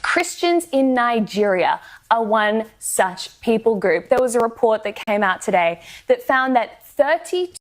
Christians in Nigeria are one such people group. There was a report that came out today that found that 32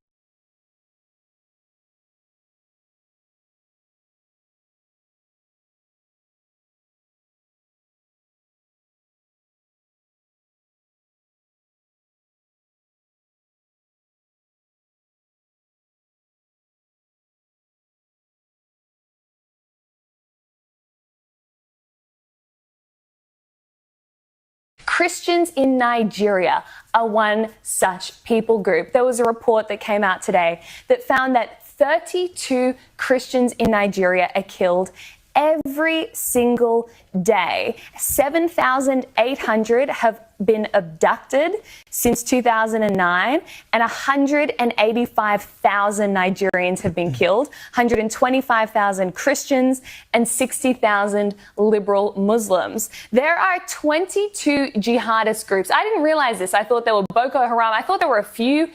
Christians in Nigeria are one such people group. There was a report that came out today that found that 32 Christians in Nigeria are killed every single day. 7,800 have been abducted since 2009, and 185,000 Nigerians have been killed, 125,000 Christians, and 60,000 liberal Muslims. There are 22 jihadist groups. I didn't realize this. I thought there were Boko Haram. I thought there were a few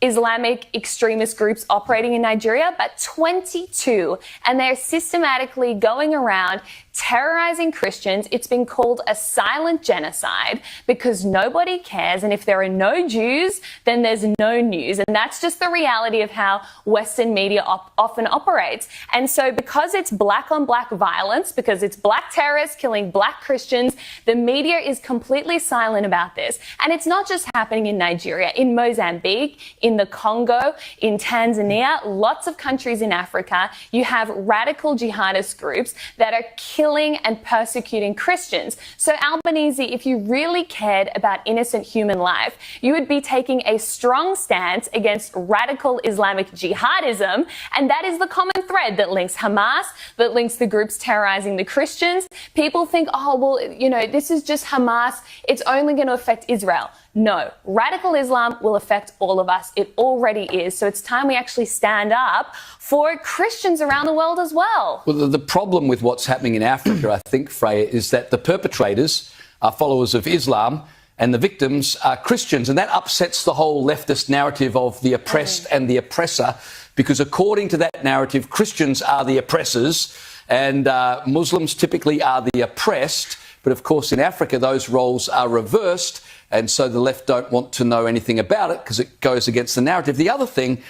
Islamic extremist groups operating in Nigeria, but 22, and they're systematically going around terrorizing Christians. It's been called a silent genocide because nobody cares, and if there are no Jews, then there's no news, and that's just the reality of how Western media often operates. And so because it's black on black violence, because it's black terrorists killing black Christians, the media is completely silent about this. And it's not just happening in Nigeria, in Mozambique, in the Congo, in Tanzania, lots of countries in Africa, you have radical jihadist groups that are killing and persecuting Christians. So Albanese, if you really cared about innocent human life, you would be taking a strong stance against radical Islamic jihadism, and that is the common thread that links Hamas, that links the groups terrorizing the Christians. People think, oh, well, you know, this is just Hamas, it's only going to affect Israel. No, radical Islam will affect all of us. It already is. So it's time we actually stand up for Christians around the world as well. Well, the problem with what's happening in Africa, I think, Freya, is that the perpetrators are followers of Islam and the victims are Christians. And that upsets the whole leftist narrative of the oppressed and the oppressor, because according to that narrative, Christians are the oppressors and Muslims typically are the oppressed. But of course, in Africa, those roles are reversed. And so the left don't want to know anything about it because it goes against the narrative. The other thing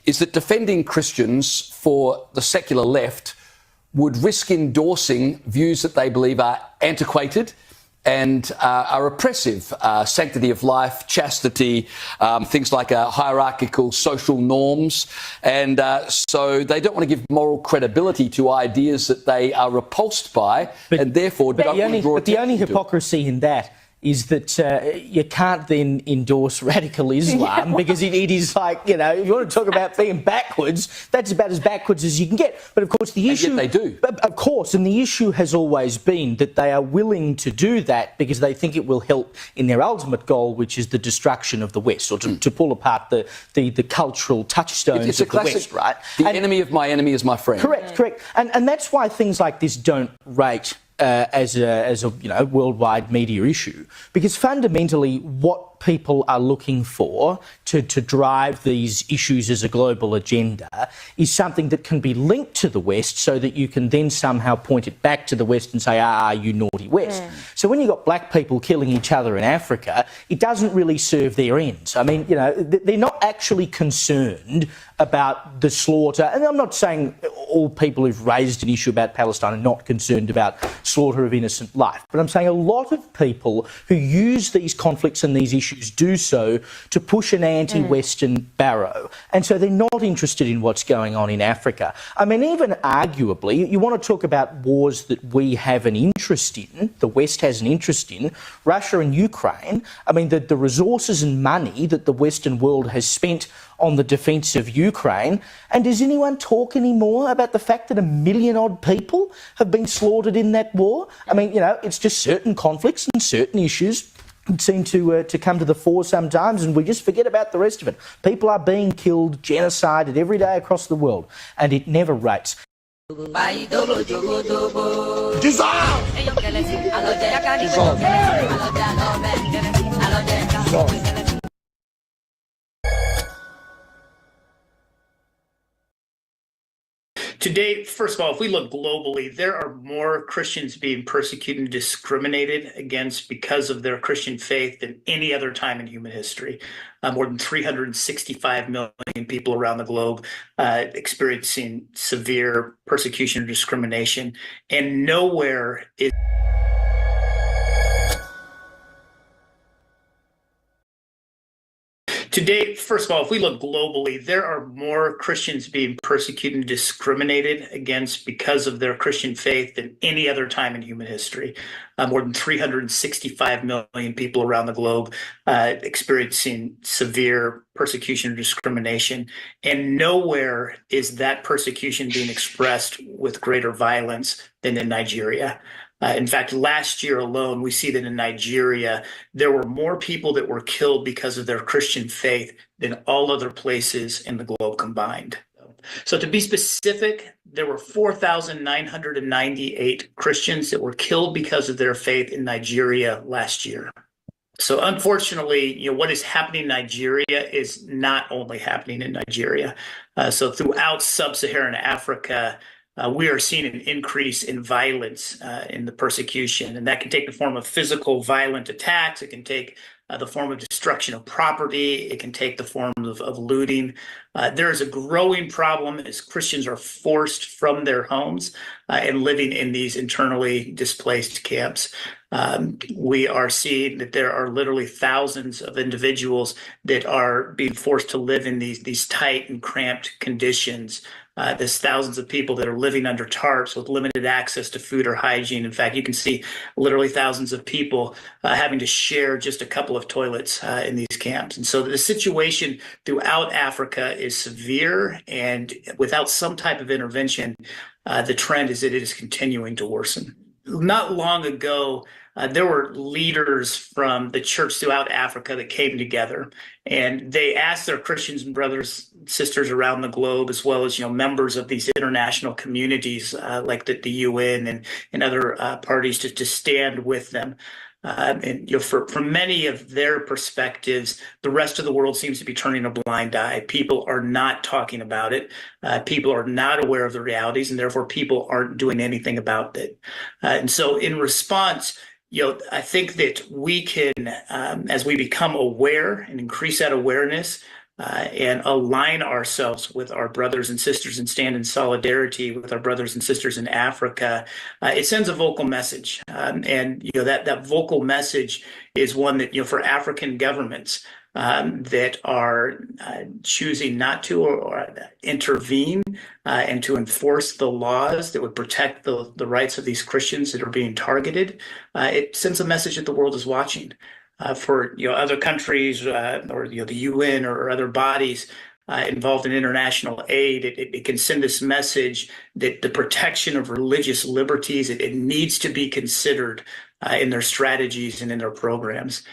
is that defending Christians for the secular left would risk endorsing views that they believe are antiquated and are oppressive. Sanctity of life, chastity, things like hierarchical social norms. And so they don't want to give moral credibility to ideas that they are repulsed by, and therefore don't want to draw attention to. But the only hypocrisy in that is that you can't then endorse radical Islam because it is like, you know, if you want to talk about being backwards, that's about as backwards as you can get. But of course the issue... And yet they do. Of course, and the issue has always been that they are willing to do that because they think it will help in their ultimate goal, which is the destruction of the West, or to pull apart the cultural touchstones of the West, right? The enemy of my enemy is my friend. Correct, correct. And that's why things like this don't rate as a you know, worldwide media issue, because fundamentally what people are looking for to drive these issues as a global agenda is something that can be linked to the West so that you can then somehow point it back to the West and say, you naughty West. So when you've got black people killing each other in Africa, it doesn't really serve their ends. I mean, you know, they're not actually concerned about the slaughter. And I'm not saying all people who've raised an issue about Palestine are not concerned about slaughter of innocent life, but I'm saying a lot of people who use these conflicts and these issues do so to push an anti-Western barrow. And so they're not interested in what's going on in Africa. I mean, even arguably, you want to talk about wars that we have an interest in, the West has an interest in, Russia and Ukraine. I mean, the resources and money that the Western world has spent on the defence of Ukraine. And does anyone talk anymore about the fact that 1 million odd people have been slaughtered in that war? I mean, you know, it's just certain conflicts and certain issues seem to come to the fore sometimes, and we just forget about the rest of it. People are being killed, genocided every day across the world, and it never rates. Today, first of all, if we look globally, there are more Christians being persecuted and discriminated against because of their Christian faith than any other time in human history. More than 365 million people around the globe experiencing severe persecution or discrimination, and nowhere is Today, first of all, if we look globally, there are more Christians being persecuted and discriminated against because of their Christian faith than any other time in human history. More than 365 million people around the globe experiencing severe persecution or discrimination. And nowhere is that persecution being expressed with greater violence than in Nigeria. In fact, last year alone, we see that in Nigeria, there were more people that were killed because of their Christian faith than all other places in the globe combined. So to be specific, there were 4,998 Christians that were killed because of their faith in Nigeria last year. So unfortunately, what is happening in Nigeria is not only happening in Nigeria. So throughout sub-Saharan Africa, we are seeing an increase in violence in the persecution, and that can take the form of physical violent attacks. It can take the form of destruction of property. It can take the form of looting. There is a growing problem as Christians are forced from their homes and living in these internally displaced camps. We are seeing that there are literally thousands of individuals that are being forced to live in these tight and cramped conditions. There's thousands of people that are living under tarps with limited access to food or hygiene. In fact, you can see literally thousands of people having to share just a couple of toilets in these camps. And so the situation throughout Africa is severe, and without some type of intervention, the trend is that it is continuing to worsen. Not long ago, there were leaders from the church throughout Africa that came together, and they asked their Christians and brothers and sisters around the globe, as well as members of these international communities like the UN and other parties, to stand with them. And for many of their perspectives, the rest of the world seems to be turning a blind eye. People are not talking about it. People are not aware of the realities, and therefore people aren't doing anything about it. And so in response, I think that we can, as we become aware and increase that awareness, and align ourselves with our brothers and sisters and stand in solidarity with our brothers and sisters in Africa, it sends a vocal message. And that vocal message is one that, for African governments that are choosing not to or intervene and to enforce the laws that would protect the rights of these Christians that are being targeted, it sends a message that the world is watching. For other countries or the UN or other bodies involved in international aid, it can send this message that the protection of religious liberties, it needs to be considered in their strategies and in their programs.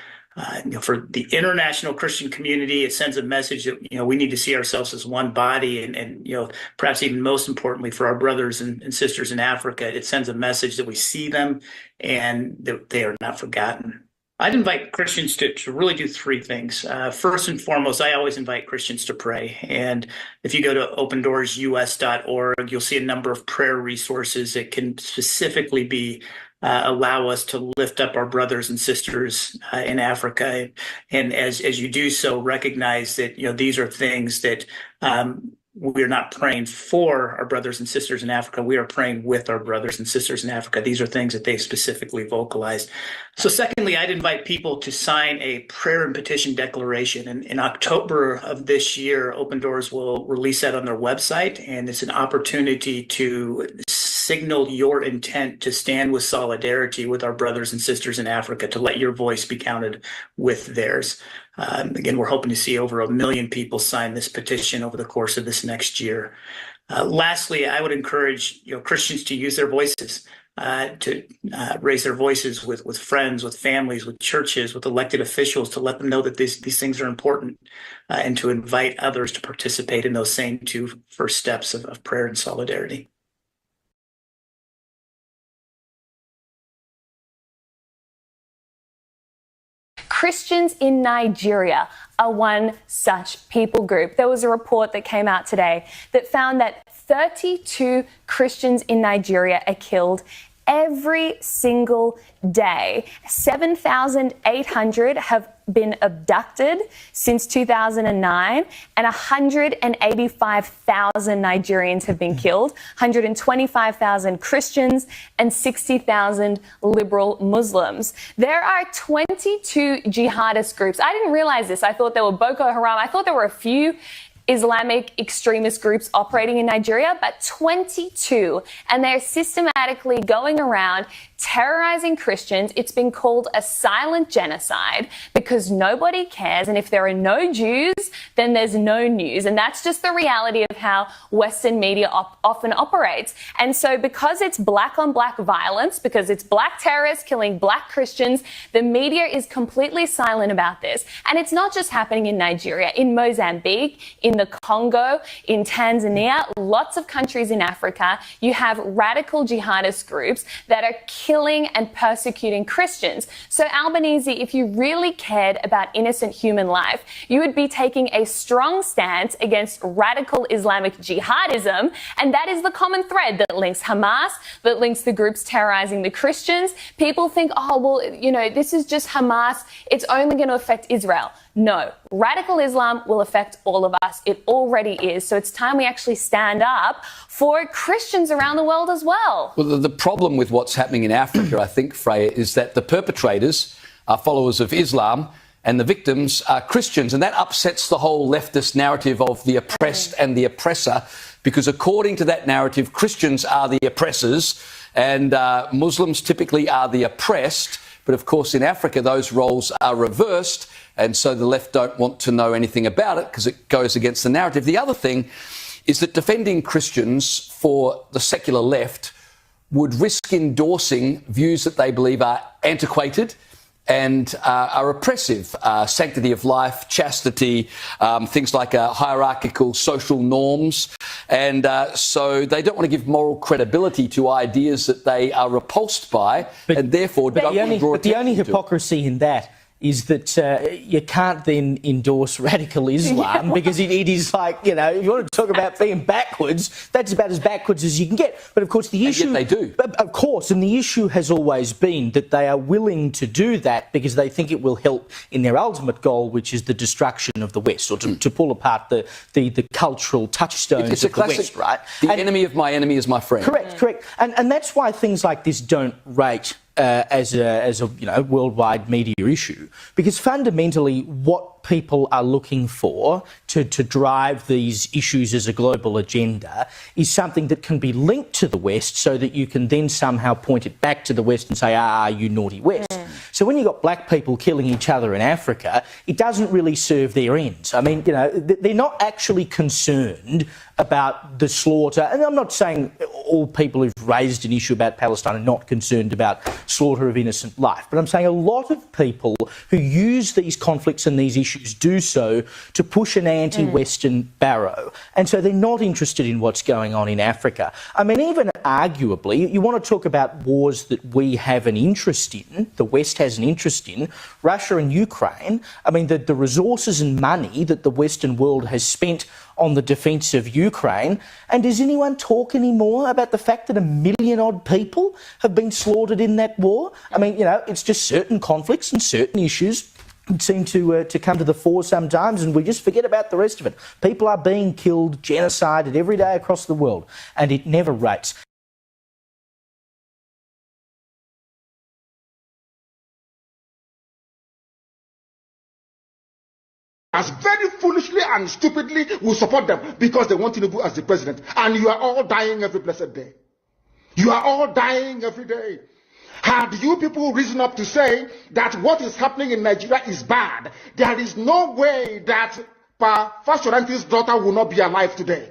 For the international Christian community, it sends a message that we need to see ourselves as one body, and perhaps even most importantly for our brothers and sisters in Africa, it sends a message that we see them and that they are not forgotten. I'd invite Christians to really do three things. First and foremost, I always invite Christians to pray. And if you go to opendoorsUS.org, you'll see a number of prayer resources that can specifically allow us to lift up our brothers and sisters in Africa. And as you do so, recognize that these are things that we're not praying for our brothers and sisters in Africa. We are praying with our brothers and sisters in Africa. These are things that they specifically vocalized. So secondly, I'd invite people to sign a prayer and petition declaration. And in October of this year, Open Doors will release that on their website. And it's an opportunity to signal your intent to stand with solidarity with our brothers and sisters in Africa, to let your voice be counted with theirs. Again, we're hoping to see over 1 million people sign this petition over the course of this next year. Lastly, I would encourage Christians to use their voices, to raise their voices with friends, with families, with churches, with elected officials, to let them know that these things are important, and to invite others to participate in those same two first steps of prayer and solidarity. Christians in Nigeria are one such people group. There was a report that came out today that found that 32 Christians in Nigeria are killed every single day. 7,800 have been abducted since 2009, and 185,000 Nigerians have been killed, 125,000 Christians, and 60,000 liberal Muslims. There are 22 jihadist groups. I didn't realize this. I thought there were Boko Haram. I thought there were a few Islamic extremist groups operating in Nigeria, but 22, and they're systematically going around terrorizing Christians. It's been called a silent genocide because nobody cares, and if there are no Jews, then there's no news, and that's just the reality of how Western media often operates. And so because it's black on black violence, because it's black terrorists killing black Christians, the media is completely silent about this. And it's not just happening in Nigeria, in Mozambique, in the Congo, in Tanzania, lots of countries in Africa, you have radical jihadist groups that are killing and persecuting Christians. So Albanese, if you really cared about innocent human life, you would be taking a strong stance against radical Islamic jihadism, and that is the common thread that links Hamas, that links the groups terrorizing the Christians. People think, oh, well, you know, this is just Hamas, it's only going to affect Israel. No, radical Islam will affect all of us. It already is. So it's time we actually stand up for Christians around the world as well. Well, the problem with what's happening in Africa, I think, Freya, is that the perpetrators are followers of Islam and the victims are Christians. And that upsets the whole leftist narrative of the oppressed and the oppressor, because according to that narrative, Christians are the oppressors and Muslims typically are the oppressed. But of course, in Africa, those roles are reversed. And so the left don't want to know anything about it because it goes against the narrative. The other thing is that defending Christians for the secular left would risk endorsing views that they believe are antiquated and are oppressive. Sanctity of life, chastity, things like hierarchical social norms. And so they don't want to give moral credibility to ideas that they are repulsed by, and therefore don't want to draw attention to. But the only hypocrisy in that is that you can't then endorse radical Islam because it is like, you know, if you want to talk about being backwards, that's about as backwards as you can get. But of course the issue... And yet they do. Of course, and the issue has always been that they are willing to do that because they think it will help in their ultimate goal, which is the destruction of the West, or to pull apart the cultural touchstones of the West, right? The enemy of my enemy is my friend. Correct. And that's why things like this don't rate as a worldwide media issue, because fundamentally what people are looking for to drive these issues as a global agenda is something that can be linked to the West so that you can then somehow point it back to the West and say, you naughty West. So when you've got black people killing each other in Africa, it doesn't really serve their ends. I mean, you know, they're not actually concerned about the slaughter. And I'm not saying all people who've raised an issue about Palestine are not concerned about slaughter of innocent life, but I'm saying a lot of people who use these conflicts and these issues do so to push an anti-Western barrow. And so they're not interested in what's going on in Africa. I mean, even arguably, you want to talk about wars that we have an interest in, the West has an interest in, Russia and Ukraine. I mean, the resources and money that the Western world has spent on the defence of Ukraine. And does anyone talk anymore about the fact that 1 million odd people have been slaughtered in that war? I mean, you know, it's just certain conflicts and certain issues seem to come to the fore sometimes, and we just forget about the rest of it. People are being killed, genocided every day across the world, and it never rates. As very foolishly and stupidly will support them because they want Tinubu as the president. And you are all dying every blessed day. You are all dying every day. Had you people risen up to say that what is happening in Nigeria is bad, there is no way that Fashoranti's daughter will not be alive today.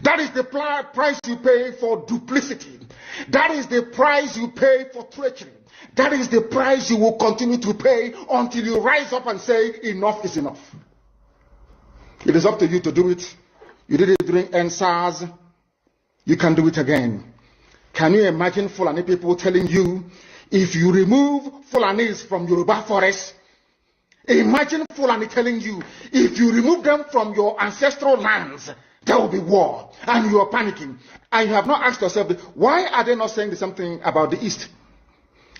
That is the price you pay for duplicity. That is the price you pay for treachery. That is the price you will continue to pay until you rise up and say, enough is enough. It is up to you to do it. You did it during NSAS. You can do it again. Can you imagine Fulani people telling you, if you remove Fulanis from Yoruba forest, Imagine Fulani telling you, if you remove them from your ancestral lands, there will be war, and you are panicking. And you have not asked yourself, why are they not saying the same thing about the East?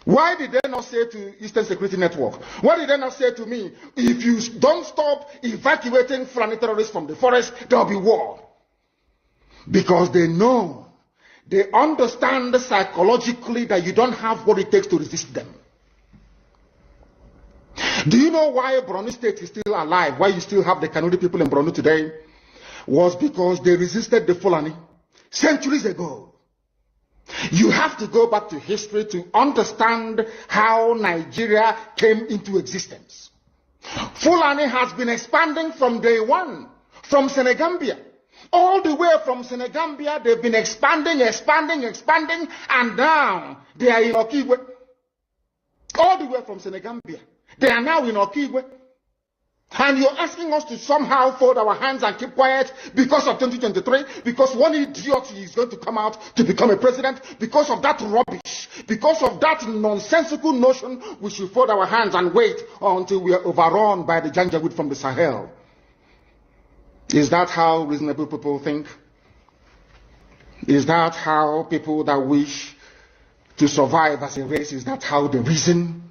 Why did they not say to Eastern Security Network? Why did they not say to me, if you don't stop evacuating Fulani terrorists from the forest, there will be war? Because they know, they understand psychologically that you don't have what it takes to resist them. Do you know why Borno State is still alive? Why you still have the Kanu people in Borno today? Was because they resisted the Fulani centuries ago. You have to go back to history to understand how Nigeria came into existence. Fulani has been expanding from day one, from Senegambia. All the way from Senegambia, they've been expanding, and now they are in Okigwe. All the way from Senegambia. They are now in Okigwe. And you're asking us to somehow fold our hands and keep quiet because of 2023, because one idiot is going to come out to become a president, because of that rubbish, because of that nonsensical notion, we should fold our hands and wait until we are overrun by the Janjaweed from the Sahel. Is that how reasonable people think? Is that how people that wish to survive as a race, is that how they reason?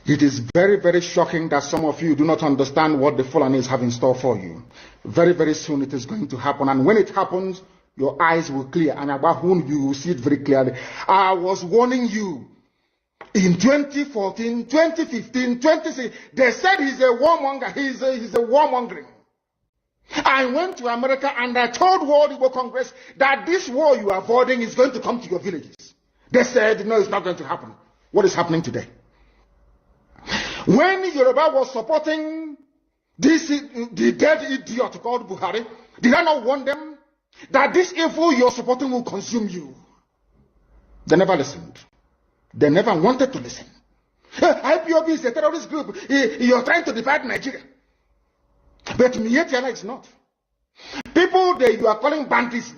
It is very, very shocking that some of you do not understand what the Fulanis have in store for you. Very, very soon it is going to happen. And when it happens, your eyes will clear. And about whom you will see it very clearly. I was warning you. In 2014, 2015, 2016, they said he's a warmonger. He's a warmongering. I went to America and I told World Igbo Congress that this war you are avoiding is going to come to your villages. They said, no, it's not going to happen. What is happening today? When Yoruba was supporting the dead idiot called Buhari, did I not warn them that this evil you're supporting will consume you? They never listened. They never wanted to listen. IPOB is a terrorist group. You're trying to divide Nigeria. But Mietiana is not. People that you are calling bandits,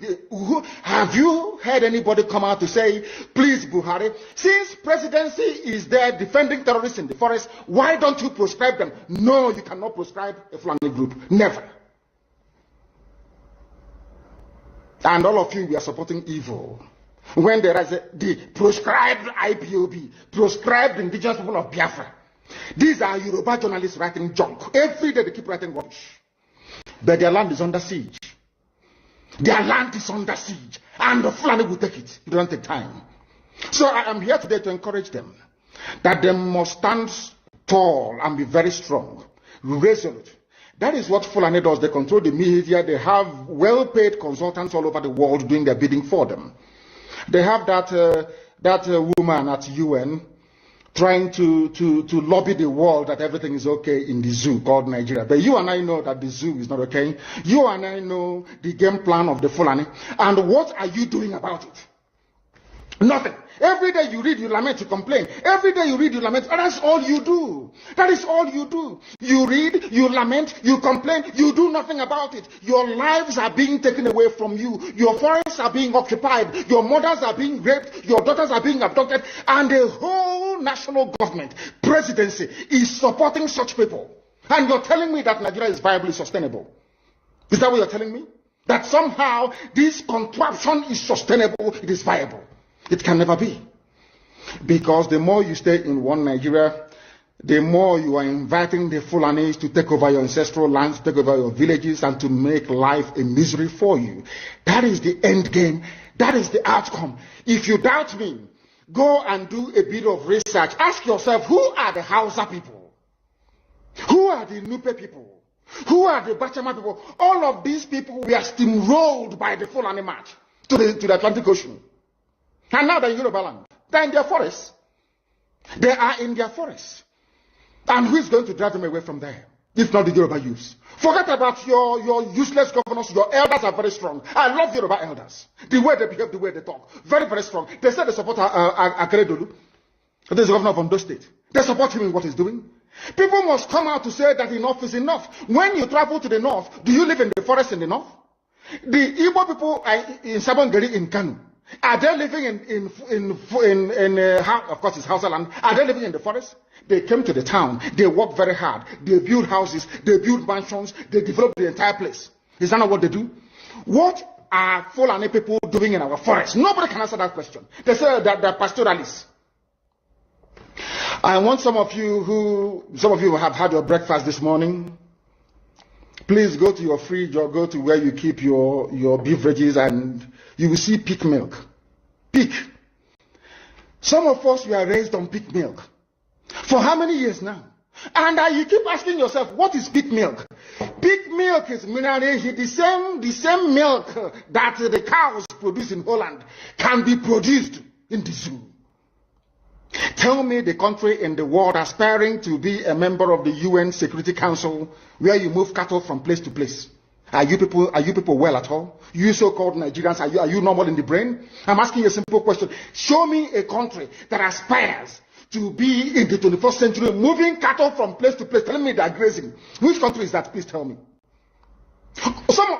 have you heard anybody come out to say, please Buhari, since presidency is there defending terrorists in the forest, why don't you proscribe them? No, you cannot proscribe a Fulani group. Never. And all of you, we are supporting evil. When there is the proscribed IPOB, proscribed indigenous people of Biafra. These are Yoruba journalists writing junk. Every day they keep writing rubbish. But their land is under siege. Their land is under siege. And the Fulani will take it. It doesn't take time. So I am here today to encourage them that they must stand tall and be very strong, resolute. That is what Fulani does. They control the media. They have well-paid consultants all over the world doing their bidding for them. They have that woman at UN trying to lobby the world that everything is okay in the zoo called Nigeria. But you and I know that the zoo is not okay. You and I know the game plan of the Fulani. And what are you doing about it? Nothing. Every day you read, you lament, you complain. Every day you read, you lament. And that's all you do. That is all you do. You read, you lament, you complain. You do nothing about it. Your lives are being taken away from you. Your forests are being occupied. Your mothers are being raped. Your daughters are being abducted. And the whole national government, presidency, is supporting such people. And you're telling me that Nigeria is viably sustainable. Is that what you're telling me? That somehow this contraption is sustainable, it is viable. It can never be. Because the more you stay in one Nigeria, the more you are inviting the Fulanis to take over your ancestral lands, take over your villages, and to make life a misery for you. That is the end game. That is the outcome. If you doubt me, go and do a bit of research. Ask yourself, who are the Hausa people? Who are the Nupe people? Who are the Bachama people? All of these people were steamrolled by the Fulani march to the Atlantic Ocean. And now they're in Yoruba land. They're in their forests. They are in their forests. And who is going to drive them away from there? If not the Yoruba youths. Forget about your useless governors. Your elders are very strong. I love Yoruba elders. The way they behave, the way they talk. Very, very strong. They said they support Akeredolu. This is the governor of Ondo State. They support him in what he's doing. People must come out to say that enough is enough. When you travel to the north, do you live in the forest in the north? The Igbo people are in 9GERIA in Kanu. Are they living of course, it's house land? Are they living in the forest? They came to the town. They work very hard. They build houses. They build mansions. They develop the entire place. Is that not what they do? What are Fulani people doing in our forest? Nobody can answer that question. They say that they're pastoralists. I want some of you who have had your breakfast this morning. Please go to your fridge or go to where you keep your beverages and you will see pig milk. Pig. Some of us were raised on pig milk. For how many years now? And you keep asking yourself, what is pig milk? Pig milk is minerally the same milk that the cows produce in Holland can be produced in the zoo. Tell me the country in the world aspiring to be a member of the UN Security Council where you move cattle from place to place. Are you people well at all? You so-called Nigerians, are you normal in the brain? I'm asking you a simple question. Show me a country that aspires to be in the 21st century moving cattle from place to place. Telling me they're grazing. Which country is that? Please tell me.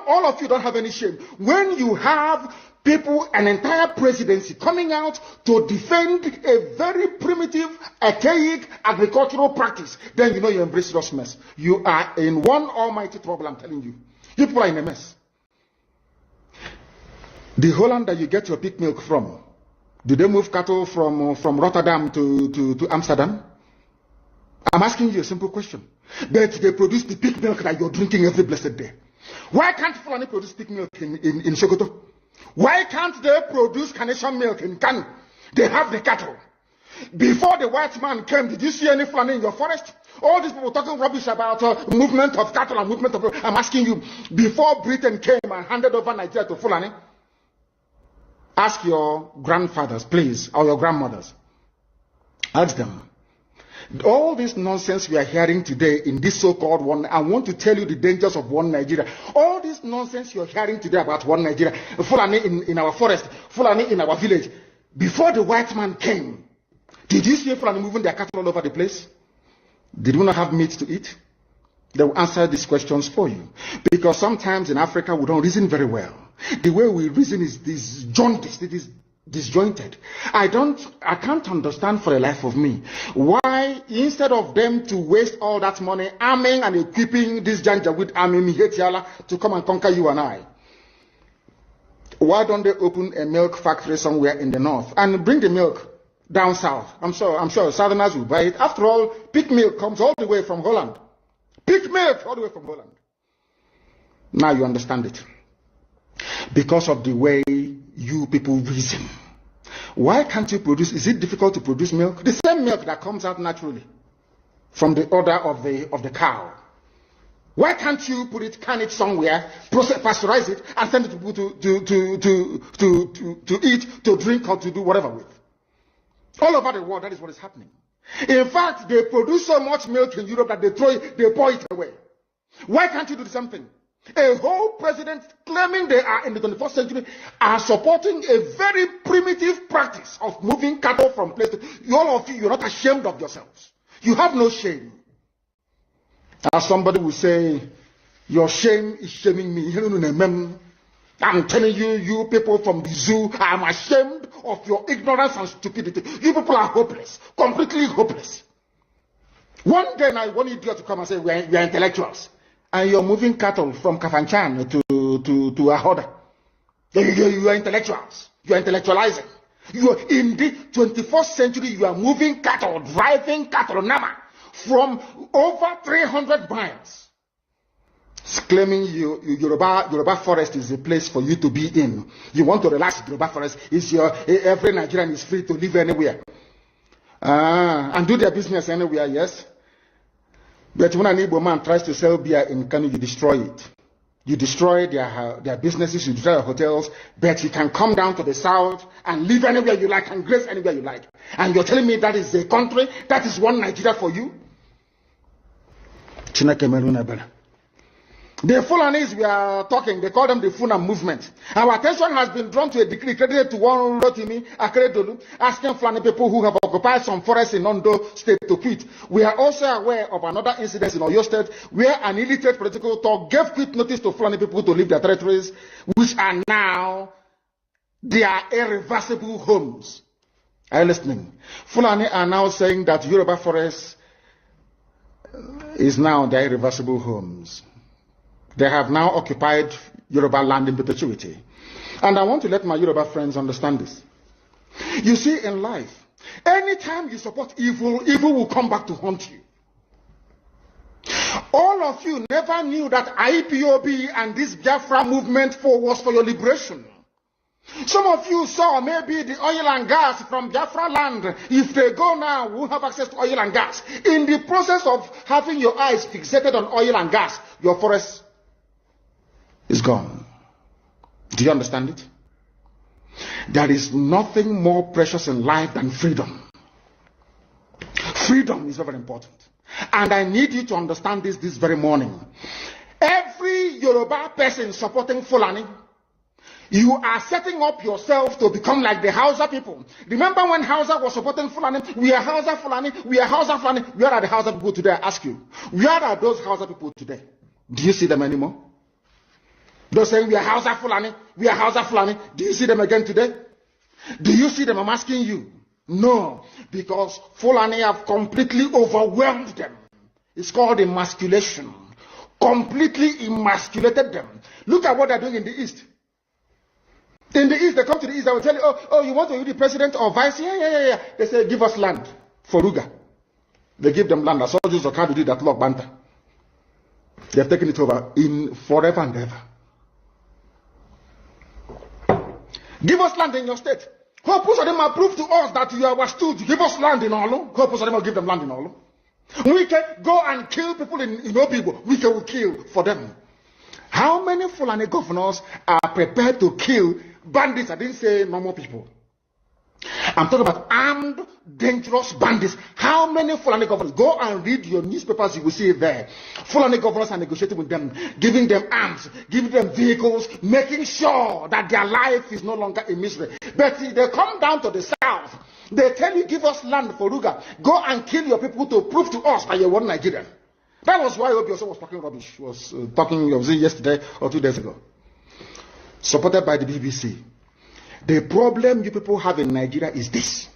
All of you don't have any shame. When you have people, an entire presidency coming out to defend a very primitive, archaic agricultural practice, then you know you embrace this mess. You are in one almighty trouble, I'm telling you. You people are in a mess. The Holland that you get your pig milk from, do they move cattle from Rotterdam to Amsterdam? I'm asking you a simple question. But they produce the pig milk that you're drinking every blessed day. Why can't Fulani produce pig milk in Sokoto? Why can't they produce carnation milk in Kanu? They have the cattle. Before the white man came, did you see any Fulani in your forest? All these people talking rubbish about movement of cattle and movement of... I'm asking you, before Britain came and handed over Nigeria to Fulani, ask your grandfathers, please, or your grandmothers. Ask them. All this nonsense we are hearing today in this so-called one, I want to tell you the dangers of one Nigeria. All this nonsense you're hearing today about one Nigeria, Fulani in our forest, Fulani in our village. Before the white man came, did you see Fulani moving their cattle all over the place? Did we not have meat to eat? They will answer these questions for you. Because sometimes in Africa we don't reason very well. The way we reason is disjointed. It is disjointed. I can't understand for the life of me why, instead of them to waste all that money arming and equipping this Janjaweed army Mihetiala to come and conquer you and I, why don't they open a milk factory somewhere in the north and bring the milk down south? I'm sure Southerners will buy it. After all, pig milk comes all the way from Holland. Pig milk all the way from Holland. Now you understand it. Because of the way you people reason. Why can't you produce? Is it difficult to produce milk? The same milk that comes out naturally from the udder of the cow. Why can't you can it somewhere, pasteurize it, and send it to people to eat, to drink, or to do whatever with? All over the world, that is what is happening. In fact, they produce so much milk in Europe that they pour it away. Why can't you do the same thing? A whole president claiming they are in the 21st century are supporting a very primitive practice of moving cattle from place to... All of you, you're not ashamed of yourselves. You have no shame. As somebody will say, your shame is shaming me. I'm telling you, you people from the zoo, I'm ashamed of your ignorance and stupidity. You people are hopeless, completely hopeless. One day I want idiot to come and say, we are intellectuals. And you're moving cattle from Kafanchan to Ahoda. You are intellectuals. You are intellectualizing. You are in the 21st century. You are moving cattle, driving cattle, Nama, from over 300 miles. Claiming Yoruba forest is a place for you to be in. You want to relax. Yoruba forest is every Nigerian is free to live anywhere and do their business anywhere. Yes. But when an Igbo man tries to sell beer in Kanu, you destroy it. You destroy their businesses, you destroy their hotels, but you can come down to the south and live anywhere you like and grace anywhere you like. And you're telling me that is a country, that is one Nigeria for you? The Fulanis we are talking, they call them the Funam movement. Our attention has been drawn to a decree credited to one Rotimi Akeredolu, asking Fulani people who have occupied some forests in Ondo State to quit. We are also aware of another incident in Oyo State where an illiterate political talk gave quit notice to Fulani people to leave their territories, which are now their irreversible homes. Are you listening? Fulani are now saying that Yoruba forest is now their irreversible homes. They have now occupied Yoruba land in perpetuity. And I want to let my Yoruba friends understand this. You see, in life, anytime you support evil, evil will come back to haunt you. All of you never knew that IPOB and this Biafra movement was for your liberation. Some of you saw maybe the oil and gas from Biafra land. If they go now, we'll have access to oil and gas. In the process of having your eyes fixated on oil and gas, your forest is gone. Do you understand it? There is nothing more precious in life than freedom. Freedom is very important. And I need you to understand this very morning. Every Yoruba person supporting Fulani, you are setting up yourself to become like the Hausa people. Remember when Hausa was supporting Fulani? We are Hausa Fulani, we are Hausa Fulani. Where are the Hausa people today? I ask you. Where are those Hausa people today? Do you see them anymore? They're saying we are Hausa Fulani, we are Hausa Fulani. Do you see them again today? Do you see them? I'm asking you. No, because Fulani have completely overwhelmed them. It's called emasculation. Completely emasculated them. Look at what they're doing in the East. In the East, they come to the East, they will tell you, oh, you want to be the president or vice? Yeah. They say, give us land for Ruga. They give them land. I saw Joseph Okado did that, Lord Banta. They have taken it over in forever and ever. Give us land in your state. Hope of them prove to us that you are our stooge. Give us land in Olo. Hope of them will give them land in Olo. We can go and kill people in Obibo. We can kill for them. How many Fulani governors are prepared to kill bandits? I didn't say normal people. I'm talking about armed, dangerous bandits. How many Fulani governors? Go and read your newspapers, you will see it there. Fulani governors are negotiating with them, giving them arms, giving them vehicles, making sure that their life is no longer a misery. But if they come down to the south, they tell you, give us land for Ruga. Go and kill your people to prove to us that you're one Nigerian. That was why Obi also was talking rubbish. Was talking, was it yesterday or 2 days ago? Supported by the BBC. The problem you people have in Nigeria is this.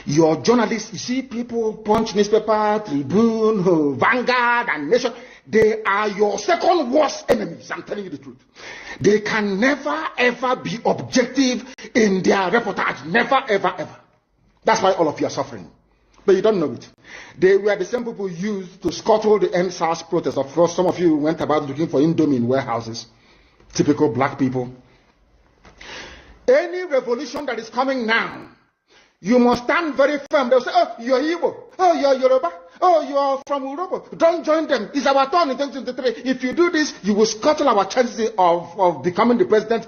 Your journalists, you see people, Punch newspaper, Tribune, Vanguard, and Nation, they are your second worst enemies. I'm telling you the truth. They can never ever be objective in their reportage. Never ever ever. That's why all of you are suffering. But you don't know it. They were the same people used to scuttle the NSAS protest. Of course, some of you went about looking for Indomie in warehouses. Typical black people. Any revolution that is coming now, you must stand very firm. They'll say, oh, you're Igbo. Oh, you're Yoruba. Oh, you're from Urobo. Don't join them. It's our turn in 2023. If you do this, you will scuttle our chances of becoming the president.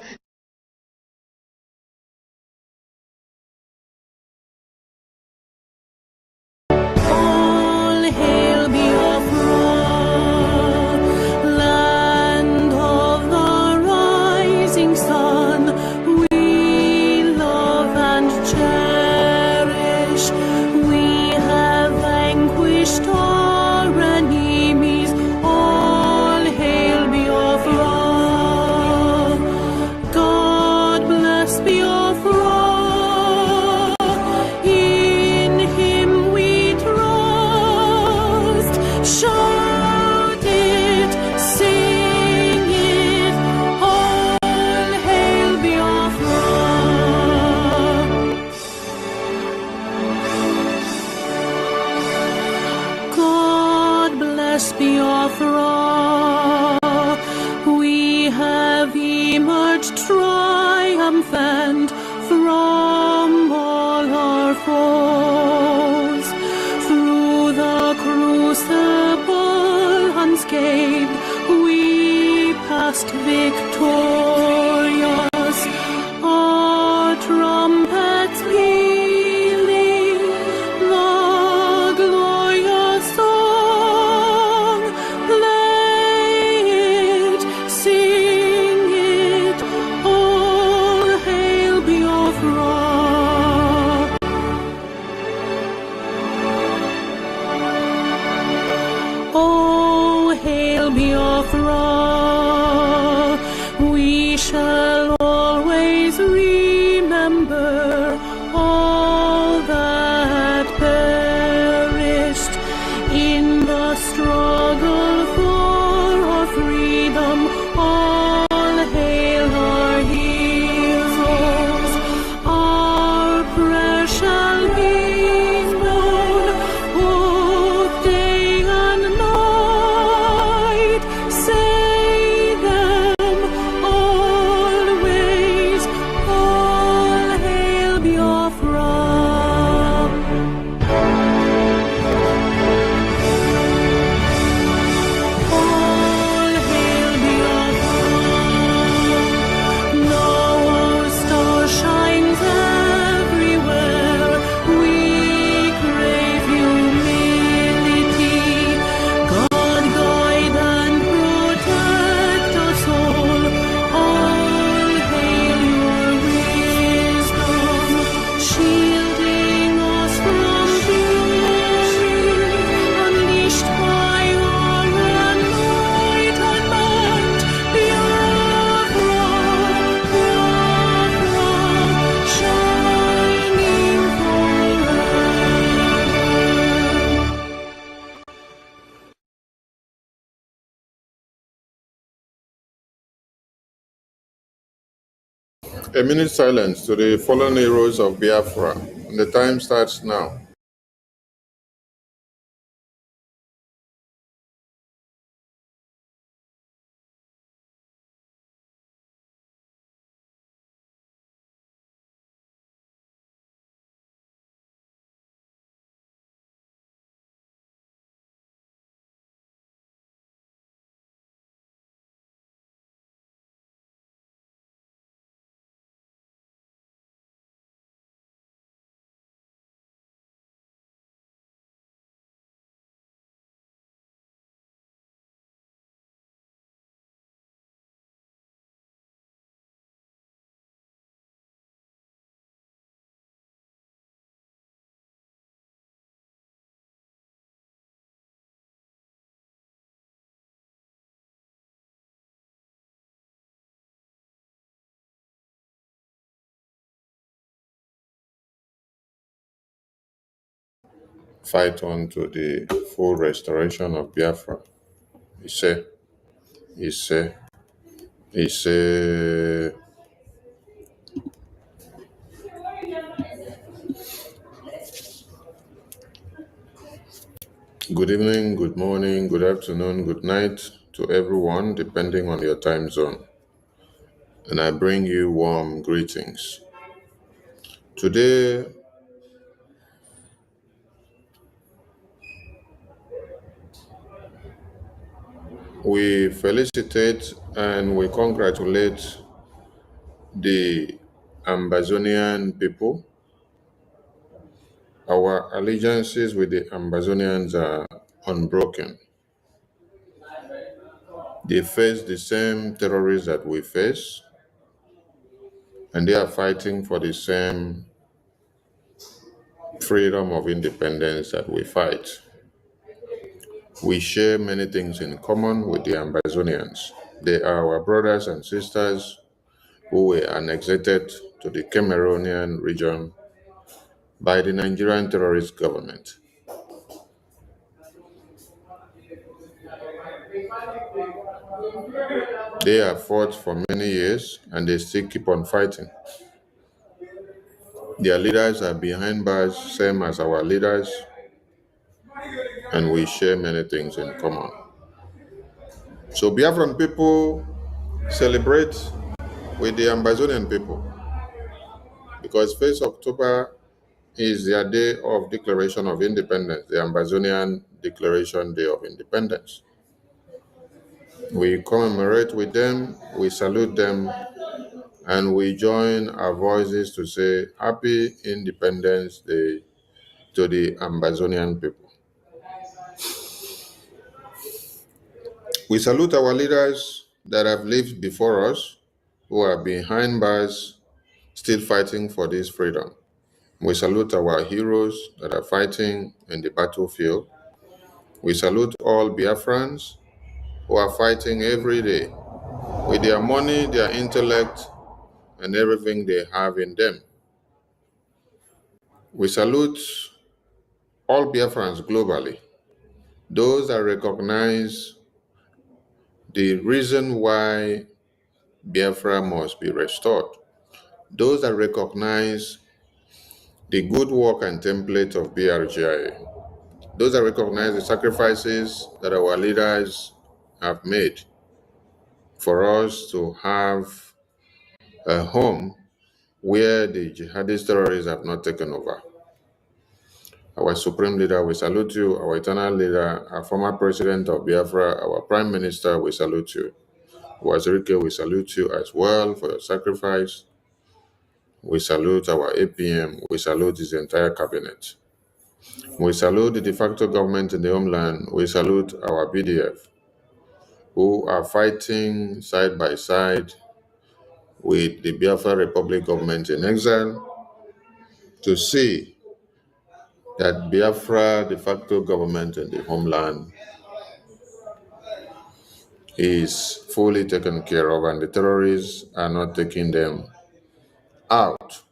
A minute silence to the fallen heroes of Biafra. The time starts now. Fight on to the full restoration of Biafra. Ise, Ise, Ise. Good evening, good morning, good afternoon, good night to everyone, depending on your time zone. And I bring you warm greetings. Today, we felicitate and we congratulate the Ambazonian people. Our allegiances with the Ambazonians are unbroken. They face the same terrorists that we face, and they are fighting for the same freedom of independence that we fight. We share many things in common with the Ambazonians. They are our brothers and sisters who were annexed to the Cameroonian region by the Nigerian terrorist government. They have fought for many years and they still keep on fighting. Their leaders are behind bars, same as our leaders, and we share many things in common. So Biafran people celebrate with the Ambazonian people because 1st October is their day of declaration of independence, the Ambazonian Declaration Day of Independence. We commemorate with them, we salute them, and we join our voices to say Happy Independence Day to the Ambazonian people. We salute our leaders that have lived before us, who are behind bars, still fighting for this freedom. We salute our heroes that are fighting in the battlefield. We salute all Biafrans who are fighting every day with their money, their intellect, and everything they have in them. We salute all Biafrans globally, those that recognize the reason why Biafra must be restored, those that recognize the good work and template of BRGIE, those that recognize the sacrifices that our leaders have made for us to have a home where the jihadist terrorists have not taken over. Our Supreme Leader, we salute you. Our eternal leader, our former President of Biafra, our Prime Minister, we salute you. Wazirike, we salute you as well for your sacrifice. We salute our APM. We salute his entire cabinet. We salute the de facto government in the homeland. We salute our BDF, who are fighting side by side with the Biafra Republic government in exile to see that Biafra de facto government in the homeland is fully taken care of and the terrorists are not taking them out.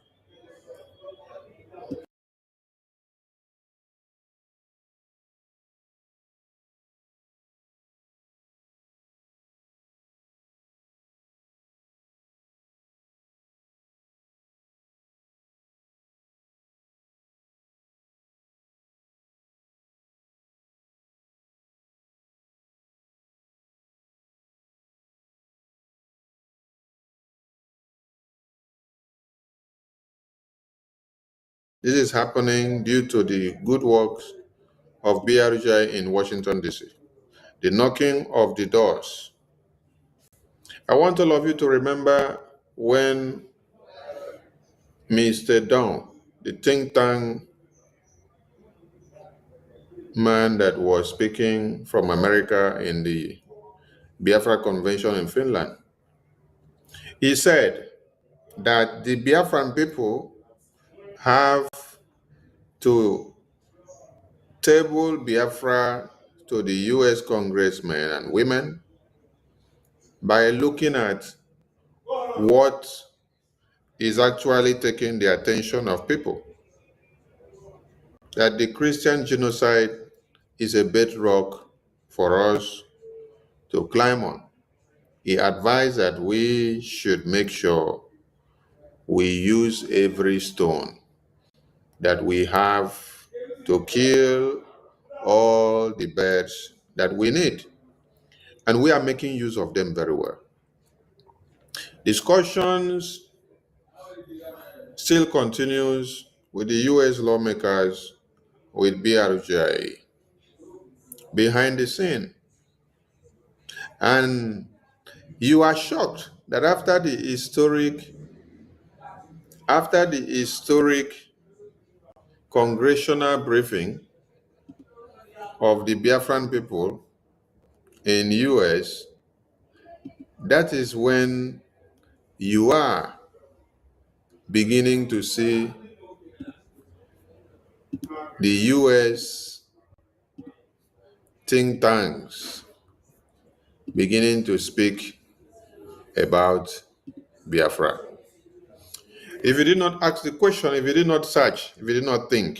This is happening due to the good works of BRGIE in Washington, D.C., the knocking of the doors. I want all of you to remember when Mr. Don, the think tank man that was speaking from America in the Biafra Convention in Finland, he said that the Biafran people have to table Biafra to the US congressmen and women by looking at what is actually taking the attention of people. That the Christian genocide is a bedrock for us to climb on. He advised that we should make sure we use every stone that we have to kill all the birds that we need. And we are making use of them very well. Discussions still continues with the US lawmakers, with BRGIE behind the scene. And you are shocked that after the historic congressional briefing of the Biafran people in US, that is when you are beginning to see the US think tanks beginning to speak about Biafra. If you did not ask the question, if you did not search, if you did not think,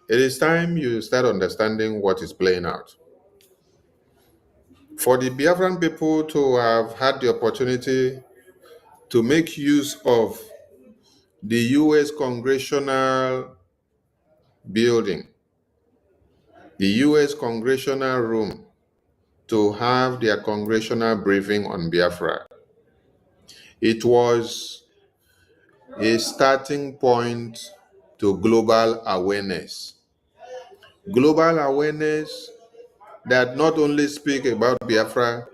it is time you start understanding what is playing out. For the Biafran people to have had the opportunity to make use of the US Congressional building, the US Congressional room, to have their congressional briefing on Biafra, it was a starting point to global awareness. Global awareness that not only speak about Biafra,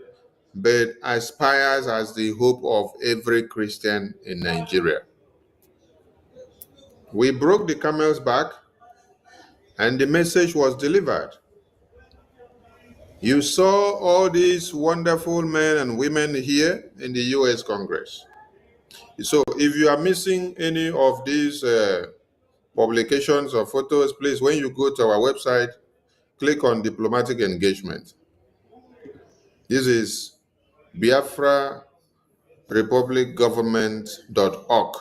but aspires as the hope of every Christian in Nigeria. We broke the camel's back and the message was delivered. You saw all these wonderful men and women here in the US Congress. So if you are missing any of these publications or photos, please, when you go to our website, click on diplomatic engagement. This is BiafraRepublicGovernment.org.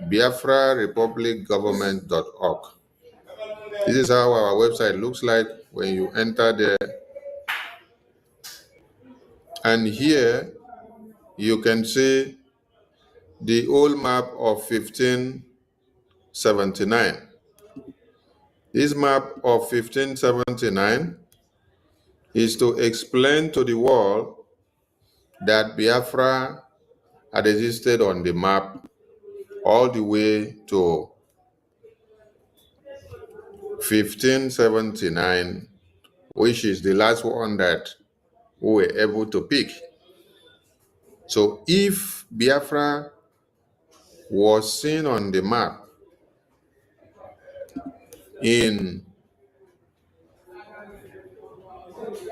BiafraRepublicGovernment.org. This is how our website looks like when you enter there. And here you can see the old map of 1579. This map of 1579 is to explain to the world that Biafra had existed on the map all the way to 1579, which is the last one that we were able to pick. So if Biafra was seen on the map in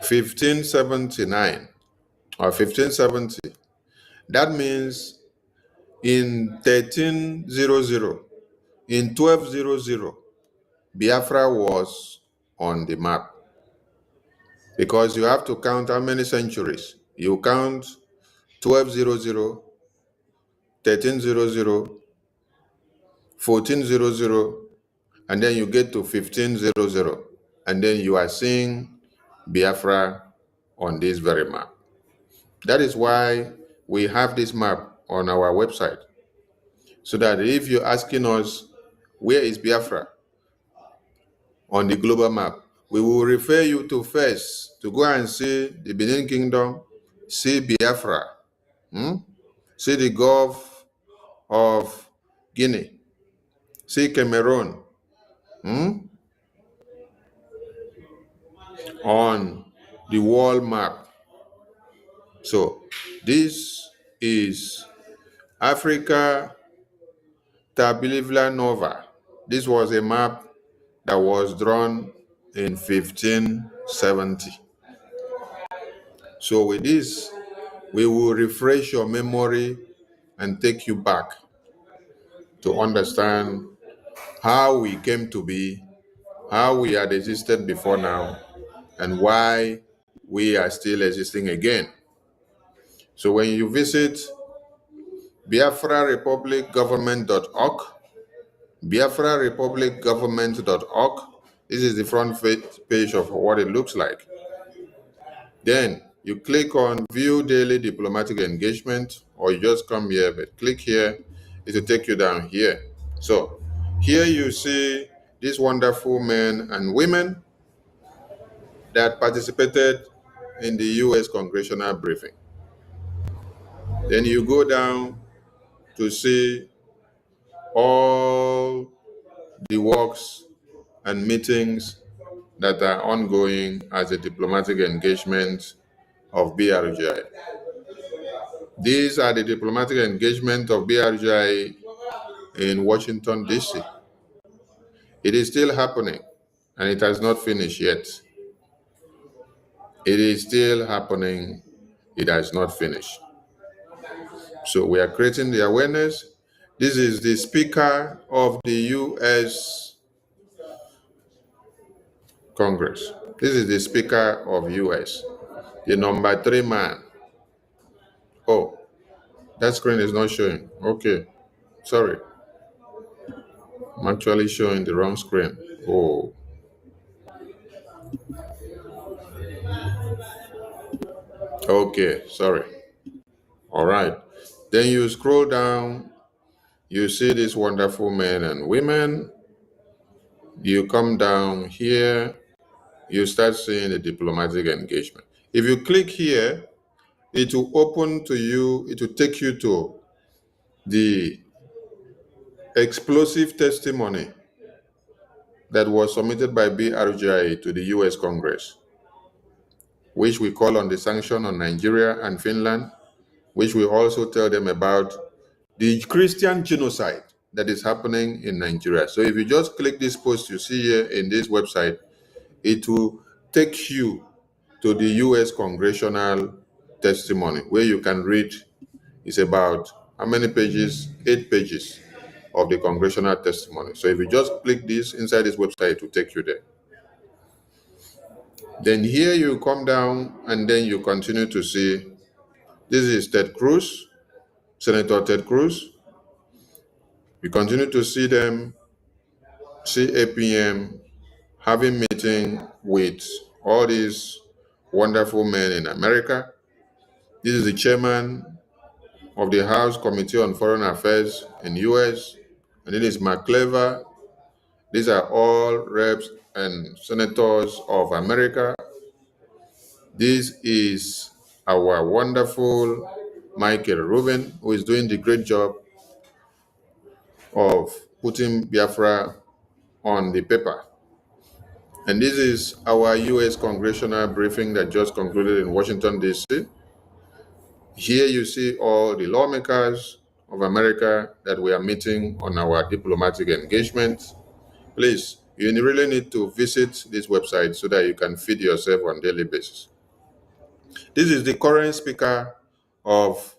1579 or 1570, that means in 1300, in 1200, Biafra was on the map. Because you have to count how many centuries. You count 1200, 1300, 1400, and then you get to 1500, and then you are seeing Biafra on this very map. That is why we have this map on our website, so that if you're asking us, where is Biafra on the global map, we will refer you to first to go and see the Benin Kingdom, see Biafra, see the Gulf of Guinea, see Cameroon, on the world map. So this is Africa Tabulivla Nova. This was a map that was drawn in 1570. So with this, we will refresh your memory and take you back to understand how we came to be, how we had existed before now, and why we are still existing again. So when you visit BiafraRepublicGovernment.org, BiafraRepublicGovernment.org, this is the front page of what it looks like. Then you click on View Daily Diplomatic Engagement, or you just come here, but click here, it will take you down here. So here you see these wonderful men and women that participated in the US congressional briefing. Then you go down to see all the works and meetings that are ongoing as a diplomatic engagement of BRGIE. These are the diplomatic engagement of BRGIE in Washington, D.C. It is still happening, and it has not finished yet. It is still happening. It has not finished. So we are creating the awareness. This is the Speaker of the U.S. Congress. This is the Speaker of U.S., the number 3 man. Oh, that screen is not showing. Okay, sorry. I'm actually showing the wrong screen. Oh. Okay, sorry. All right. Then you scroll down, you see these wonderful men and women. You come down here, you start seeing the diplomatic engagement. If you click here, it will open to you, it will take you to the explosive testimony that was submitted by BRGIE to the US Congress, which we call on the sanction on Nigeria and Finland, which we also tell them about the Christian genocide that is happening in Nigeria. So if you just click this post you see here in this website, it will take you to the US congressional testimony where you can read. It's about how many pages? 8 pages of the congressional testimony. So if you just click this inside this website, it will take you there. Then here you come down and then you continue to see, this is Ted Cruz, Senator Ted Cruz. You continue to see them, see APM having meeting with all these wonderful men in America. This is the chairman of the House Committee on Foreign Affairs in US, and it is McClever. These are all reps and senators of America. This is our wonderful Michael Rubin, who is doing the great job of putting Biafra on the paper. And this is our US congressional briefing that just concluded in Washington, D.C. Here you see all the lawmakers of America that we are meeting on our diplomatic engagement. Please, you really need to visit this website so that you can feed yourself on a daily basis. This is the current Speaker of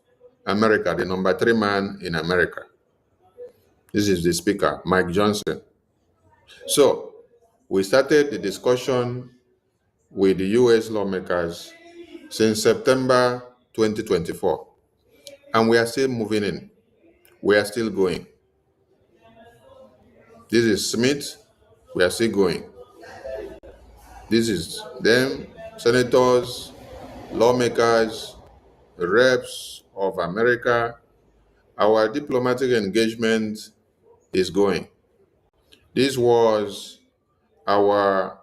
America, the number 3 man in America. This is the Speaker, Mike Johnson. So, we started the discussion with the US lawmakers since September 2024, and we are still moving in. We are still going. This is Smith, we are still going. This is them, senators, lawmakers, reps of America. Our diplomatic engagement is going. This was our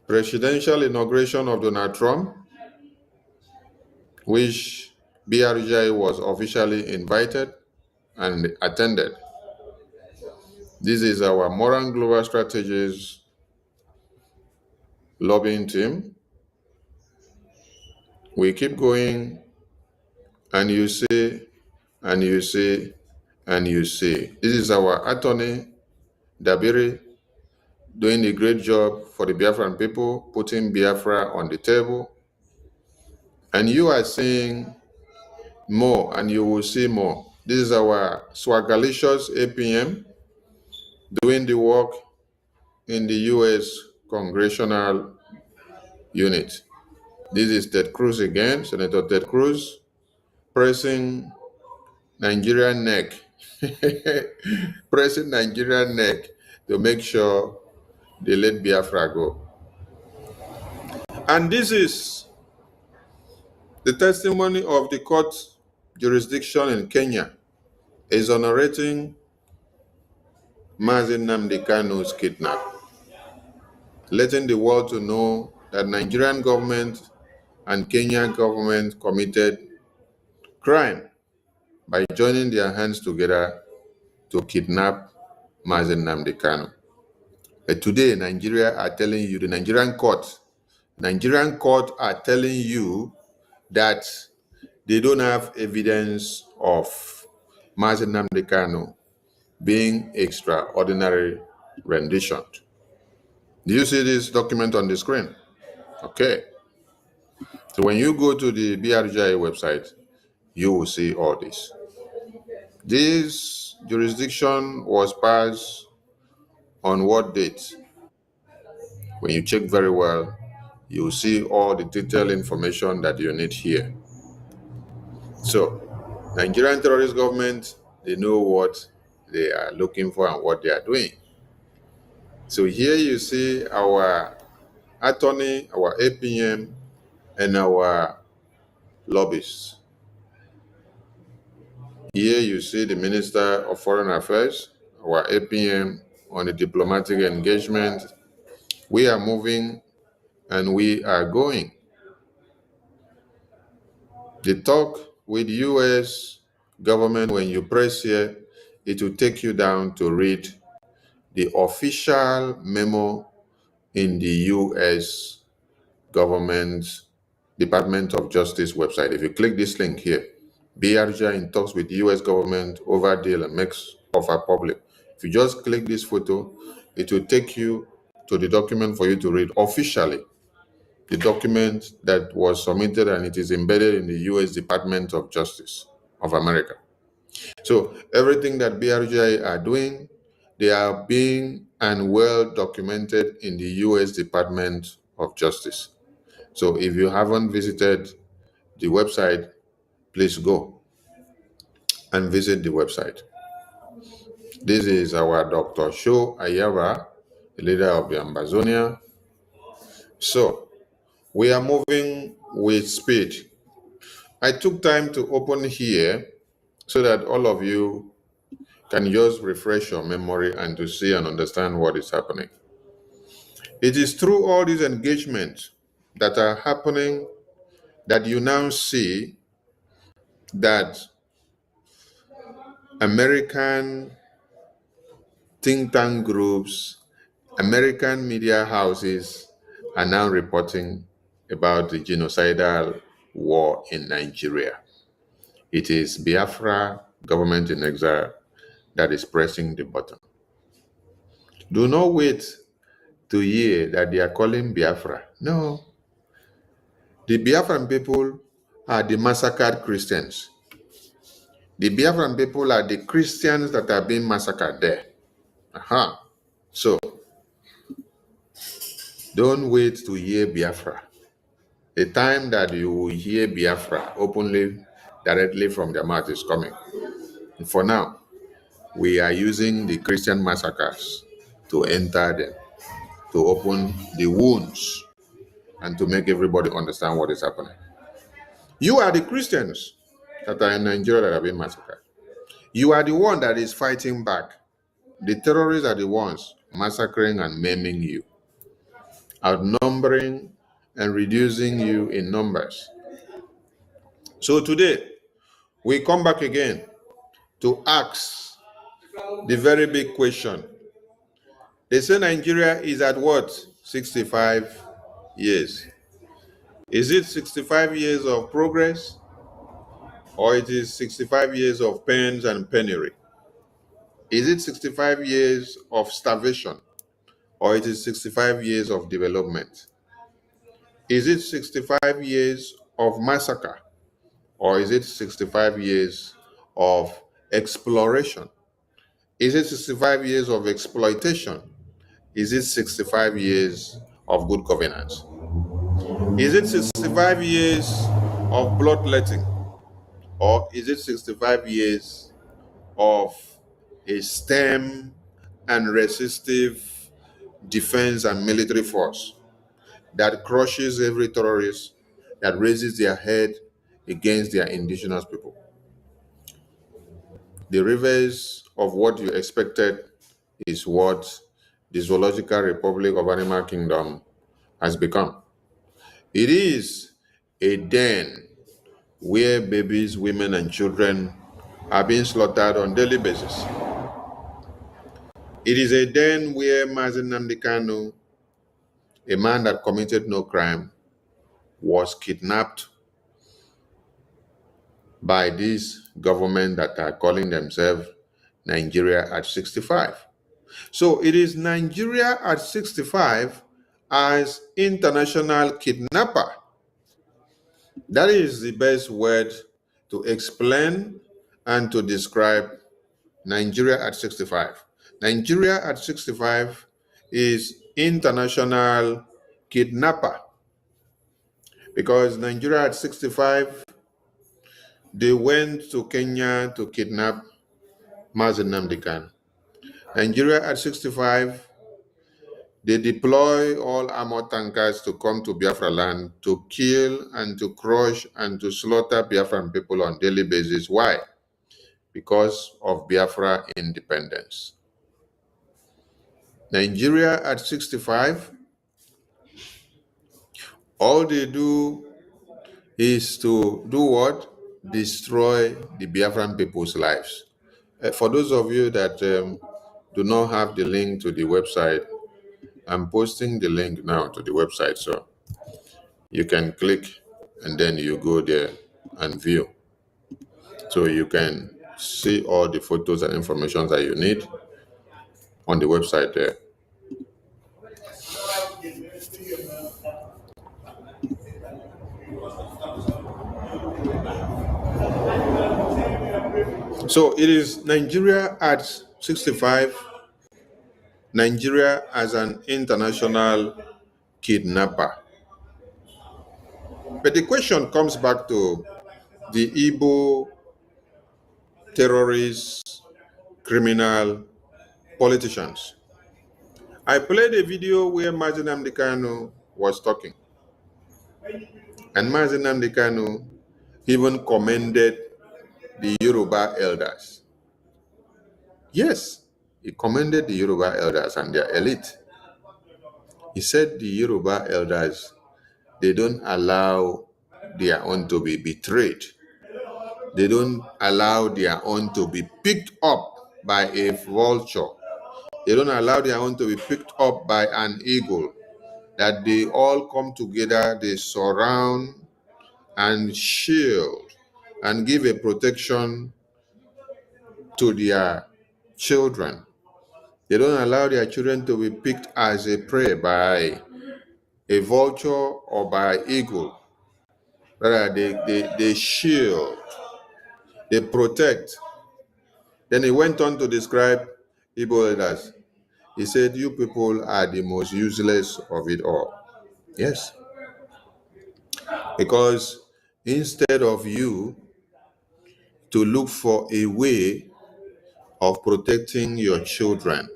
presidential inauguration of Donald Trump, which BRGIE was officially invited and attended. This is our Moran Global Strategies lobbying team. We keep going, and you see, and you see, and you see. This is our attorney, Dabiri, doing a great job for the Biafran people, putting Biafra on the table. And you are seeing more, and you will see more. This is our Swagalicious APM doing the work in the US-CONGRESSIONAL unit. This is Ted Cruz again, Senator Ted Cruz, pressing Nigerian neck, pressing Nigerian neck to make sure they let Biafra go. And this is the testimony of the court jurisdiction in Kenya, exonerating Nnamdi Kanu's kidnap, letting the world to know that Nigerian government and Kenyan government committed crime by joining their hands together to kidnap Nnamdi Kanu. Today, Nigeria are telling you, the Nigerian court are telling you that they don't have evidence of Nnamdi Kanu being extraordinary rendition. Do you see this document on the screen? Okay. So when you go to the BRGIE website, you will see all this. This jurisdiction was passed on what date? When you check very well, you will see all the detailed information that you need here. So, Nigerian terrorist government, they know what they are looking for and what they are doing. So here you see our attorney, our APM, and our lobbyists. Here you see the Minister of Foreign Affairs, our APM on the diplomatic engagement. We are moving and we are going. The talk with US government, when you press here, it will take you down to read the official memo in the US government's Department of Justice website. If you click this link here, BRGIE in talks with the US government over deal and makes offer public. If you just click this photo, it will take you to the document for you to read officially. The document that was submitted and it is embedded in the US Department of Justice of America. So everything that BRGIE are doing, they are being and well documented in the US Department of Justice. So if you haven't visited the website, please go and visit the website. This is our Dr. Sho Ayaba, the leader of the Ambazonia. So we are moving with speed. I took time to open here so that all of you can just refresh your memory and to see and understand what is happening. It is through all these engagements that are happening that you now see that American think tank groups, American media houses are now reporting about the genocidal war in Nigeria. It is Biafra government in exile that is pressing the button. Do not wait to hear that they are calling Biafra. No. The Biafran people are the massacred Christians. The Biafran people are the Christians that are being massacred there. So, don't wait to hear Biafra. The time that you will hear Biafra openly, directly from their mouth is coming. And for now, we are using the Christian massacres to enter them, to open the wounds, and to make everybody understand what is happening. You are the Christians that are in Nigeria that have been massacred. You are the one that is fighting back. The terrorists are the ones massacring and maiming you, outnumbering and reducing you in numbers. So today, we come back again to ask the very big question. They say Nigeria is at what? 65 years. Is it 65 years of progress, or it is 65 years of pains and penury? Is it 65 years of starvation, or it is 65 years of development? Is it 65 years of massacre, or is it 65 years of exploration? Is it 65 years of exploitation? Is it 65 years of good governance? Is it 65 years of bloodletting, or is it 65 years of a STEM and resistive defense and military force that crushes every terrorist that raises their head against their indigenous people? The reverse of what you expected is what the Zoological Republic of Animal Kingdom has become. It is a den where babies, women, and children are being slaughtered on a daily basis. It is a den where Nnamdi Kanu, a man that committed no crime, was kidnapped by this government that are calling themselves Nigeria at 65. So it is Nigeria at 65 as international kidnapper. That is the best word to explain and to describe Nigeria at 65. Nigeria at 65 is international kidnapper, because Nigeria at 65, they went to Kenya to kidnap Nnamdi Kanu. Nigeria at 65, they deploy all armored tankers to come to Biafra land to kill and to crush and to slaughter Biafran people on a daily basis. Why? Because of Biafra independence. Nigeria at 65, all they do is to do what? Destroy the Biafran people's lives. For those of you that do not have the link to the website, I'm posting the link now to the website, so you can click and then you go there and view. So you can see all the photos and information that you need on the website there. So it is Nigeria at 65, Nigeria as an international kidnapper. But the question comes back to the Igbo terrorists, criminal politicians. I played a video where Nnamdi Kanu was talking. And Nnamdi Kanu even commended the Yoruba elders. Yes, he commended the Yoruba elders and their elite. He said the Yoruba elders, they don't allow their own to be betrayed. They don't allow their own to be picked up by a vulture. They don't allow their own to be picked up by an eagle. That they all come together, they surround and shield and give a protection to their children. They don't allow their children to be picked as a prey by a vulture or by eagle. Rather, they shield, they protect. Then he went on to describe Igbo elders. He said, you people are the most useless of it all. Yes. Because instead of you to look for a way of protecting your children,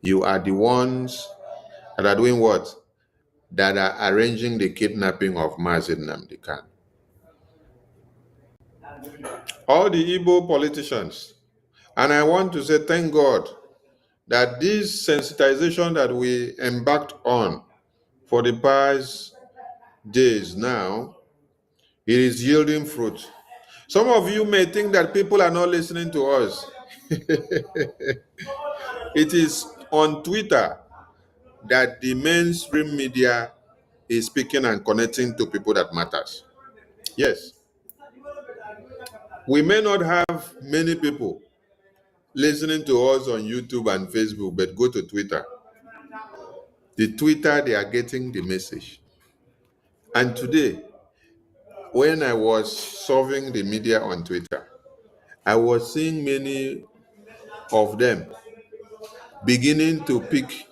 you are the ones that are doing what? That are arranging the kidnapping of Nnamdi Kanu. All the Igbo politicians, and I want to say thank God that this sensitization that we embarked on for the past days now, it is yielding fruit. Some of you may think that people are not listening to us. It is on Twitter that the mainstream media is speaking and connecting to people that matters. Yes. We may not have many people listening to us on YouTube and Facebook, but go to Twitter. The Twitter, they are getting the message. And today, when I was solving the media on Twitter, I was seeing many of them beginning to pick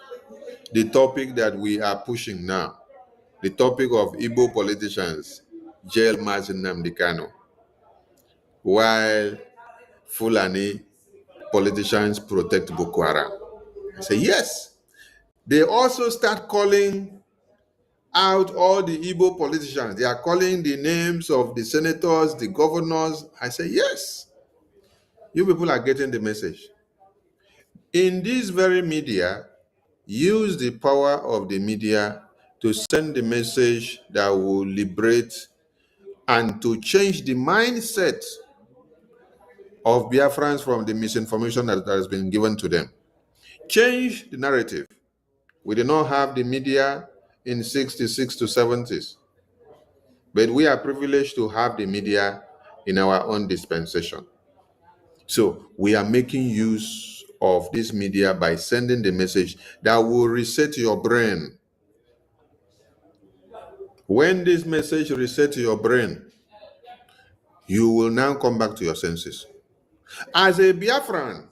the topic that we are pushing now, the topic of Igbo politicians jail Nnamdi Kanu, while Fulani politicians protect Boko Haram. I say, yes. They also start calling out all the Igbo politicians. They are calling the names of the senators, the governors. I say, yes. You people are getting the message. In this very media, use the power of the media to send the message that will liberate and to change the mindset of Biafrans from the misinformation that has been given to them. Change the narrative. We did not have the media in 66 to 70s, but we are privileged to have the media in our own dispensation. So we are making use of this media by sending the message that will reset your brain. When this message resets your brain, you will now come back to your senses. As a Biafran,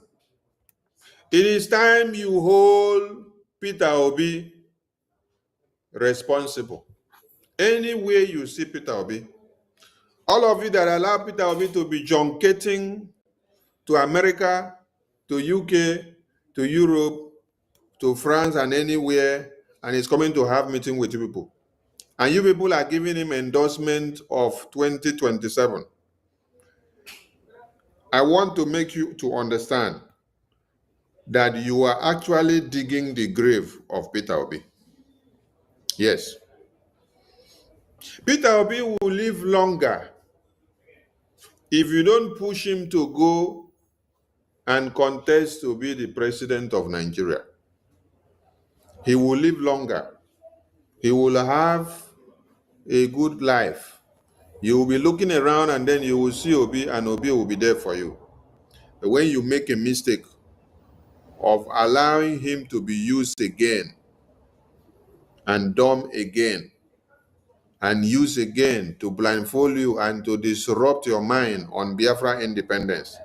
it is time you hold Peter Obi responsible. Anywhere you see Peter Obi, all of you that allow Peter Obi to be junketing to America, to UK, to Europe, to France and anywhere, and he's coming to have meeting with you people. And you people are giving him endorsement of 2027. I want to make you to understand that you are actually digging the grave of Peter Obi. Yes. Peter Obi will live longer if you don't push him to go and contest to be the president of Nigeria. He will live longer. He will have a good life. You will be looking around and then you will see Obi and Obi will be there for you. But when you make a mistake of allowing him to be used again and dumb again and used again to blindfold you and to disrupt your mind on Biafra independence,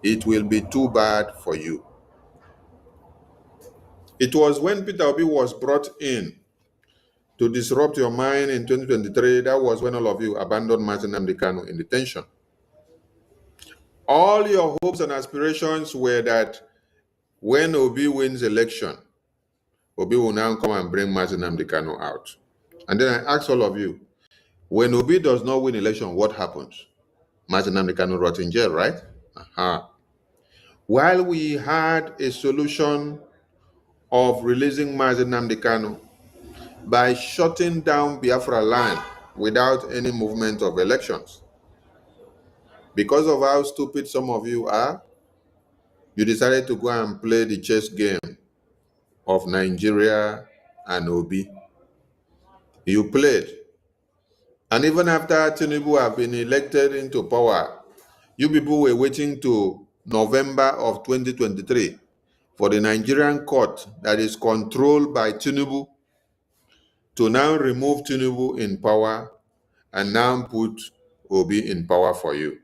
it will be too bad for you. It was when Peter Obi was brought in to disrupt your mind in 2023, that was when all of you abandoned Nnamdi Kanu in detention. All your hopes and aspirations were that when Obi wins election, Obi will now come and bring Nnamdi Kanu out. And then I ask all of you, when Obi does not win election, what happens? Nnamdi Kanu rot in jail, right? While we had a solution of releasing Nnamdi Kanu by shutting down Biafra land without any movement of elections. Because of how stupid some of you are, you decided to go and play the chess game of Nigeria and Obi. You played. And even after Tinubu have been elected into power, you people were waiting to November of 2023 for the Nigerian court that is controlled by Tinubu to now remove Tinubu in power and now put Obi in power for you.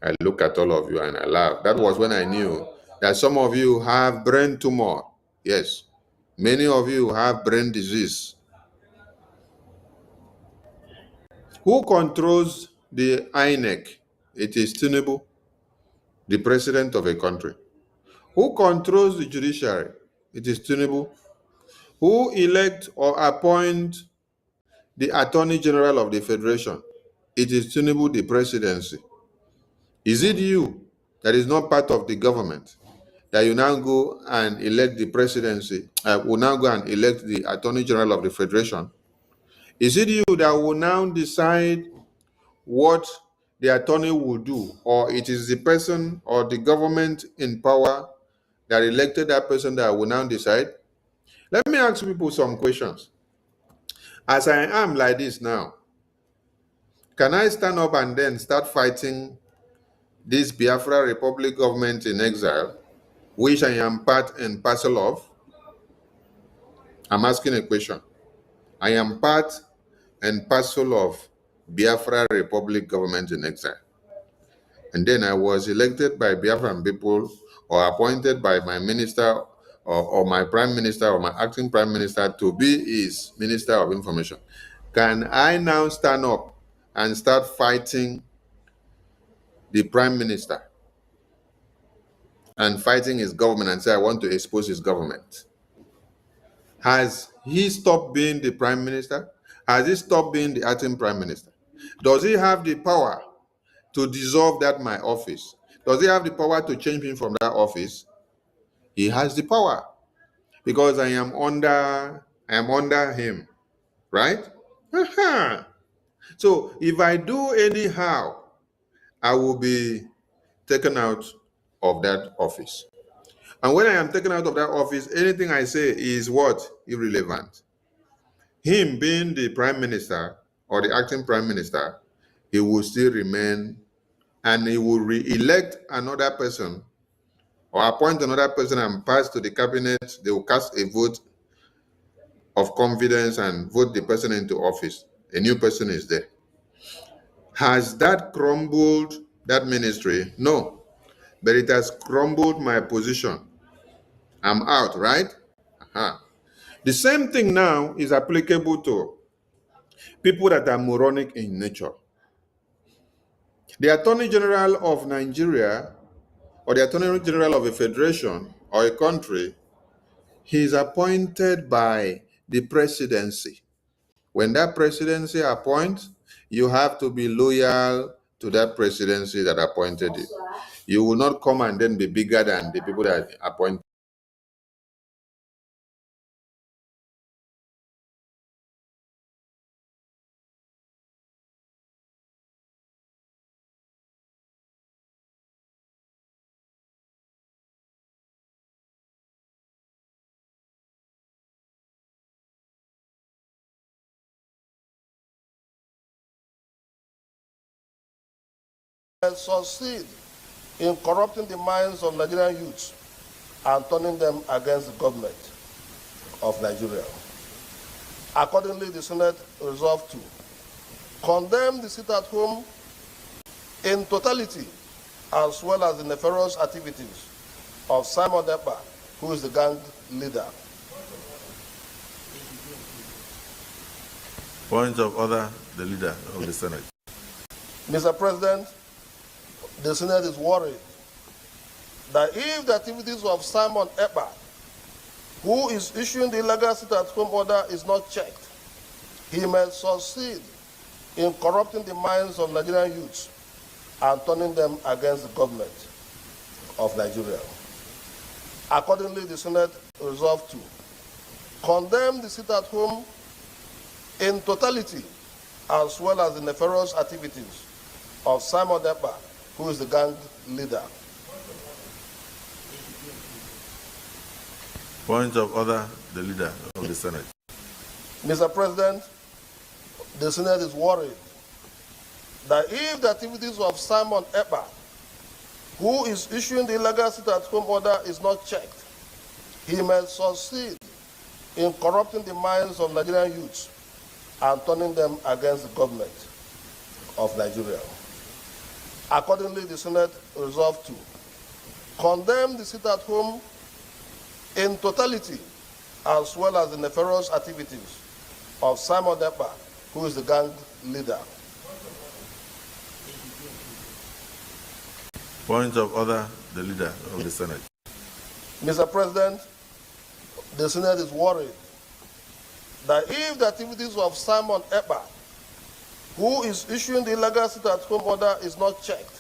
I look at all of you and I laugh. That was when I knew that some of you have brain tumor. Yes, many of you have brain disease. Who controls the INEC? It is Tinubu, the president of a country. Who controls the judiciary? It is Tinubu. Who elect or appoint the Attorney General of the Federation? It is Tinubu, the presidency. Is it you that is not part of the government that you now go and elect the presidency, will now go and elect the Attorney General of the Federation? Is it you that will now decide what the attorney will do, or it is the person or the government in power that elected that person that will now decide? Let me ask people some questions. As I am like this now, can I stand up and then start fighting this Biafra Republic government in exile, which I am part and parcel of? I'm asking a question. I am part and parcel of Biafra Republic government in exile. And then I was elected by Biafran people or appointed by my minister or my prime minister or my acting prime minister to be his minister of information. Can I now stand up and start fighting the prime minister and fighting his government and say, I want to expose his government? Has he stopped being the prime minister? Has he stopped being the acting prime minister? Does he have the power to dissolve that my office? Does he have the power to change me from that office? He has the power because I am under him, right? So if I do anyhow, I will be taken out of that office. And when I am taken out of that office, anything I say is what? Irrelevant. Him being the prime minister or the acting prime minister, he will still remain and he will re-elect another person or appoint another person and pass to the cabinet. They will cast a vote of confidence and vote the person into office. A new person is there. Has that crumbled that ministry? No, but it has crumbled my position. I'm out, right? The same thing now is applicable to people that are moronic in nature. The Attorney General of Nigeria or the Attorney General of a federation or a country, he is appointed by the presidency. When that presidency appoints, you have to be loyal to that presidency that appointed you. You will not come and then be bigger than the people that appointed. Succeed in corrupting the minds of Nigerian youths and turning them against the government of Nigeria. Accordingly, the Senate resolved to condemn the sit-at-home in totality, as well as the nefarious activities of Simon Ekpa, who is the gang leader. Point of order, the leader of the Senate. Mr. President, the Senate is worried that if the activities of Simon Ekpa, who is issuing the illegal sit-at-home order, is not checked, he may succeed in corrupting the minds of Nigerian youths and turning them against the government of Nigeria. Accordingly, the Senate resolved to condemn the sit-at-home in totality, as well as the nefarious activities of Simon Ekpa, who is the gang leader. Point of order, the leader of the Senate. Mr. President, the Senate is worried that if the activities of Simon Ekpa, who is issuing the illegal sit-at-home order, is not checked, he may succeed in corrupting the minds of Nigerian youths and turning them against the government of Nigeria. Accordingly, the Senate resolved to condemn the sit-at-home in totality, as well as the nefarious activities of Simon Ekpa, who is the gang leader. Point of order, the leader of the Senate. Mr. President, the Senate is worried that if the activities of Simon Ekpa, who is issuing the illegal sit-at-home order, is not checked,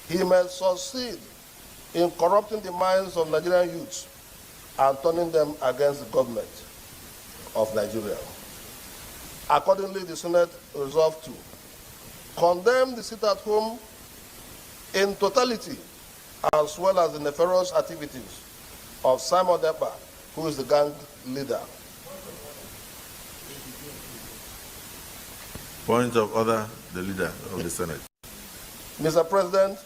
he may succeed in corrupting the minds of Nigerian youths and turning them against the government of Nigeria. Accordingly, the Senate resolved to condemn the sit-at-home in totality, as well as the nefarious activities of Simon Ekpa, who is the gang leader. Point of order, the leader of the Senate. Mr. President,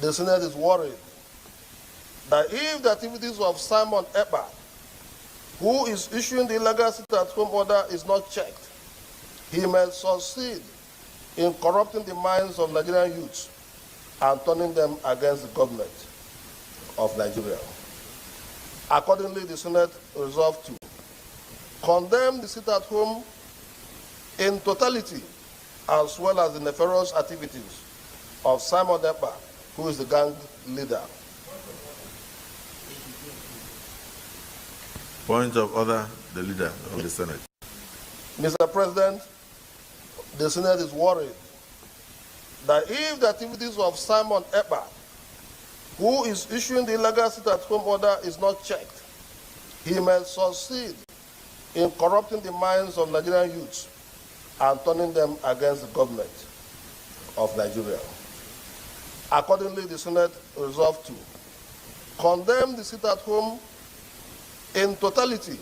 the Senate is worried that if the activities of Simon Ekpa, who is issuing the illegal sit-at-home order, is not checked, he may succeed in corrupting the minds of Nigerian youths and turning them against the government of Nigeria. Accordingly, the Senate resolved to condemn the sit-at-home in totality, as well as the nefarious activities of Simon Ekpa, who is the gang leader. Point of order, the leader of the Senate. Mr. President, the Senate is worried that if the activities of Simon Ekpa, who is issuing the illegal sit-at-home order, is not checked, he may succeed in corrupting the minds of Nigerian youths and turning them against the government of Nigeria. Accordingly, the Senate resolved to condemn the sit-at-home in totality,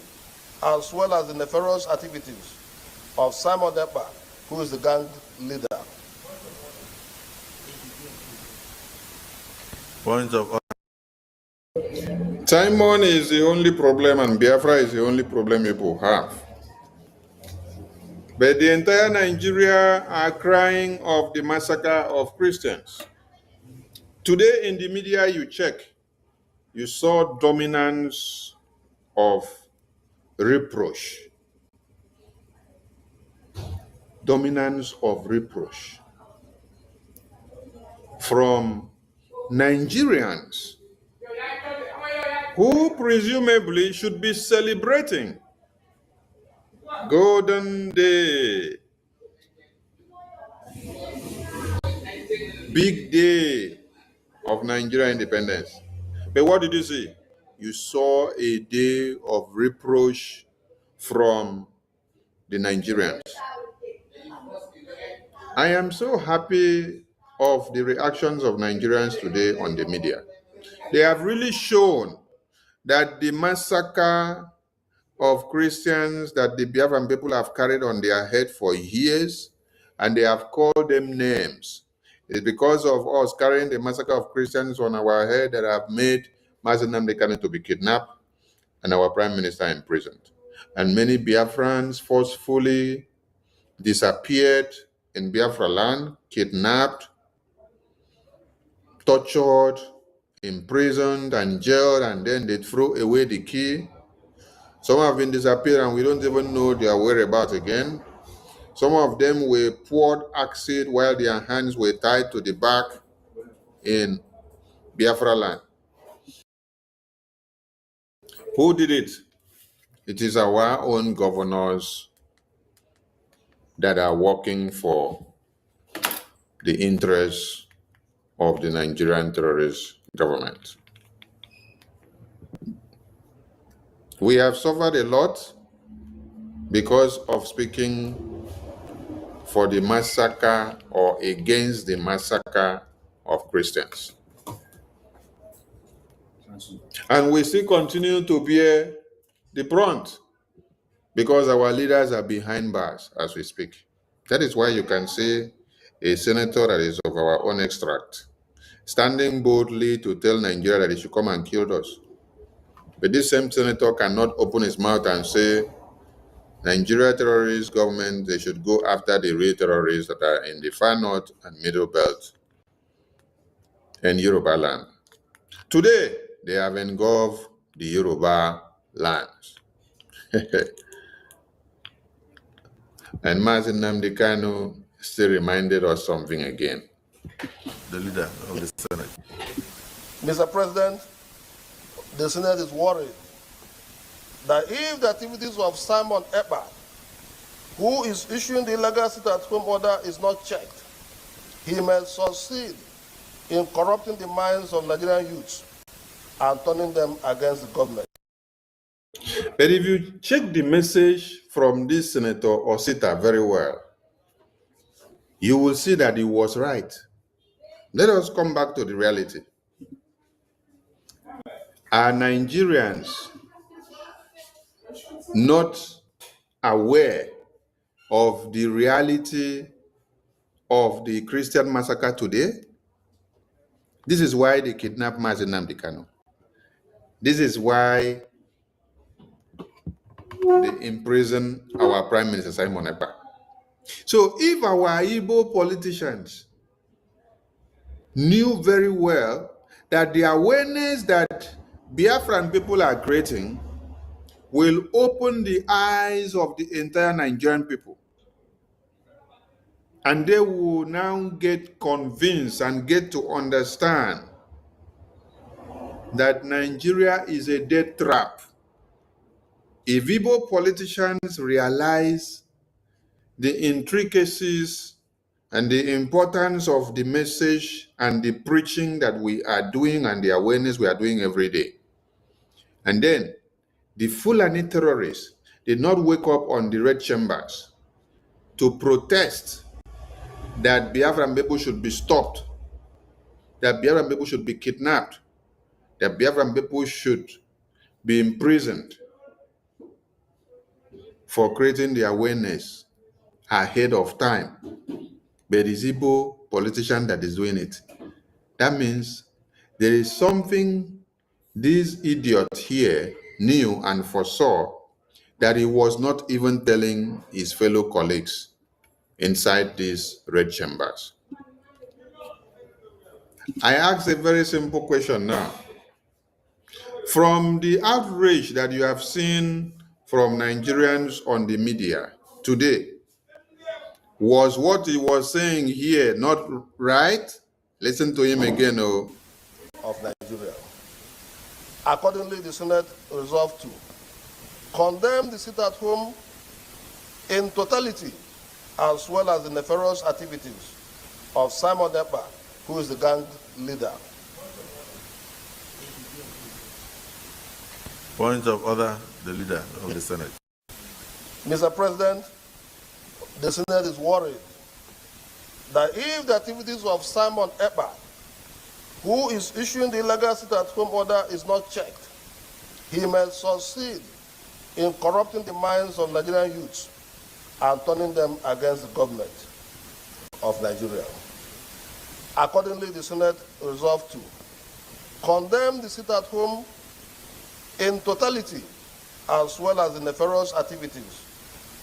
as well as the nefarious activities of Simon Ekpa, who is the gang leader. Point of order. Simon is the only problem and Biafra is the only problem people have. But the entire Nigeria are crying of the massacre of Christians. Today in the media you check, you saw dominance of reproach. Dominance of reproach from Nigerians who presumably should be celebrating Golden Day, big day of Nigeria independence. But what did you see? You saw a day of reproach from the Nigerians. I am so happy of the reactions of Nigerians today on the media. They have really shown that the massacre of Christians that the Biafran people have carried on their head for years, and they have called them names. It's because of us carrying the massacre of Christians on our head that have made Nnamdi Kanu to be kidnapped and our Prime Minister imprisoned. And many Biafrans forcefully disappeared in Biafra land, kidnapped, tortured, imprisoned and jailed, and then they threw away the key. Some have been disappeared and we don't even know their whereabouts again. Some of them were poured acid while their hands were tied to the back in Biafra land. Who did it? It is our own governors that are working for the interests of the Nigerian terrorist government. We have suffered a lot because of speaking for the massacre or against the massacre of Christians. And we still continue to bear the brunt because our leaders are behind bars as we speak. That is why you can see a senator that is of our own extract standing boldly to tell Nigeria that they should come and kill us. But this same senator cannot open his mouth and say, Nigeria terrorist government, they should go after the real terrorists that are in the far north and middle belt and Yoruba land. Today, they have engulfed the Yoruba lands. And Nnamdi Kanu still reminded us something again. The leader of the Senate. Mr. President, the Senate is worried that if the activities of Simon Ekpa, who is issuing the illegal sit-at-home order, is not checked, he may succeed in corrupting the minds of Nigerian youths and turning them against the government. But if you check the message from this senator or Sita very well, you will see that he was right. Let us come back to the reality. Are Nigerians not aware of the reality of the Christian massacre today? This is why they kidnapped Nnamdi Kanu. This is why they imprison our Prime Minister Simon Ekpa. So if our Igbo politicians knew very well that the awareness that Biafran people are creating will open the eyes of the entire Nigerian people, and they will now get convinced and get to understand that Nigeria is a death trap. If Igbo politicians realize the intricacies and the importance of the message and the preaching that we are doing and the awareness we are doing every day, and then the Fulani terrorists did not wake up on the red chambers to protest that Biafran people should be stopped, that Biafran people should be kidnapped, that Biafran people should be imprisoned for creating the awareness ahead of time. But it's Igbo politician that is doing it. That means there is something this idiot here knew and foresaw that he was not even telling his fellow colleagues inside these red chambers. I ask a very simple question now. From the outrage that you have seen from Nigerians on the media today, was what he was saying here not right? Listen to him again. Oh. Of Nigeria. Accordingly, the Senate resolved to condemn the sit-at-home in totality, as well as the nefarious activities of Simon Ekpa, who is the gang leader. Point of order, the leader of the Senate. Mr. President, the Senate is worried that if the activities of Simon Ekpa, who is issuing the illegal sit-at-home order, is not checked, he may succeed in corrupting the minds of Nigerian youths and turning them against the government of Nigeria. Accordingly, the Senate resolved to condemn the sit-at-home in totality, as well as the nefarious activities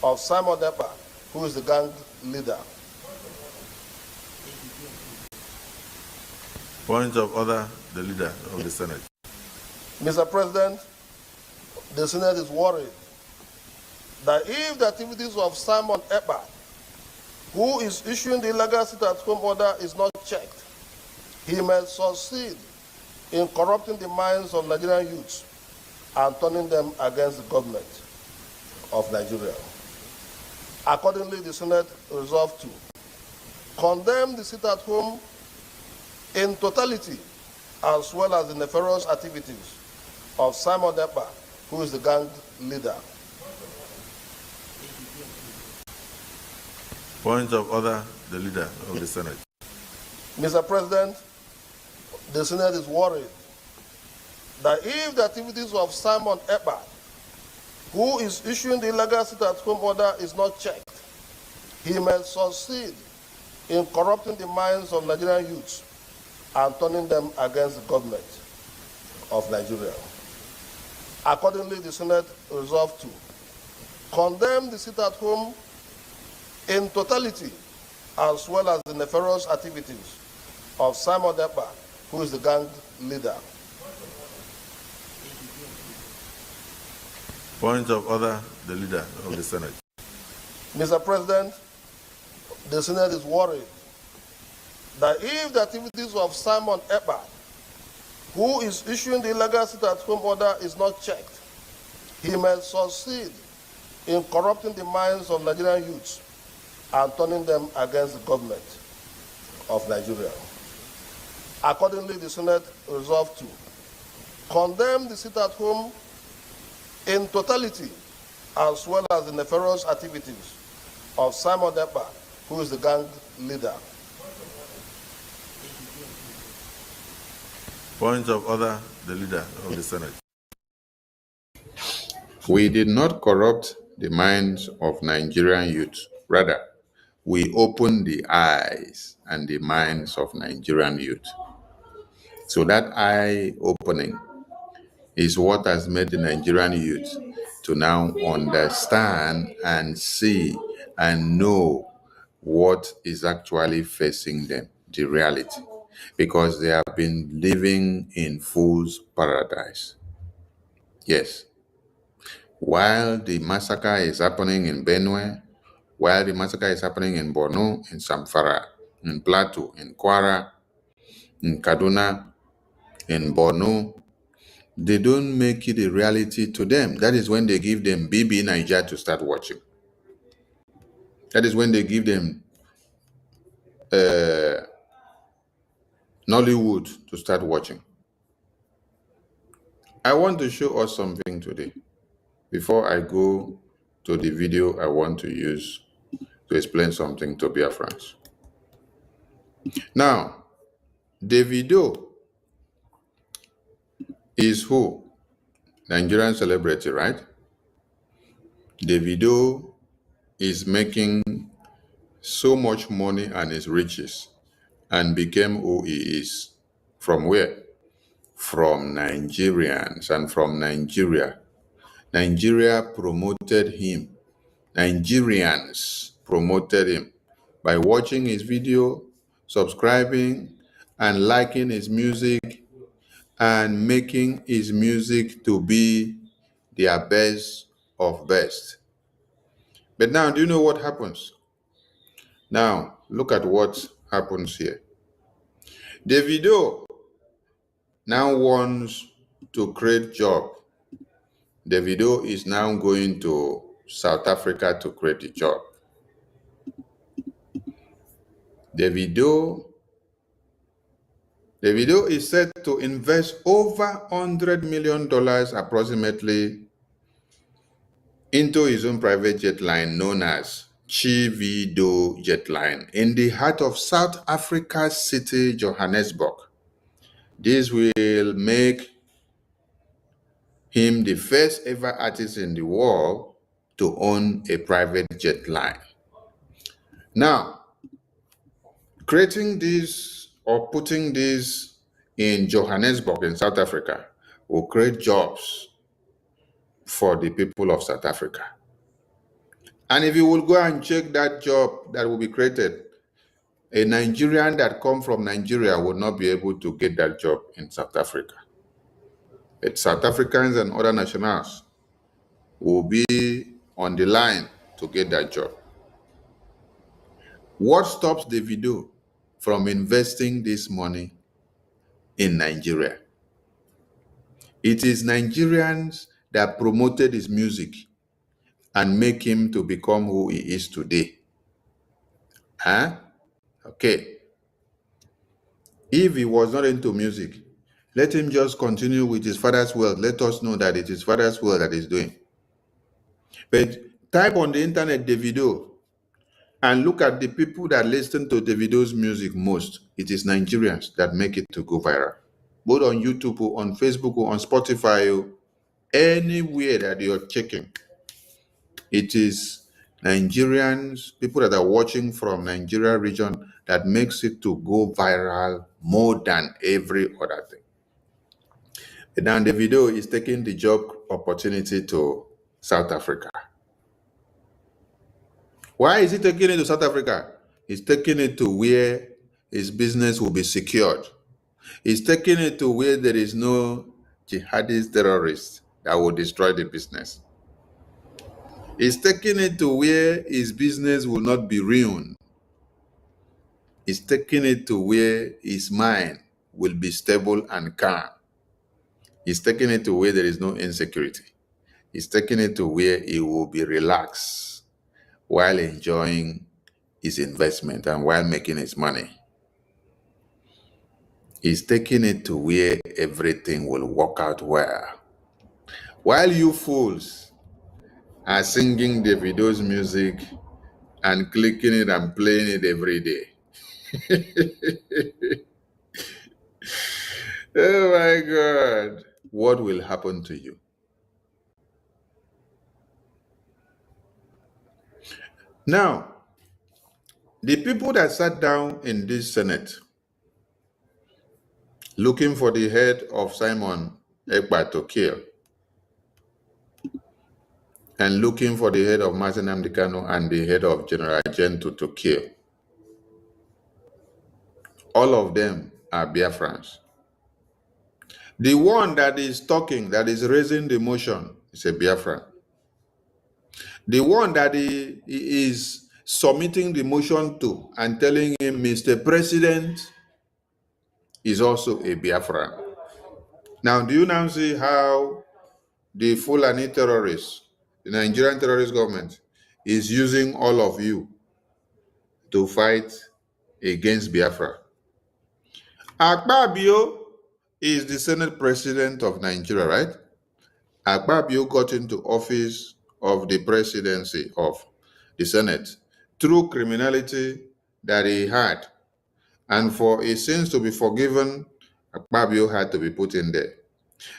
of Simon Ekpa, who is the gang leader. Point of order, the leader of the Senate. Mr. President, the Senate is worried that if the activities of Simon Ekpa, who is issuing the illegal sit-at-home order, is not checked, he may succeed in corrupting the minds of Nigerian youths and turning them against the government of Nigeria. Accordingly, the Senate resolved to condemn the sit-at-home in totality, as well as the nefarious activities of Simon Ekpa, who is the gang leader. Point of order, the leader of the Senate. Mr. President, the Senate is worried that if the activities of Simon Ekpa, who is issuing the illegal sit-at-home order, is not checked, he may succeed in corrupting the minds of Nigerian youths and turning them against the government of Nigeria. Accordingly, the Senate resolved to condemn the sit-at-home in totality, as well as the nefarious activities of Simon Ekpa, who is the gang leader. Point of order, the leader of the Senate. Mr. President, the Senate is worried that if the activities of Simon Ekpa, who is issuing the illegal sit-at-home order, is not checked, he may succeed in corrupting the minds of Nigerian youths and turning them against the government of Nigeria. Accordingly, the Senate resolved to condemn the sit-at-home in totality, as well as the nefarious activities of Simon Ekpa, who is the gang leader. Point of order, the leader of the Senate. We did not corrupt the minds of Nigerian youth. Rather, we opened the eyes and the minds of Nigerian youth. So that eye opening is what has made the Nigerian youth to now understand and see and know what is actually facing them, the reality, because they have been living in fool's paradise. Yes. While the massacre is happening in Benue, while the massacre is happening in Borno, in Zamfara, in Plateau, in Kwara, in Kaduna, in Borno, they don't make it a reality to them. That is when they give them BB Niger to start watching. That is when they give them Nollywood to start watching. I want to show us something today. Before I go to the video I want to use to explain something to Biafrans. Now, Davido is who? Nigerian celebrity, right? Davido is making so much money and his riches and became who he is. From where? From Nigerians and from Nigeria. Nigeria promoted him. Nigerians promoted him by watching his video, subscribing, and liking his music, and making his music to be their best of best. But now, do you know what happens? Now, look at what happens here. Davido now wants to create job. Davido is now going to South Africa to create a job. Davido is set to invest over $100 million approximately into his own private jet line known as Chivido jet line in the heart of South Africa's city, Johannesburg. This will make him the first ever artist in the world to own a private jet line. Now, creating this or putting this in Johannesburg in South Africa will create jobs for the people of South Africa. And if you will go and check that job that will be created, a Nigerian that comes from Nigeria will not be able to get that job in South Africa. But South Africans and other nationals will be on the line to get that job. What stops Davido from investing this money in Nigeria? It is Nigerians that promoted his music and make him to become who he is today. Huh? Okay. If he was not into music, let him just continue with his father's wealth. Let us know that it is father's wealth that he's doing. But type on the internet Davido and look at the people that listen to Davido's music most. It is Nigerians that make it to go viral. Both on YouTube or on Facebook or on Spotify or anywhere that you're checking. It is Nigerians, people that are watching from Nigeria region that makes it to go viral more than every other thing. And now Davido is taking the job opportunity to South Africa. Why is he taking it to South Africa? He's taking it to where his business will be secured. He's taking it to where there is no jihadist terrorist that will destroy the business. He's taking it to where his business will not be ruined. He's taking it to where his mind will be stable and calm. He's taking it to where there is no insecurity. He's taking it to where he will be relaxed while enjoying his investment and while making his money. He's taking it to where everything will work out well. While you fools are singing Davido's music and clicking it and playing it every day. Oh my God. What will happen to you? Now, the people that sat down in this Senate looking for the head of Simon Ekpa to kill and looking for the head of Nnamdi Kanu and the head of General Gento to kill, all of them are Biafrans. The one that is talking, that is raising the motion, is a Biafran. The one that he is submitting the motion to and telling him, Mr. President, is also a Biafran. Now, do you now see how the Fulani terrorists, the Nigerian terrorist government, is using all of you to fight against Biafra? Akpabio is the Senate President of Nigeria, right? Akpabio got into office of the presidency of the Senate through criminality that he had. And for his sins to be forgiven, Akpabio had to be put in there.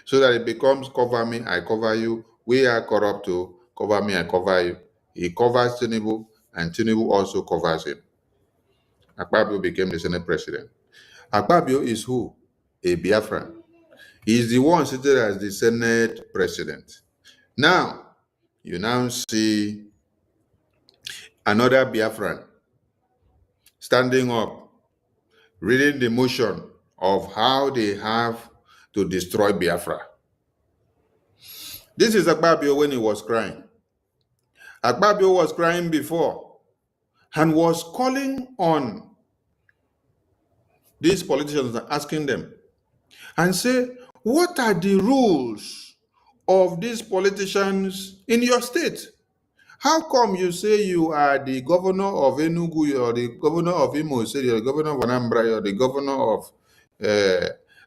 So that it becomes cover me, I cover you. We are corrupt too. Cover me, I cover you. He covers Tinubu, and Tinubu also covers him. Akpabio became the Senate President. Akpabio is who? A Biafran. He is the one seated as the Senate President. Now, you now see another Biafran standing up, reading the motion of how they have to destroy Biafra. This is Akpabio when he was crying. Akpabio was crying before and was calling on these politicians and asking them and say, what are the rules of these politicians in your state? How come you say you are the governor of Enugu, or the governor of Imo State, or the governor of Anambra, or the governor of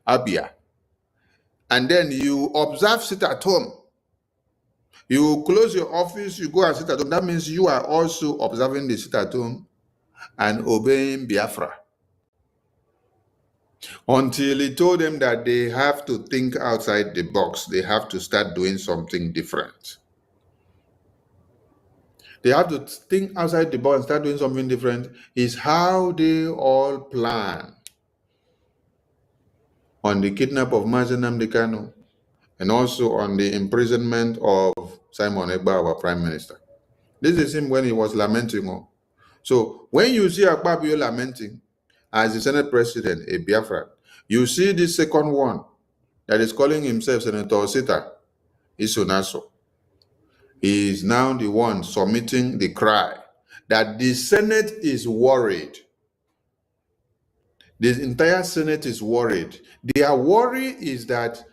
Abia, and then you observe sit at home? You close your office, you go and sit at home. That means you are also observing the sit at home and obeying Biafra. Until he told them that they have to think outside the box. They have to start doing something different. They have to think outside the box and start doing something different. Is how they all plan on the kidnap of Nnamdi Kanu and also on the imprisonment of Simon Ekpa, our Prime Minister. This is him when he was lamenting. So when you see Akpabio lamenting as the Senate President, a Biafra, you see this second one that is calling himself Senator Osita Isonaso. He is now the one submitting the cry that the Senate is worried. The entire Senate is worried. Their worry is that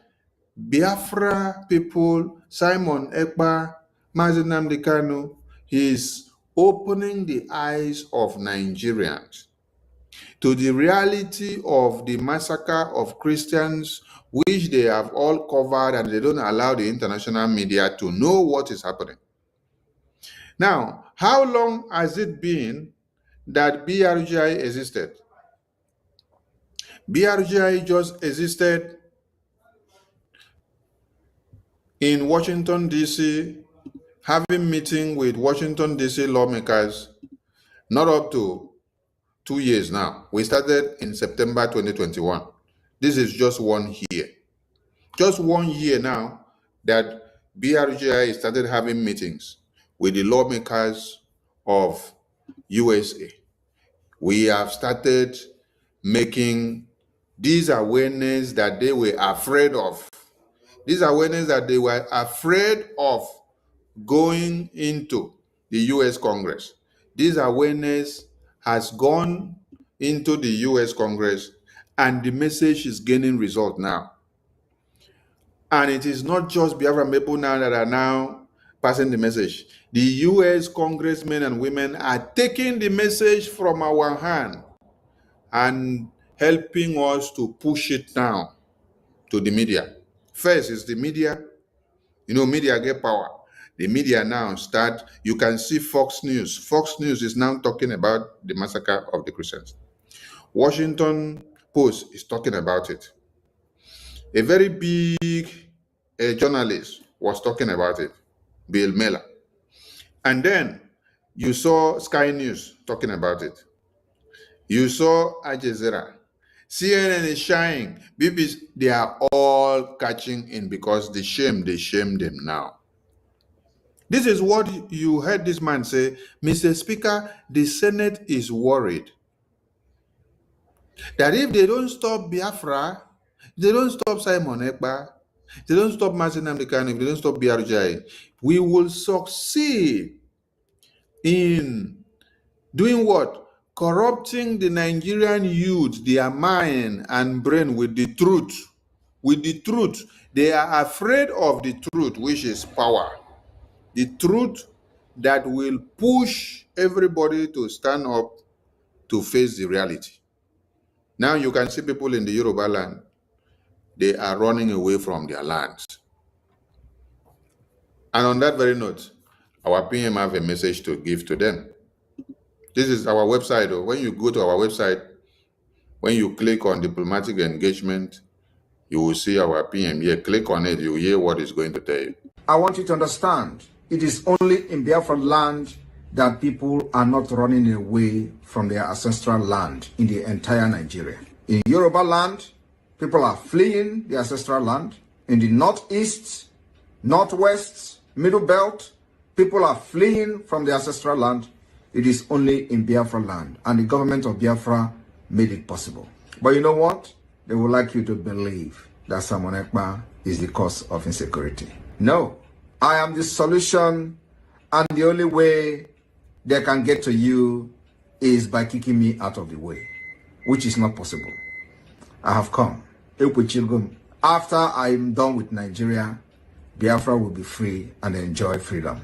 Biafra people, Simon Ekpa, Nnamdi Kanu, is opening the eyes of Nigerians to the reality of the massacre of Christians, which they have all covered, and they don't allow the international media to know what is happening. Now, how long has it been that BRGIE existed? BRGIE just existed in Washington, D.C., having meeting with Washington, D.C. lawmakers, not up to 2 years now. We started in September 2021. This is just 1 year. Just 1 year now that BRGIE started having meetings with the lawmakers of USA. We have started making these awareness that they were afraid of. These awareness that they were afraid of going into the US Congress. This awareness has gone into the US Congress, and the message is gaining result now. And it is not just Biafran people now that are now passing the message. The US congressmen and women are taking the message from our hand and helping us to push it down to the media. First is the media. You know, media get power. The media now start, you can see Fox News. Fox News is now talking about the massacre of the Christians. Washington Post is talking about it. A very big journalist was talking about it, Bill Miller. And then you saw Sky News talking about it. You saw Al Jazeera. CNN is shining. BBC, they are all catching in because they shame them now. This is what you heard this man say, Mr. Speaker, the Senate is worried that if they don't stop Biafra, they don't stop Simon Ekpa, they don't stop Nnamdi Kanu, if they don't stop BRGIE, we will succeed in doing what? Corrupting the Nigerian youth, their mind and brain with the truth. With the truth. They are afraid of the truth, which is power. The truth that will push everybody to stand up to face the reality. Now you can see people in the Yoruba land, they are running away from their lands. And on that very note, our PM have a message to give to them. This is our website. When you go to our website, when you click on diplomatic engagement, you will see our PM here. Click on it, you will hear what it's going to tell you. I want you to understand, it is only in Biafra land that people are not running away from their ancestral land in the entire Nigeria. In Yoruba land, people are fleeing the ancestral land. In the northeast, northwest, middle belt, people are fleeing from the ancestral land. It is only in Biafra land, and the government of Biafra made it possible. But you know what? They would like you to believe that Simon Ekpa is the cause of insecurity. No, I am the solution, and the only way they can get to you is by kicking me out of the way, which is not possible. I have come. After I'm done with Nigeria, Biafra will be free and enjoy freedom.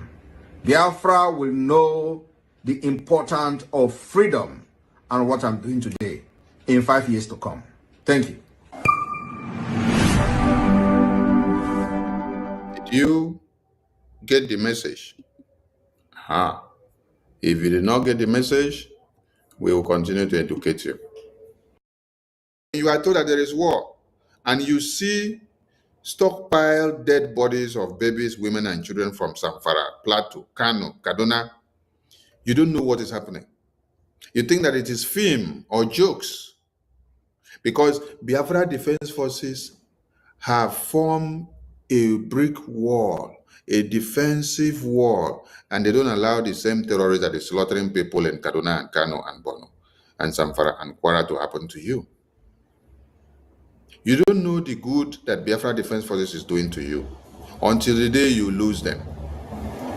Biafra will know the importance of freedom and what I'm doing today in 5 years to come. Thank you. Did you get the message? If you did not get the message, we will continue to educate you. You are told that there is war, and you see stockpiled dead bodies of babies, women, and children from Zamfara, Plateau, Kanu, Kaduna. You don't know what is happening. You think that it is film or jokes, because Biafra Defense Forces have formed a brick wall, a defensive wall, and they don't allow the same terrorists that is slaughtering people in Kaduna and Kanu and Bono and Zamfara and Kwara to happen to you. You don't know the good that Biafra Defense Forces is doing to you until the day you lose them,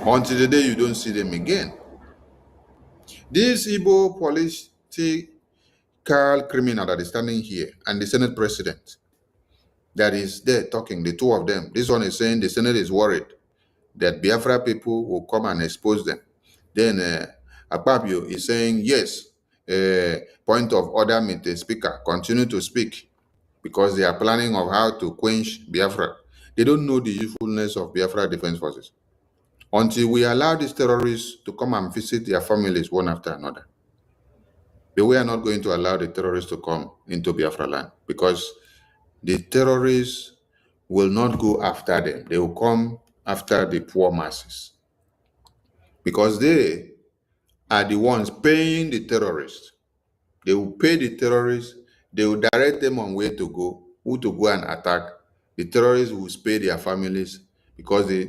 until the day you don't see them again. This Igbo political criminal that is standing here and the Senate president that is there talking, the two of them, this one is saying the Senate is worried that Biafra people will come and expose them. Then Akpabio is saying, yes, point of order, Mr. Speaker, continue to speak, because they are planning of how to quench Biafra. They don't know the usefulness of Biafra Defense Forces until we allow these terrorists to come and visit their families one after another. But we are not going to allow the terrorists to come into Biafra land, because the terrorists will not go after them. They will come after the poor masses, because they are the ones paying the terrorists. They will pay the terrorists. They will direct them on where to go, who to go and attack. The terrorists will spare their families, because they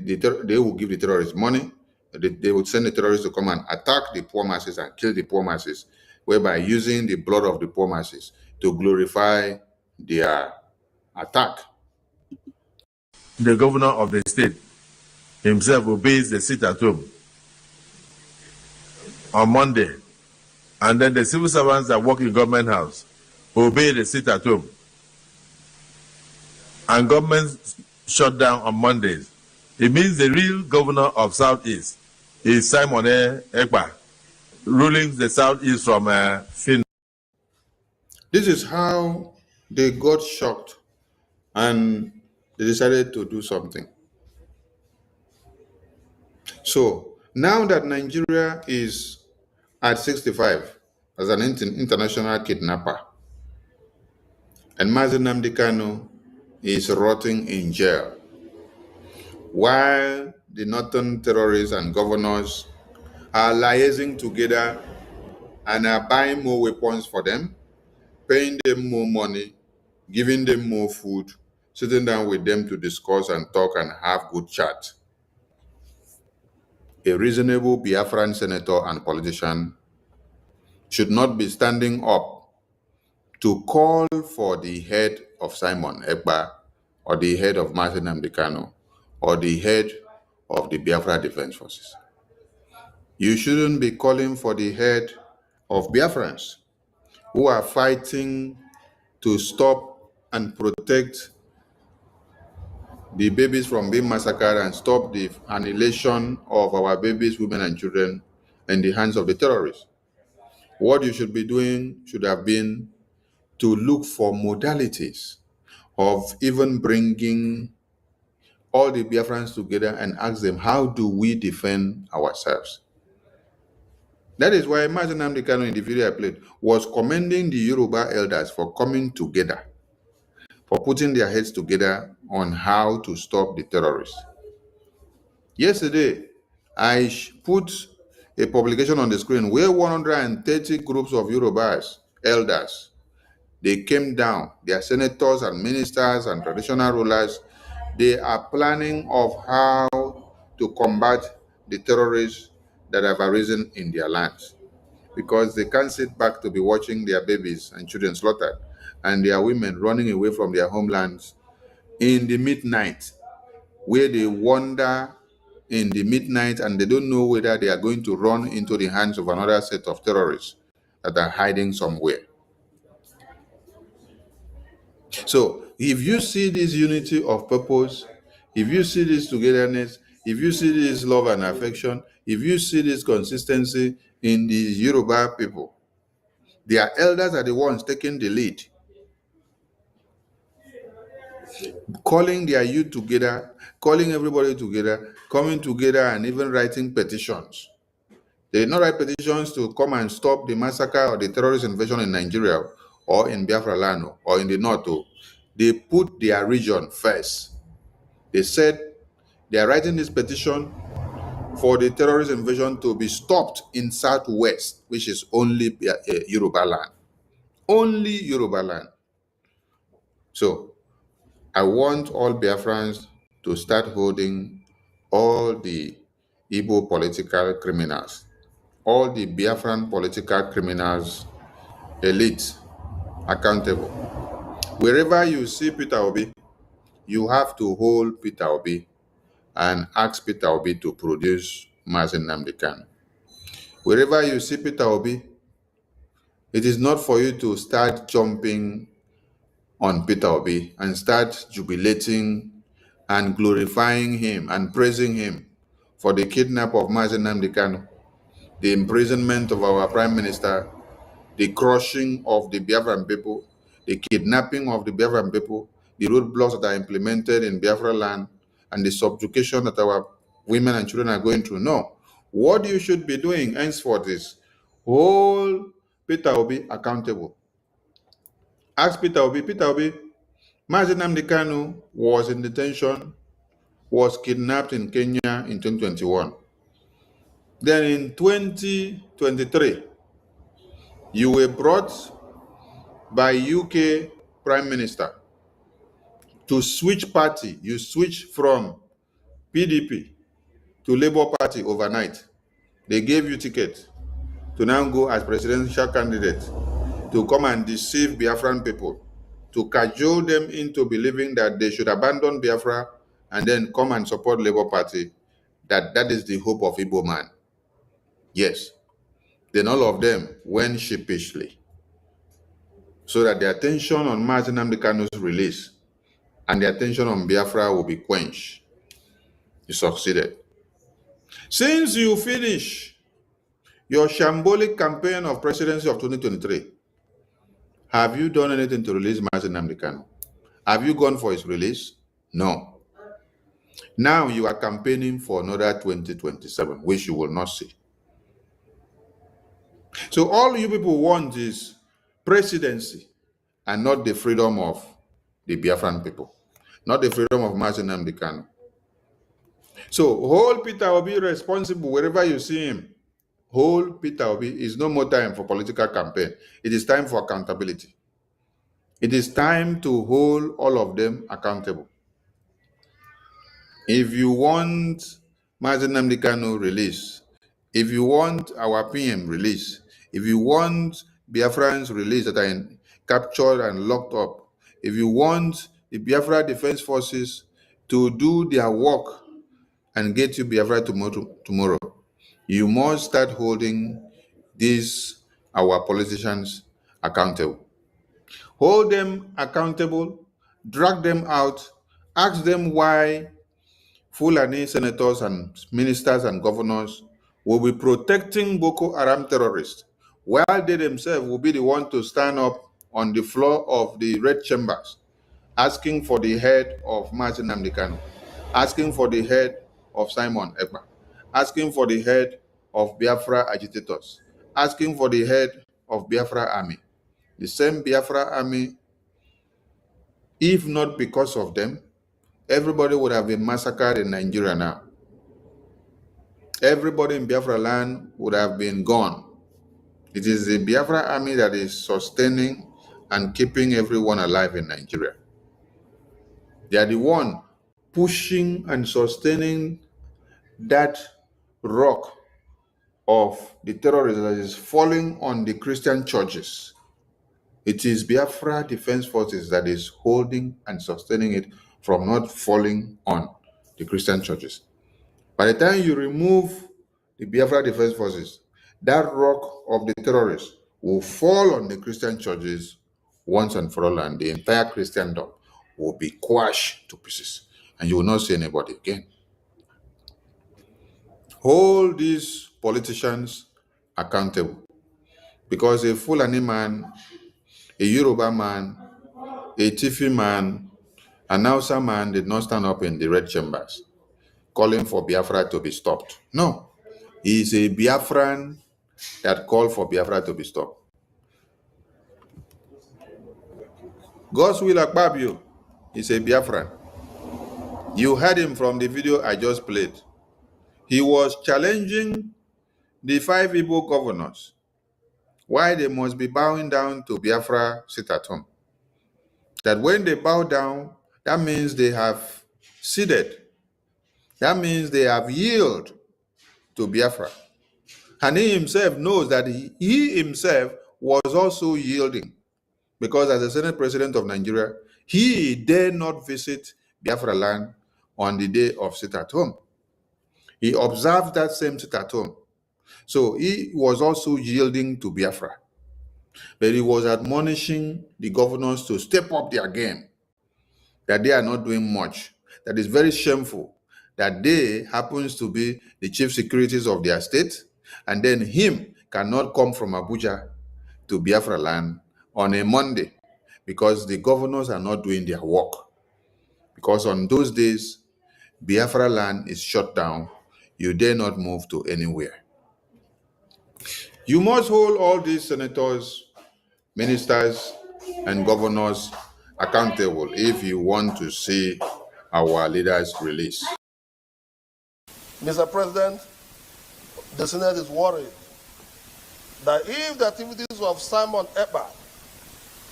will give the terrorists money. They will send the terrorists to come and attack the poor masses and kill the poor masses, whereby using the blood of the poor masses to glorify their attack. The governor of the state himself obeys the sit at home on Monday, and then the civil servants that work in government house obey the sit at home, and government shut down on Mondays. It means the real governor of Southeast is Simon Ekpa, ruling the Southeast from Finland. This is how they got shocked and they decided to do something. So now that Nigeria is at 65 as an international kidnapper, and Mazi Nnamdi Kanu is rotting in jail, while the northern terrorists and governors are liaising together and are buying more weapons for them, paying them more money, giving them more food, sitting down with them to discuss and talk and have good chat. A reasonable Biafran senator and politician should not be standing up to call for the head of Simon Ekpa or the head of Mazi Nnamdi Kanu or the head of the Biafra Defense Forces. You shouldn't be calling for the head of Biafrans who are fighting to stop and protect the babies from being massacred and stop the annihilation of our babies, women, and children in the hands of the terrorists. What you should be doing should have been to look for modalities of even bringing all the Biafrans together and ask them, how do we defend ourselves? That is why Mazi Nnamdi Kanu in the video I played was commending the Yoruba elders for coming together, for putting their heads together on how to stop the terrorists. Yesterday, I put a publication on the screen where 130 groups of Yorubas, elders, they came down, their senators and ministers and traditional rulers, they are planning of how to combat the terrorists that have arisen in their lands, because they can't sit back to be watching their babies and children slaughtered and their women running away from their homelands in the midnight, where they wander in the midnight and they don't know whether they are going to run into the hands of another set of terrorists that are hiding somewhere. So if you see this unity of purpose, if you see this togetherness, if you see this love and affection, if you see this consistency in the Yoruba people, their elders are the ones taking the lead, calling their youth together, calling everybody together, coming together and even writing petitions. They did not write petitions to come and stop the massacre or the terrorist invasion in Nigeria or in Biafra land or in the north. They put their region first. They said they are writing this petition for the terrorist invasion to be stopped in southwest, which is only Yoruba land. Only Yoruba land. So I want all Biafrans to start holding all the Igbo political criminals, all the Biafran political criminals, elite, accountable. Wherever you see Peter Obi, you have to hold Peter Obi and ask Peter Obi to produce Mazi Nnamdi Kanu. Wherever you see Peter Obi, it is not for you to start jumping on Peter Obi and start jubilating and glorifying him and praising him for the kidnap of Mazi Nnamdi Kanu, the imprisonment of our Prime Minister, the crushing of the Biafran people, the kidnapping of the Biafran people, the roadblocks that are implemented in Biafra land, and the subjugation that our women and children are going through. No. What you should be doing henceforth is hold Peter Obi accountable. Ask Peter Obi, Mazi Nnamdi Kanu was in detention, was kidnapped in Kenya in 2021. Then in 2023, you were brought by UK Prime Minister to switch party. You switch from PDP to Labour Party overnight. They gave you ticket to now go as presidential candidate to come and deceive Biafran people, to cajole them into believing that they should abandon Biafra and then come and support Labour Party, that is the hope of Igbo man. Yes. Then all of them went sheepishly, so that the attention on Mazi Nnamdi Kanu's release and the attention on Biafra will be quenched. You succeeded. Since you finish your shambolic campaign of presidency of 2023, have you done anything to release Mazi Nnamdi Kanu? Have you gone for his release? No. Now you are campaigning for another 2027, which you will not see. So all you people want is presidency and not the freedom of the Biafran people, not the freedom of Nnamdi Kanu. So hold Peter Obi responsible wherever you see him. Hold Peter Obi. Is no more time for political campaign. It is time for accountability. It is time to hold all of them accountable. If you want Nnamdi Kanu release, if you want our PM release, if you want Biafrans release that are captured and locked up, if you want the Biafra Defense Forces to do their work and get you Biafra tomorrow, you must start holding these, our politicians, accountable. Hold them accountable, drag them out, ask them why Fulani senators and ministers and governors will be protecting Boko Haram terrorists, while they themselves will be the one to stand up on the floor of the red chambers, asking for the head of Nnamdi Kanu, asking for the head of Simon Ekpa, asking for the head of Biafra agitators, asking for the head of Biafra army. The same Biafra army, if not because of them, everybody would have been massacred in Nigeria now. Everybody in Biafra land would have been gone. It is the Biafra army that is sustaining and keeping everyone alive in Nigeria. They are the one pushing and sustaining that rock of the terrorism that is falling on the Christian churches. It is Biafra Defense Forces that is holding and sustaining it from not falling on the Christian churches. By the time you remove the Biafra Defense Forces, that rock of the terrorists will fall on the Christian churches once and for all, and the entire Christendom will be quashed to pieces, and you will not see anybody again. Hold these politicians accountable, because a Fulani man, a Yoruba man, a Tifi man, an Hausa man did not stand up in the red chambers calling for Biafra to be stopped. No, he is a Biafran that called for Biafra to be stopped. EKID is a Biafran. You heard him from the video I just played. He was challenging the 5 Igbo governors why they must be bowing down to Biafra sit at home. That when they bow down, that means they have ceded. That means they have yielded to Biafra. And he himself knows that he himself was also yielding, because as the Senate President of Nigeria, he dare not visit Biafra land on the day of sit at home. He observed that same sit at home. So he was also yielding to Biafra. But he was admonishing the governors to step up their game, that they are not doing much. That is very shameful that they happens to be the chief secretaries of their state, and then him cannot come from Abuja to Biafra land on a Monday because the governors are not doing their work. Because on those days, Biafra land is shut down. You dare not move to anywhere. You must hold all these senators, ministers, and governors accountable if you want to see our leaders released. Mr. President, the Senate is worried that if the activities of Simon Ekpa,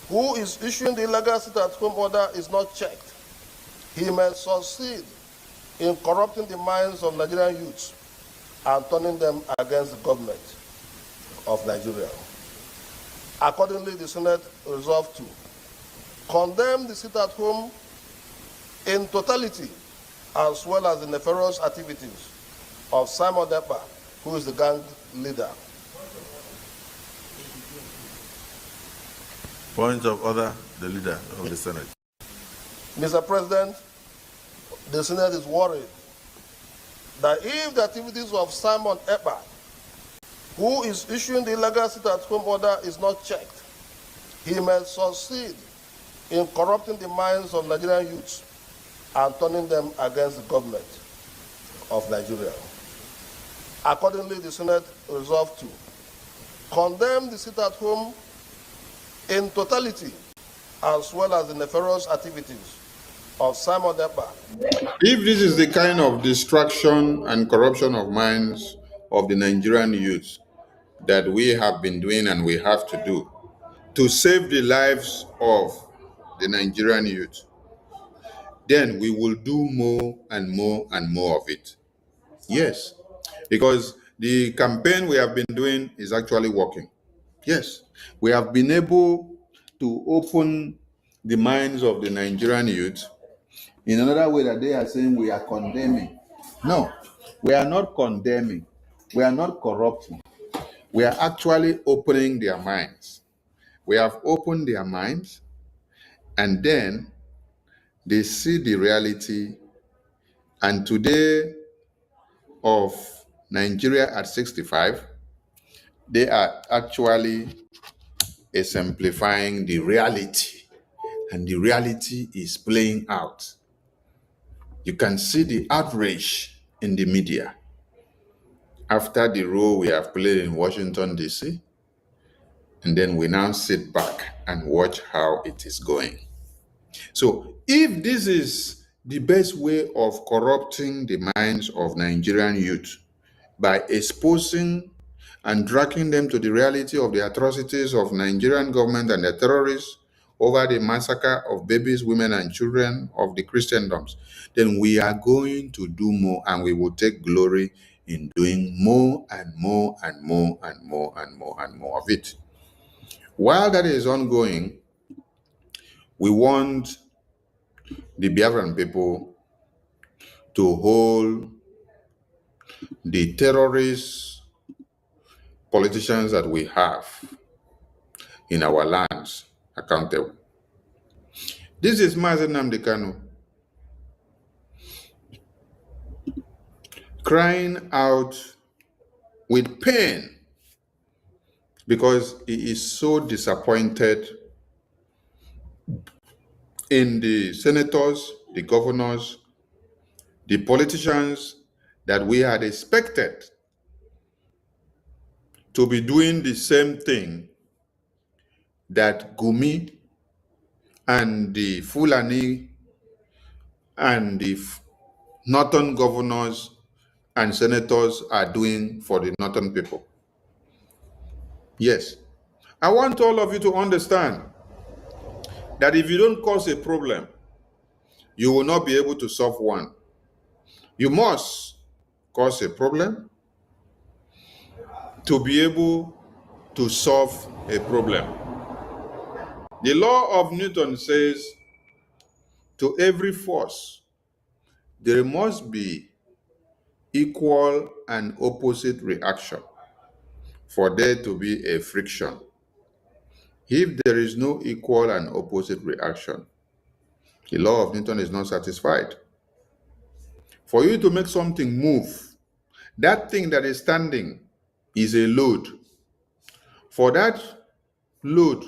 who is issuing the illegal sit-at-home order, is not checked, he may succeed in corrupting the minds of Nigerian youths and turning them against the government of Nigeria. Accordingly, the Senate resolved to condemn the sit-at-home in totality, as well as the nefarious activities of Simon Ekpa, who is the gang leader. Point of order, the leader of the Senate. Mr. President, the Senate is worried that if the activities of Simon Ekpa, who is issuing the illegal sit-at-home order, is not checked, he may succeed in corrupting the minds of Nigerian youths and turning them against the government of Nigeria. Accordingly, the Senate resolved to condemn the sit-at-home in totality, as well as the nefarious activities of Simon Ekpa. If this is the kind of destruction and corruption of minds of the Nigerian youth that we have been doing and we have to do to save the lives of the Nigerian youth, then we will do more and more and more of it. Yes, because the campaign we have been doing is actually working. Yes, we have been able to open the minds of the Nigerian youth in another way that they are saying we are condemning. No, we are not condemning. We are not corrupting. We are actually opening their minds. We have opened their minds, and then they see the reality. And today of Nigeria at 65, they are actually exemplifying the reality. And the reality is playing out. You can see the outrage in the media after the role we have played in Washington, D.C. And then we now sit back and watch how it is going. So if this is the best way of corrupting the minds of Nigerian youth, by exposing and dragging them to the reality of the atrocities of Nigerian government and the terrorists over the massacre of babies, women, and children of the Christendoms, then we are going to do more, and we will take glory in doing more and more and more and more and more and more of it. While that is ongoing, we want the Biafran people to hold the terrorist politicians that we have in our lands accountable. This is Nnamdi Kanu crying out with pain because he is so disappointed in the senators, the governors, the politicians that we had expected to be doing the same thing that Gumi and the Fulani and the northern governors and senators are doing for the northern people. Yes, I want all of you to understand that if you don't cause a problem, you will not be able to solve one. You must cause a problem to be able to solve a problem. The law of Newton says, to every force, there must be equal and opposite reaction for there to be a friction. If there is no equal and opposite reaction, the law of Newton is not satisfied. For you to make something move, that thing that is standing is a load. For that load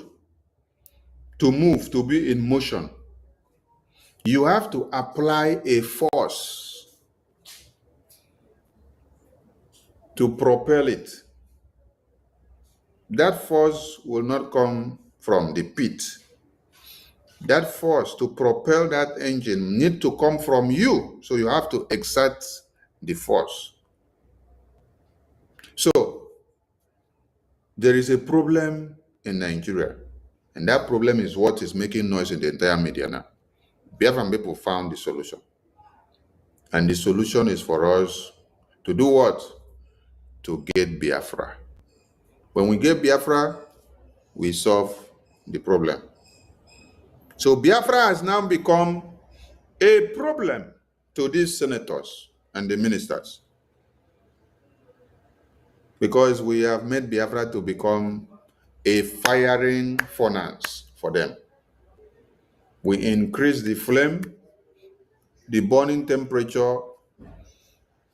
to move, to be in motion, you have to apply a force to propel it. That force will not come from the pit. That force to propel that engine need to come from you. So you have to exert the force. So there is a problem in Nigeria, and that problem is what is making noise in the entire media now. Biafran people found the solution. And the solution is for us to do what? To get Biafra. When we get Biafra, we solve the problem. So Biafra has now become a problem to these senators and the ministers, because we have made Biafra to become a firing furnace for them. We increase the flame, the burning temperature,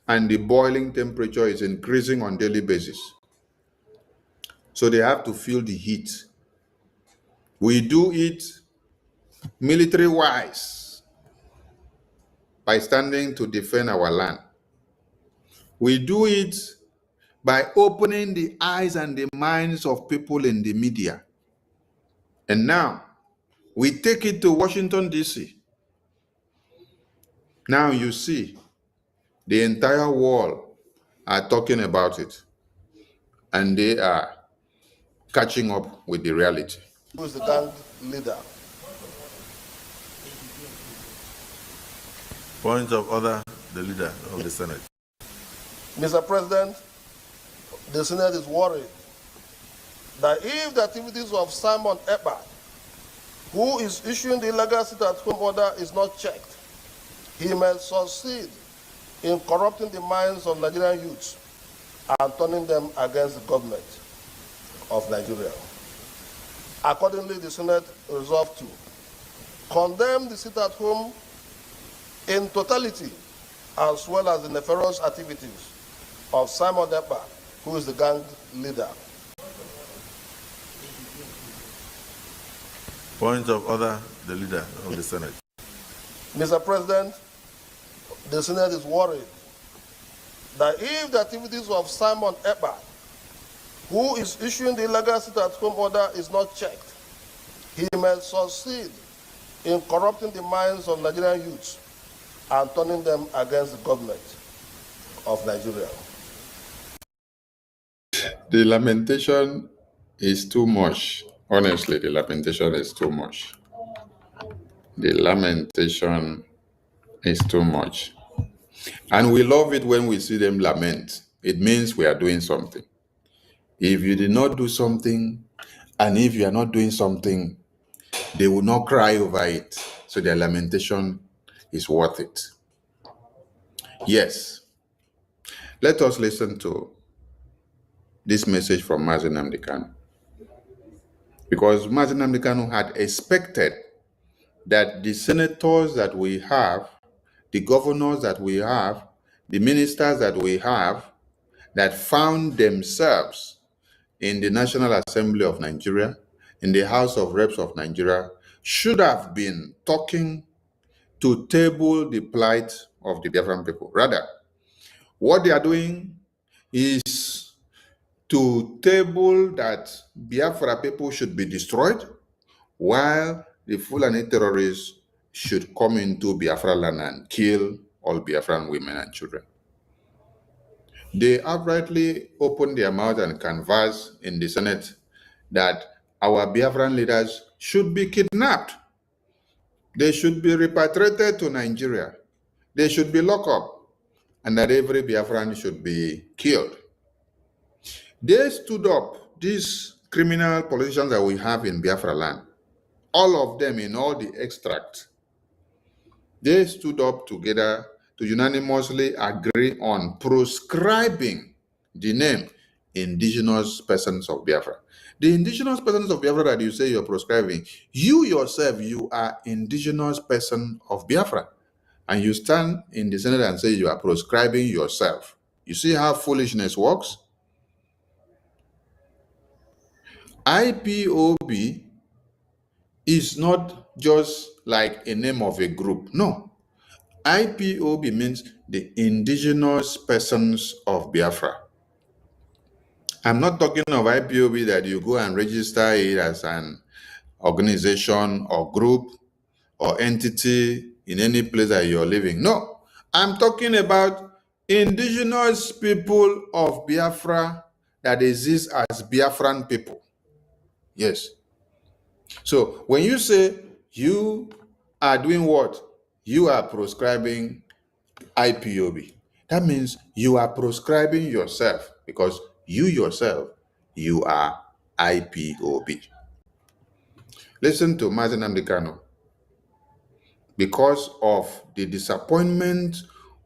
and the boiling temperature is increasing on a daily basis. So they have to feel the heat. We do it military-wise. by standing to defend our land. We do it by opening the eyes and the minds of people in the media. And now, we take it to Washington, D.C. Now you see, the entire world are talking about it, and they are catching up with the reality. Who is the gang leader? Point of order, the leader of the Senate. Mr. President, the Senate is worried that if the activities of Simon Ekpa, who is issuing the illegal sit-at-home order, is not checked, he may succeed in corrupting the minds of Nigerian youths and turning them against the government of Nigeria. Accordingly, the Senate resolved to condemn the sit-at-home in totality, as well as the nefarious activities of Simon Ekpa, who is the gang leader. Point of order, the leader of the Senate. Mr. President, the Senate is worried that if the activities of Simon Ekpa, who is issuing the illegal sit-at-home order, is not checked, he may succeed in corrupting the minds of Nigerian youths and turning them against the government of Nigeria. The lamentation is too much. Honestly, the lamentation is too much. The lamentation is too much. And we love it when we see them lament. It means we are doing something. If you did not do something, and if you are not doing something, they will not cry over it. So their lamentation is worth it. Yes. Let us listen to this message from Nnamdi Kanu. Because Nnamdi Kanu had expected that the senators that we have, the governors that we have, the ministers that we have, that found themselves in the National Assembly of Nigeria, in the House of Reps of Nigeria, should have been talking to table the plight of the Biafran people. Rather, what they are doing is to table that Biafra people should be destroyed, while the Fulani terrorists should come into Biafra land and kill all Biafran women and children. They outrightly opened their mouth and canvassed in the Senate that our Biafran leaders should be kidnapped. They should be repatriated to Nigeria. They should be locked up, and that every Biafran should be killed. They stood up, these criminal politicians that we have in Biafra land, all of them in all the extracts, they stood up together to unanimously agree on proscribing the name indigenous persons of Biafra. The indigenous persons of Biafra that you say you're proscribing, you yourself, you are indigenous person of Biafra. And you stand in the Senate and say you are proscribing yourself. You see how foolishness works? IPOB is not just like a name of a group. No. IPOB means the indigenous persons of Biafra. I'm not talking of IPOB that you go and register it as an organization or group or entity in any place that you're living. No. I'm talking about indigenous people of Biafra that exist as Biafran people. Yes. So when you say you are doing what? You are proscribing IPOB. That means you are proscribing yourself, because you yourself, you are IPOB. Listen to Nnamdi Kanu. Because of the disappointment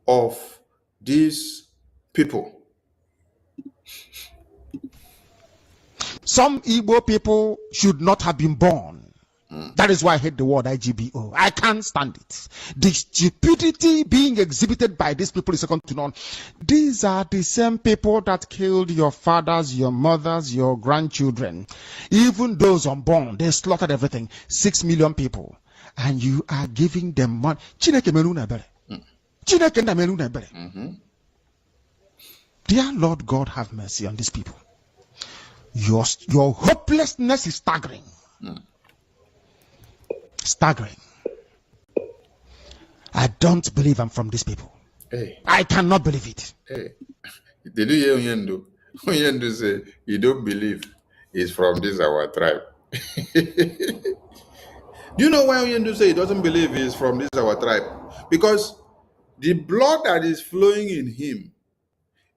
of these people. Some Igbo people should not have been born. That is why I hate the word IGBO. I can't stand it. The stupidity being exhibited by these people is second to none. These are the same people that killed your fathers, your mothers, your grandchildren. Even those unborn, they slaughtered everything. 6 million people. And you are giving them money. Chineke menu na ebere. Dear Lord God, have mercy on these people. Your hopelessness is staggering. Staggering. I don't believe I'm from these people. Hey. I cannot believe it. Hey. Did you hear Onyendu? Onyendu say, you don't believe he's from this our tribe. Do you know why Onyendu say he doesn't believe he's from this our tribe? Because the blood that is flowing in him,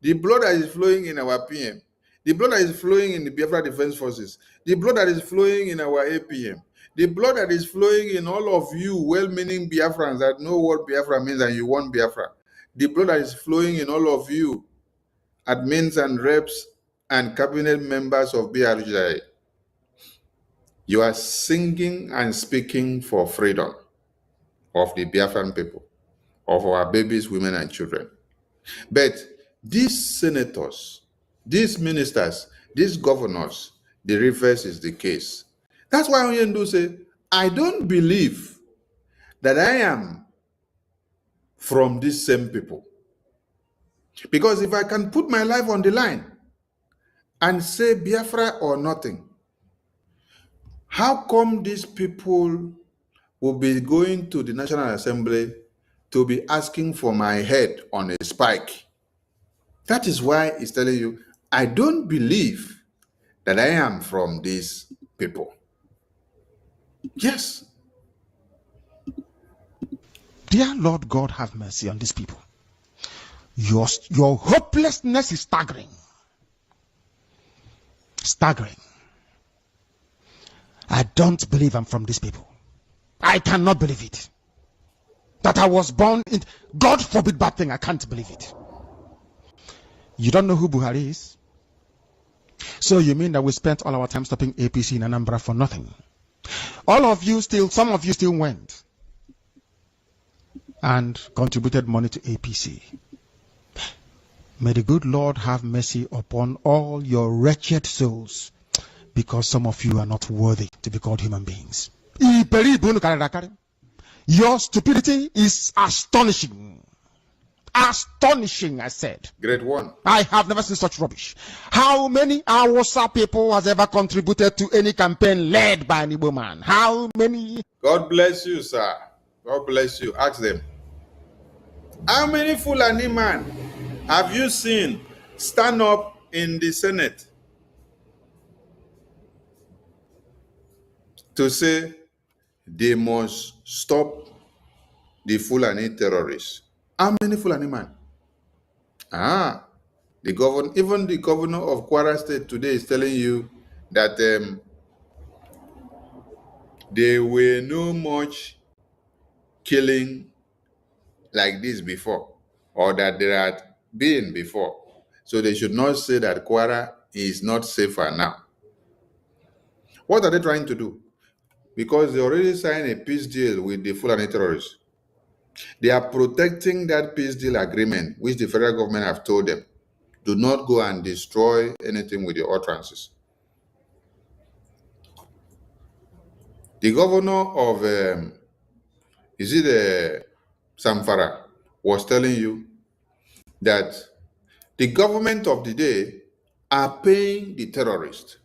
the blood that is flowing in our PM, the blood that is flowing in the Biafra Defense Forces, the blood that is flowing in our APM, the blood that is flowing in all of you well-meaning Biafrans that know what Biafra means and you want Biafra, the blood that is flowing in all of you admins and reps and cabinet members of BRGIE, you are singing and speaking for freedom of the Biafran people, of our babies, women, and children. But these senators, these ministers, these governors, the reverse is the case. That's why Onyendu say, I don't believe that I am from these same people. Because if I can put my life on the line and say Biafra or nothing, how come these people will be going to the National Assembly to be asking for my head on a spike? That is why he's telling you, I don't believe that I am from these people. Yes. Dear Lord God, have mercy on these people. Your hopelessness is staggering. Staggering. I don't believe I'm from these people. I cannot believe it. That I was born in... God forbid bad thing, I can't believe it. You don't know who Buhari is? So you mean that we spent all our time stopping APC in Anambra for nothing? All of you still, some of you still went and contributed money to APC. May the good Lord have mercy upon all your wretched souls, because some of you are not worthy to be called human beings. Your stupidity is astonishing. Astonishing, I said. Great one. I have never seen such rubbish. How many Awasa people has ever contributed to any campaign led by an Igbo man? How many? God bless you, sir. God bless you. Ask them. How many Fulani man have you seen stand up in the Senate to say they must stop the Fulani terrorists? How many Fulani man? Even the governor of Kwara State today is telling you that there were no much killing like this before, or that there had been before. So they should not say that Kwara is not safer now. What are they trying to do? Because they already signed a peace deal with the Fulani terrorists. They are protecting that peace deal agreement, which the federal government have told them, do not go and destroy anything with your utterances. The governor of, Zamfara, was telling you that the government of the day are paying the terrorists.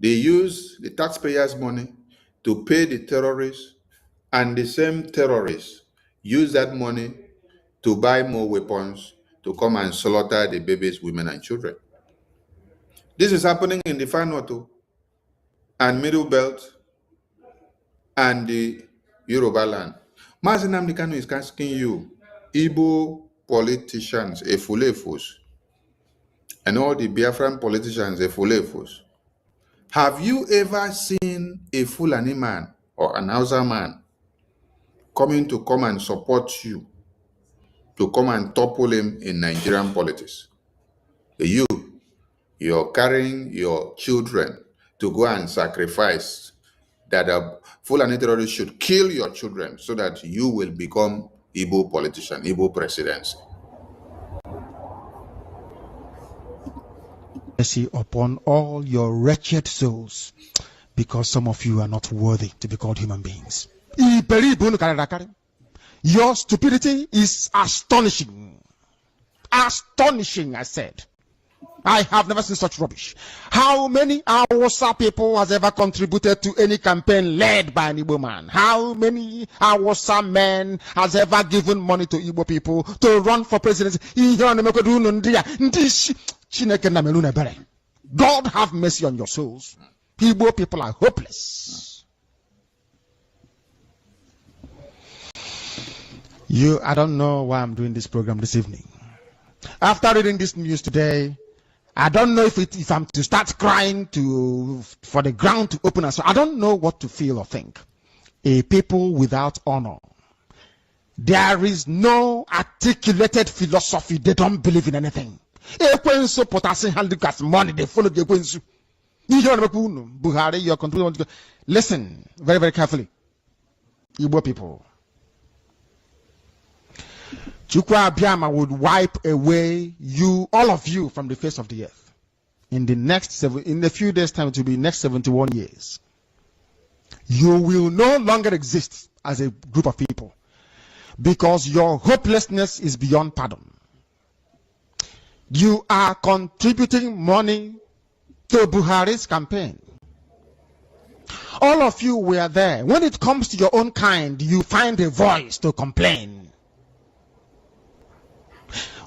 They use the taxpayers' money to pay the terrorists, and the same terrorists use that money to buy more weapons to come and slaughter the babies, women, and children. This is happening in the Far North and Middle Belt and the Yoruba land. Nnamdi Kanu is asking you, Igbo politicians, Efulefus, and all the Biafran politicians, Efulefus, have you ever seen a Fulani man or an Hausa man come and support you to come and topple him in Nigerian politics? You're carrying your children to go and sacrifice that a Fulani terrorist should kill your children so that you will become Igbo politician, Igbo presidency. Mercy upon all your wretched souls, because some of you are not worthy to be called human beings. Your stupidity is astonishing. Astonishing, I said. I have never seen such rubbish. How many Hausa people has ever contributed to any campaign led by an Igbo man? How many Hausa men has ever given money to Igbo people to run for presidency? God have mercy on your souls. Igbo people are hopeless. I don't know why I'm doing this program this evening. After reading this news today, I don't know if I'm to start crying for the ground to open us. I don't know what to feel or think. A people without honor. There is no articulated philosophy. They don't believe in anything. Ekwensu potassium handicap money. They follow the Ekwensu. Buhari, your control. Listen very, very carefully. Igbo people. Chukwu Abiyama would wipe away all of you from the face of the earth. In a few days' time, it will be next 71 years. You will no longer exist as a group of people because your hopelessness is beyond pardon. You are contributing money to Buhari's campaign. All of you were there. When it comes to your own kind, you find a voice to complain.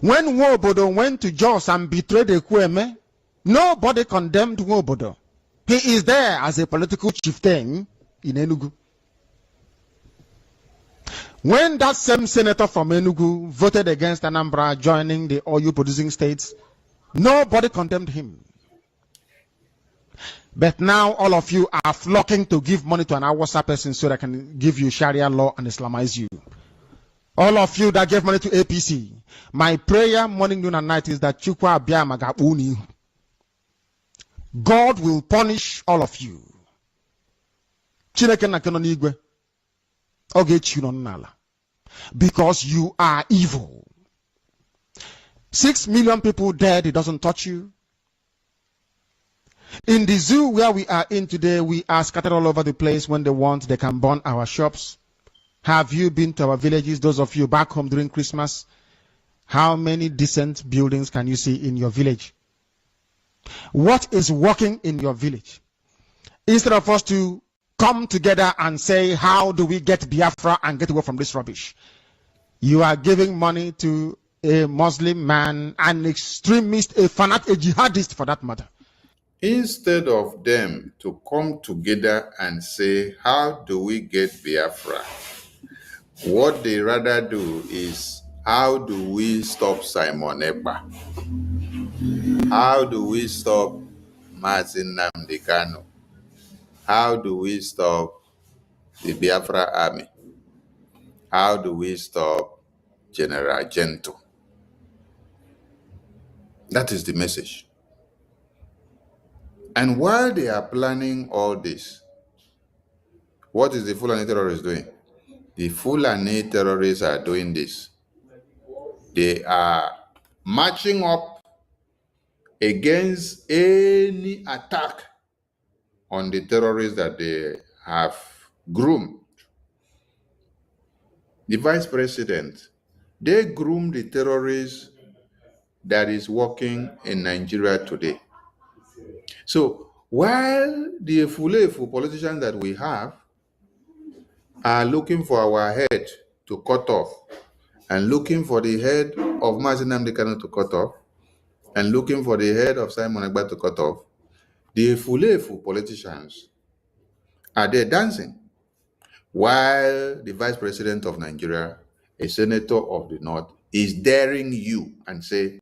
When Nwobodo went to Jos and betrayed Ekweme, nobody condemned Nwobodo. He is there as a political chieftain in Enugu. When that same senator from Enugu voted against Anambra joining the oil producing states, nobody condemned him. But now all of you are flocking to give money to an Hausa person so they can give you Sharia law and Islamize you. All of you that gave money to APC, my prayer morning, noon, and night is that Chukwu Abiyama ga-uni. God will punish all of you. Chineke na keno n'igwe. Ọ ga-echi unu n'ala. Because you are evil. 6 million people dead, it doesn't touch you. In the zoo where we are in today, we are scattered all over the place. When they want, they can burn our shops. Have you been to our villages, those of you back home during Christmas? How many decent buildings can you see in your village? What is working in your village? Instead of us to come together and say, how do we get Biafra and get away from this rubbish? You are giving money to a Muslim man, an extremist, a fanatic, a jihadist for that matter. Instead of them to come together and say, how do we get Biafra? What they rather do is, how do we stop Simon Ekpa? How do we stop Nnamdi Kanu? How do we stop the Biafra army? How do we stop General Gento? That is the message. And while they are planning all this, what is the Fulani terrorists doing? The Fulani terrorists are doing this. They are marching up against any attack on the terrorists that they have groomed. The vice president, they groomed the terrorists that is working in Nigeria today. So while the Fulefu politicians that we have are looking for our head to cut off, and looking for the head of Nnamdi Kanu to cut off, and looking for the head of Simon Ekpa to cut off, the Fulefu politicians are there dancing, while the vice president of Nigeria, a senator of the North, is daring you and say,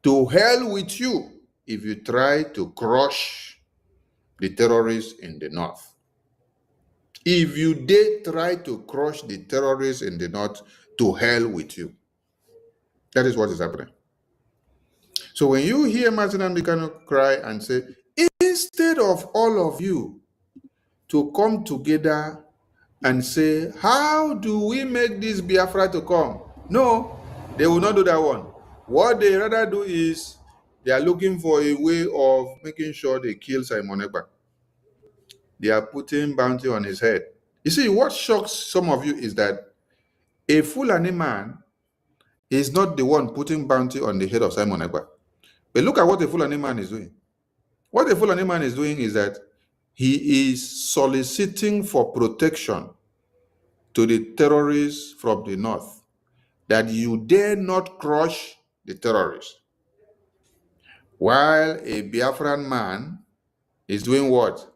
to hell with you if you try to crush the terrorists in the North. If you dare try to crush the terrorists in the North, to hell with you. That is what is happening. So when you hear Nnamdi Kanu cry and say, instead of all of you to come together and say, how do we make this Biafra to come? No, they will not do that one. What they rather do is, they are looking for a way of making sure they kill Simon Ekpa. They are putting bounty on his head. You see, what shocks some of you is that A Fulani man is not the one putting bounty on the head of Simon Ekpa. But look at what a Fulani man is doing. What a Fulani man is doing is that he is soliciting for protection to the terrorists from the north, that you dare not crush the terrorists. While a Biafran man is doing what?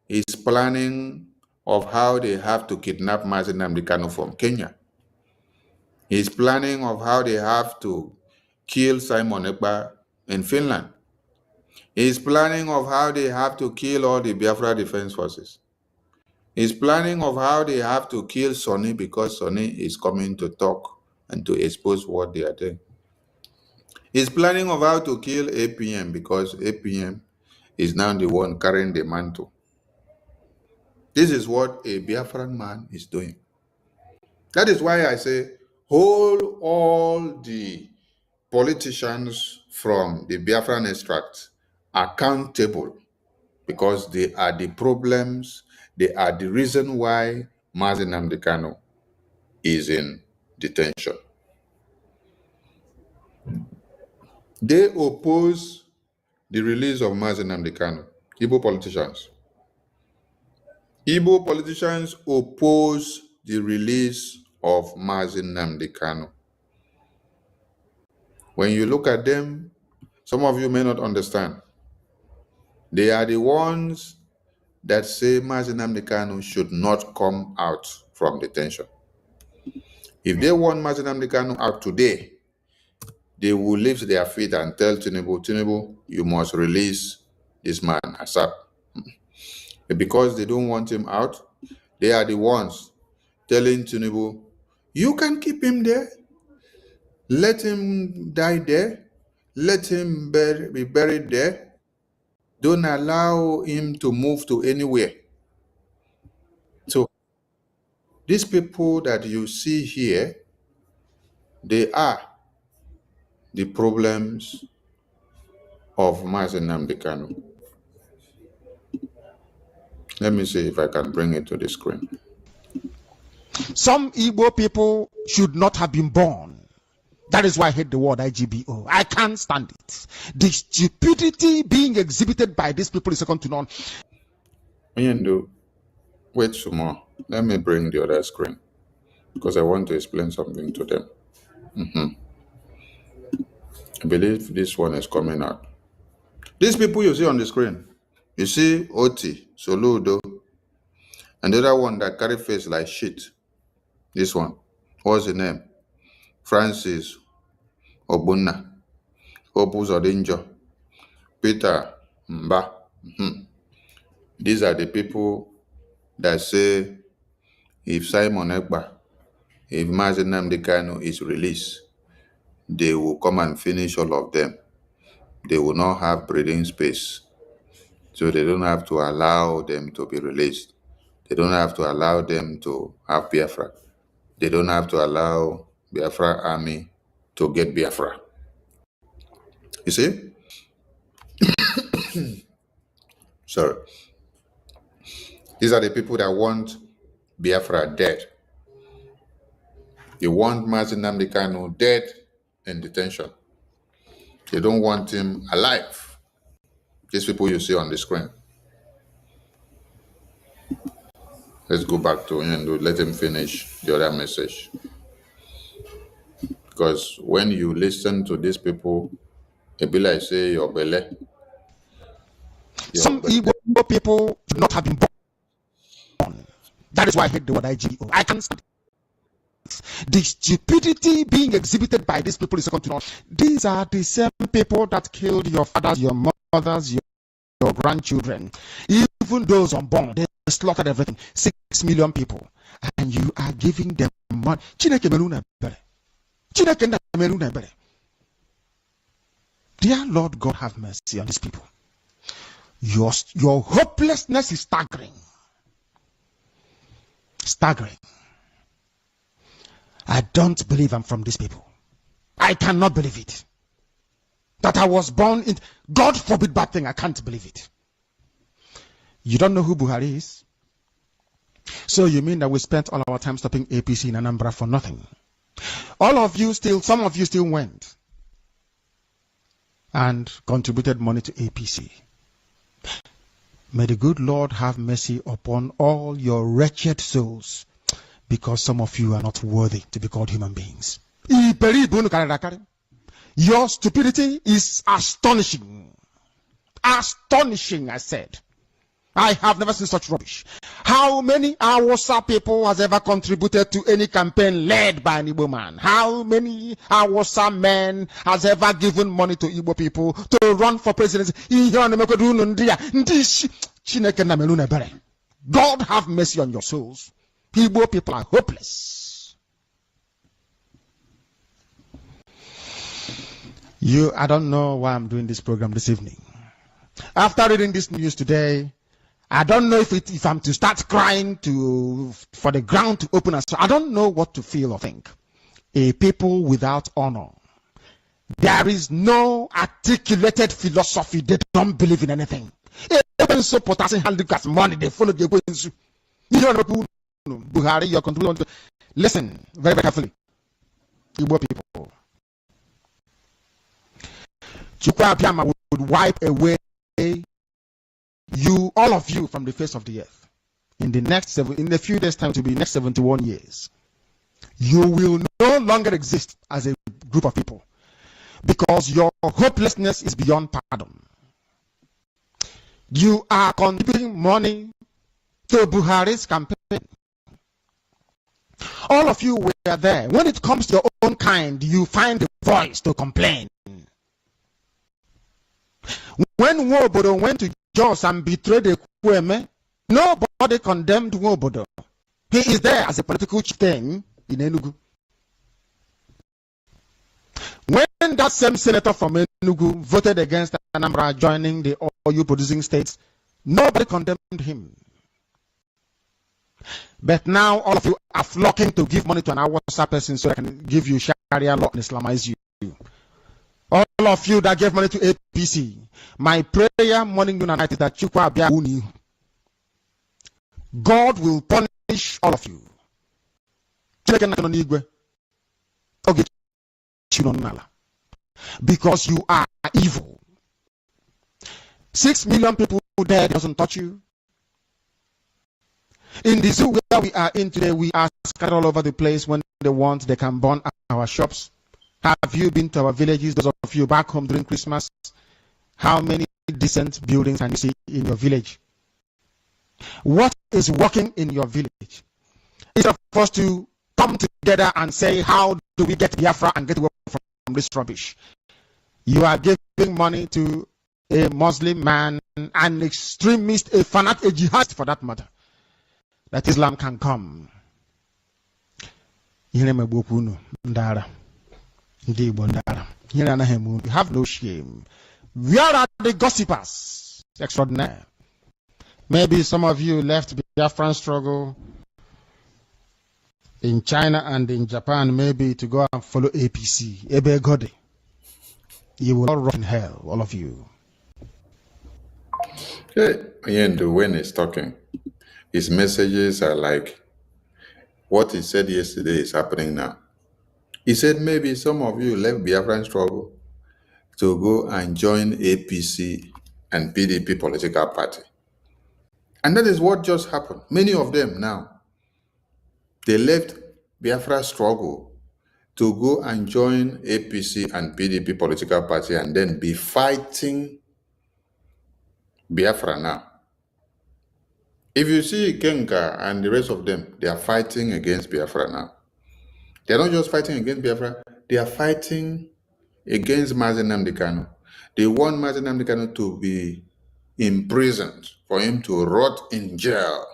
He's planning of how they have to kidnap Nnamdi Kanu from Kenya. He's planning of how they have to kill Simon Ekpa in Finland. He's planning of how they have to kill all the Biafra Defense Forces. He's planning of how they have to kill Sonny because Sonny is coming to talk and to expose what they are doing. He's planning of how to kill APM because APM is now the one carrying the mantle. This is what a Biafran man is doing. That is why I say, hold all the politicians from the Biafran extract accountable, because they are the problems, they are the reason why Nnamdi Kanu is in detention. They oppose the release of Nnamdi Kanu, Igbo politicians. Igbo politicians oppose the release of Nnamdi Kanu. When you look at them, some of you may not understand. They are the ones that say Nnamdi Kanu should not come out from detention. If they want Nnamdi Kanu out today, they will lift their feet and tell Tinubu, you must release this man ASAP. Because they don't want him out, they are the ones telling Tinubu, you can keep him there, let him die there, let him be buried there, don't allow him to move to anywhere. So these people that you see here, they are the problems of Nnamdi Kanu. Let me see if I can bring it to the screen. Some Igbo people should not have been born. That is why I hate the word IGBO. I can't stand it. The stupidity being exhibited by these people is second to none. Wait some more. Let me bring the other screen, because I want to explain something to them. I believe this one is coming out. These people you see on the screen, you see Oti, Soludo, and the other one that carry face like shit. This one, what's the name? Francis Obunna, Opus Odinjo, Peter Mba. These are the people that say if Simon Ekpa, if Nnamdi Kanu is released, they will come and finish all of them. They will not have breathing space. So they don't have to allow them to be released. They don't have to allow them to have Biafra. They don't have to allow Biafra army to get Biafra. You see? Sorry. These are the people that want Biafra dead. They want Nnamdi Kanu dead in detention. They don't want him alive. These people you see on the screen. Let's go back to him. Let him finish the other message. Because when you listen to these people, it be like say your belly. Some Igbo people should not have been born. That is why I hate the word IGO. I can't stand it. The stupidity being exhibited by these people is second to none. These are the same people that killed your fathers, your mothers, your grandchildren, even those unborn. They slaughtered everything. 6 million people, and you are giving them money. Dear Lord God, have mercy on these people. Your hopelessness is staggering. Staggering. I don't believe I'm from these people. I cannot believe it. That I was born in, God forbid bad thing, I can't believe it. You don't know who Buhari is? So you mean that we spent all our time stopping APC in Anambra for nothing? Some of you still went and contributed money to APC. May the good Lord have mercy upon all your wretched souls, because some of you are not worthy to be called human beings. Your stupidity is astonishing. Astonishing, I said. I have never seen such rubbish. How many Awasa people has ever contributed to any campaign led by an Igbo man? How many Awasa men has ever given money to Igbo people to run for presidency? God have mercy on your souls. Igbo people are hopeless. I don't know why I'm doing this program this evening. After reading this news today, I don't know if I'm to start crying for the ground to open us. I don't know what to feel or think. A people without honor. There is no articulated philosophy. They don't believe in anything. Even so potassium handicap money, they follow the ways. Buhari, you're contributing. Listen very, very carefully. Igbo people. Chukwu Abiyama would wipe away all of you from the face of the earth. In a few days' time, to be next 71 years, you will no longer exist as a group of people, because your hopelessness is beyond pardon. You are contributing money to Buhari's campaign. All of you were there. When it comes to your own kind, you find the voice to complain. When Nwobodo went to Jos and betrayed the Kweme, nobody condemned Nwobodo. He is there as a political chieftain in Enugu. When that same senator from Enugu voted against Anambra joining the oil producing states, nobody condemned him. But now all of you are flocking to give money to an Awasa person so they can give you Sharia law and Islamize you. All of you that gave money to APC, my prayer morning, noon, and night is that God will punish all of you. Because you are evil. 6 million people dead doesn't touch you. In the zoo where we are in today, we are scattered all over the place. When they want, they can burn our shops. Have you been to our villages, those of you back home during Christmas? How many decent buildings can you see in your village? What is working in your village? Instead of us to come together and say, how do we get Biafra and get away from this rubbish? You are giving money to a Muslim man, an extremist, a fanatic, a jihadist for that matter, that Islam can come. You have no shame. Where are the gossipers? Extraordinary. Maybe some of you left the Biafran struggle in China and in Japan, maybe to go and follow APC. Ebe Gode. You will all rot in hell, all of you. And when he's talking, his messages are like what he said yesterday is happening now. He said maybe some of you left Biafran struggle to go and join APC and PDP political party. And that is what just happened. Many of them now, they left Biafra struggle to go and join APC and PDP political party and then be fighting Biafra now. If you see Kenka and the rest of them, they are fighting against Biafra now. They are not just fighting against Biafra, they are fighting against Nnamdi Kanu. They want Nnamdi Kanu to be imprisoned, for him to rot in jail.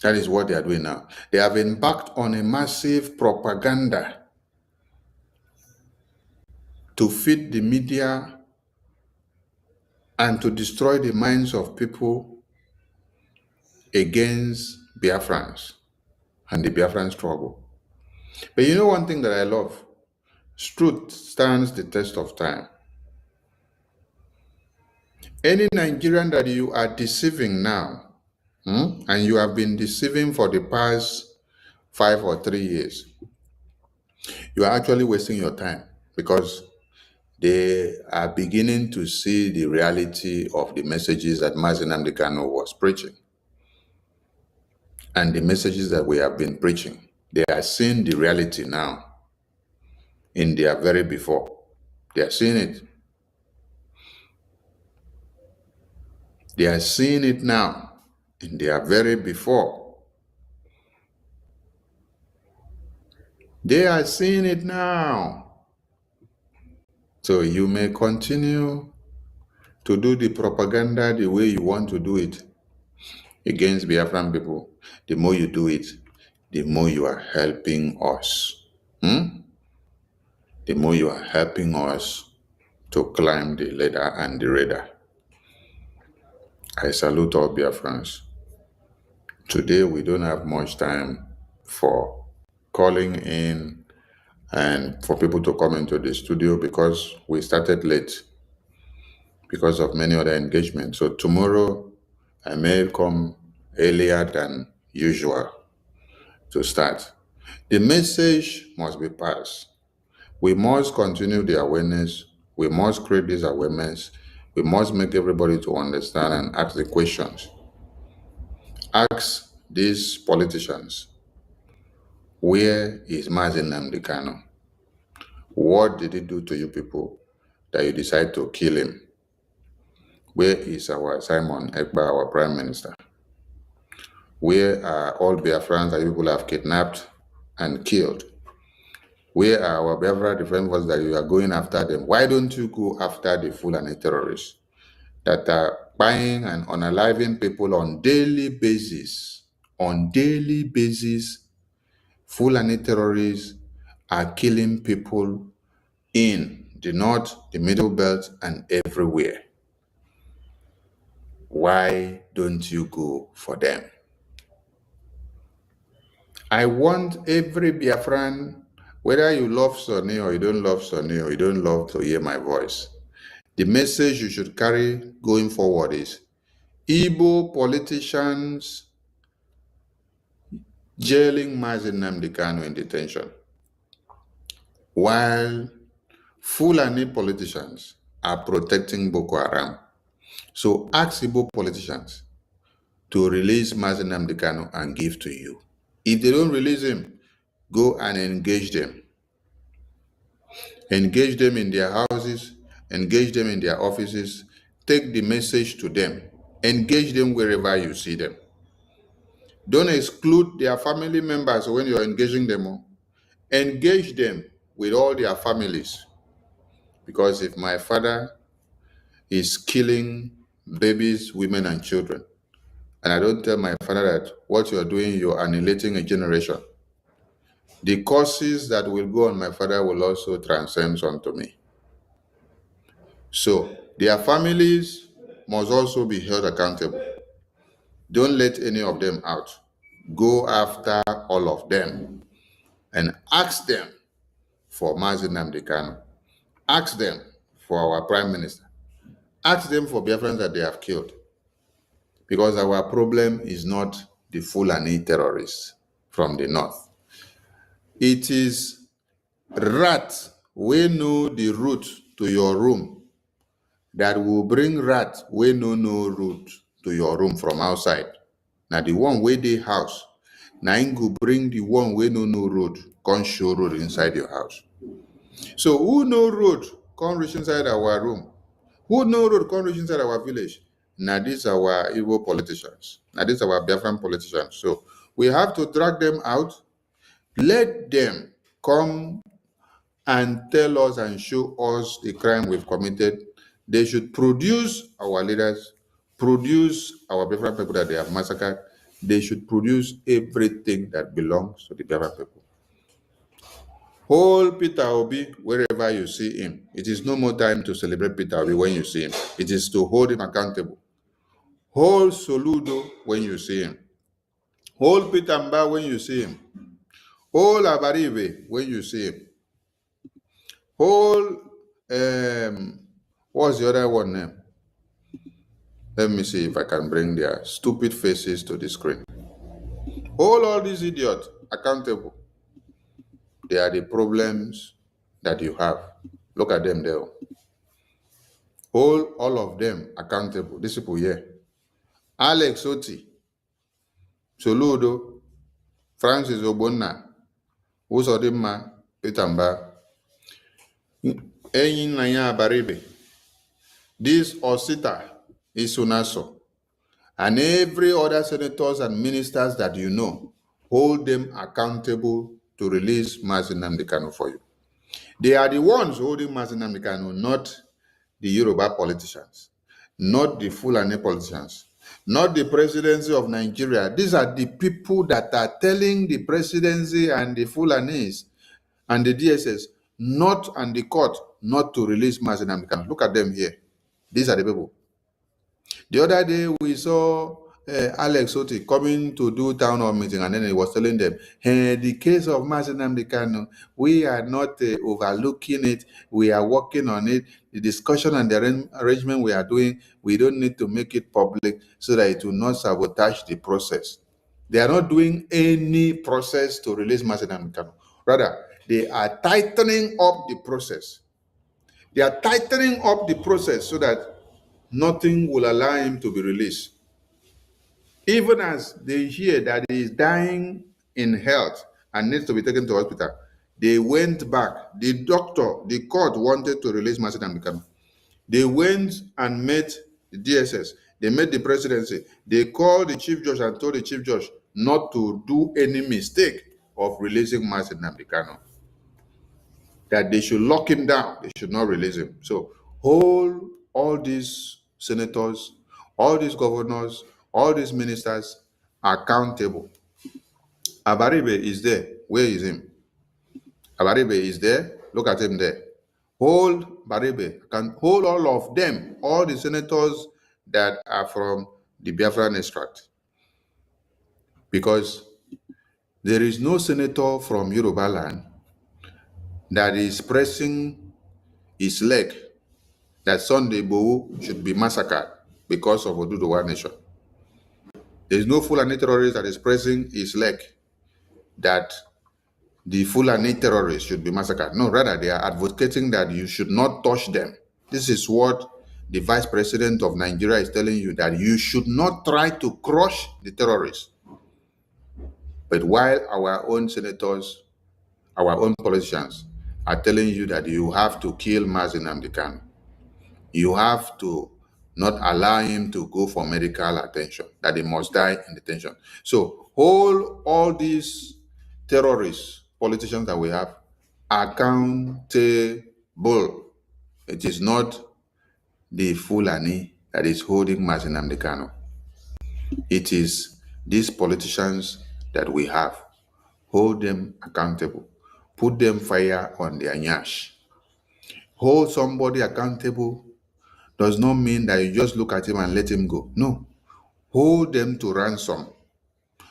That is what they are doing now. They have embarked on a massive propaganda to feed the media and to destroy the minds of people against Biafrans and the Biafran struggle. But you know one thing that I love? Truth stands the test of time. Any Nigerian that you are deceiving now, And you have been deceiving for the past 5 or 3 years. You are actually wasting your time because they are beginning to see the reality of the messages that Nnamdi Kanu was preaching and the messages that we have been preaching. They are seeing the reality now in their very before. They are seeing it. They are seeing it now in their very before. They are seeing it now. So you may continue to do the propaganda the way you want to do it against Biafran people. The more you do it, the more you are helping us. The more you are helping us to climb the ladder and the radar. I salute all Biafrans. Today we don't have much time for calling in and for people to come into the studio because we started late because of many other engagements. So tomorrow I may come earlier than usual to start. The message must be passed. We must continue the awareness. We must create this awareness. We must make everybody to understand and ask the questions. Ask these politicians, where is Nnamdi Kanu? What did he do to you people that you decide to kill him? Where is our Simon Ekpa, our Prime Minister? Where are all Biafrans that people have kidnapped and killed? Where are our Biafra defense forces that you are going after them? Why don't you go after the Fulani terrorists that are buying and unaliving people on daily basis? On daily basis, Fulani terrorists are killing people in the north, the middle belt, and everywhere. Why don't you go for them? I want every Biafran, whether you love Sonny or you don't love Sonny or you don't love to hear my voice, the message you should carry going forward is Igbo politicians jailing Nnamdi Kanu in detention, while Fulani politicians are protecting Boko Haram. So ask Igbo politicians to release Nnamdi Kanu and give to you. If they don't release him, go and engage them. Engage them in their houses, engage them in their offices, take the message to them, engage them wherever you see them. Don't exclude their family members when you're engaging them. Engage them with all their families. Because if my father is killing babies, women, and children, and I don't tell my father that what you're doing, you're annihilating a generation, the curses that will go on my father will also transcend onto me. So their families must also be held accountable. Don't let any of them out. Go after all of them and ask them for Nnamdi Kanu. Ask them for our Prime Minister. Ask them for Biafrans that they have killed. Because our problem is not the Fulani terrorists from the north. It is rats we know the route to your room that will bring rat we no route to your room from outside. Now the one wey dey house, now im go bring the one we no road, come show road inside your house. So who know road come reach inside our room? Who know road come reach inside our village? Now these are our Igbo politicians. Now these are our Biafran politicians. So we have to drag them out. Let them come and tell us and show us the crime we've committed. They should produce our leaders, produce our Biafran people that they have massacred. They should produce everything that belongs to the Biafran people. Hold Peter Obi wherever you see him. It is no more time to celebrate Peter Obi when you see him. It is to hold him accountable. Hold Soludo when you see him. Hold Peter Mba when you see him. Hold Abaribe when you see him. Hold, what's the other one name? Let me see if I can bring their stupid faces to the screen. All these idiots accountable. They are the problems that you have. Look at them there. All of them accountable. These people here. Alex Oti, Soludo, Francis Obonna, Usodima, Petamba, Eyin Naya Baribe, this Osita Isunaso, and every other senators and ministers that you know, hold them accountable to release Nnamdi Kanu for you. They are the ones holding Nnamdi Kanu, not the Yoruba politicians, not the Fulani politicians, not the presidency of Nigeria. These are the people that are telling the presidency and the Fulanis and the DSS not, and the court not to release Nnamdi Kanu. Look at them here. These are the people. The other day we saw Alex Oti coming to do town hall meeting, and then he was telling them, hey, the case of Nnamdi Kanu, we are not overlooking it. We are working on it. The discussion and the arrangement we are doing, we don't need to make it public so that it will not sabotage the process. They are not doing any process to release Nnamdi Kanu. Rather, they are tightening up the process. They are tightening up the process so that nothing will allow him to be released. Even as they hear that he is dying in health and needs to be taken to hospital, they went back. The doctor, the court wanted to release Nnamdi Kanu. They went and met the DSS. They met the presidency. They called the chief judge and told the chief judge not to do any mistake of releasing Nnamdi Kanu. That they should lock him down. They should not release him. So hold all these senators, all these governors, all these ministers accountable. Abaribe is there. Where is him? Abaribe is there. Look at him there. Hold Baribe. Can hold all of them, all the senators that are from the Biafran extract. Because there is no senator from Yoruba land that is pressing his leg that Sunday Igbo should be massacred because of Oduduwa Nation. There is no Fulani terrorist that is pressing his leg that the Fulani terrorists should be massacred. No, rather they are advocating that you should not touch them. This is what the Vice President of Nigeria is telling you, that you should not try to crush the terrorists. But while our own senators, our own politicians are telling you that you have to kill Nnamdi Kanu, you have to not allow him to go for medical attention, that he must die in detention. So hold all these terrorist politicians that we have accountable. It is not the Fulani that is holding Nnamdi Kanu. It is these politicians that we have. Hold them accountable. Put them fire on their nyash. Hold somebody accountable does not mean that you just look at him and let him go. No. Hold them to ransom.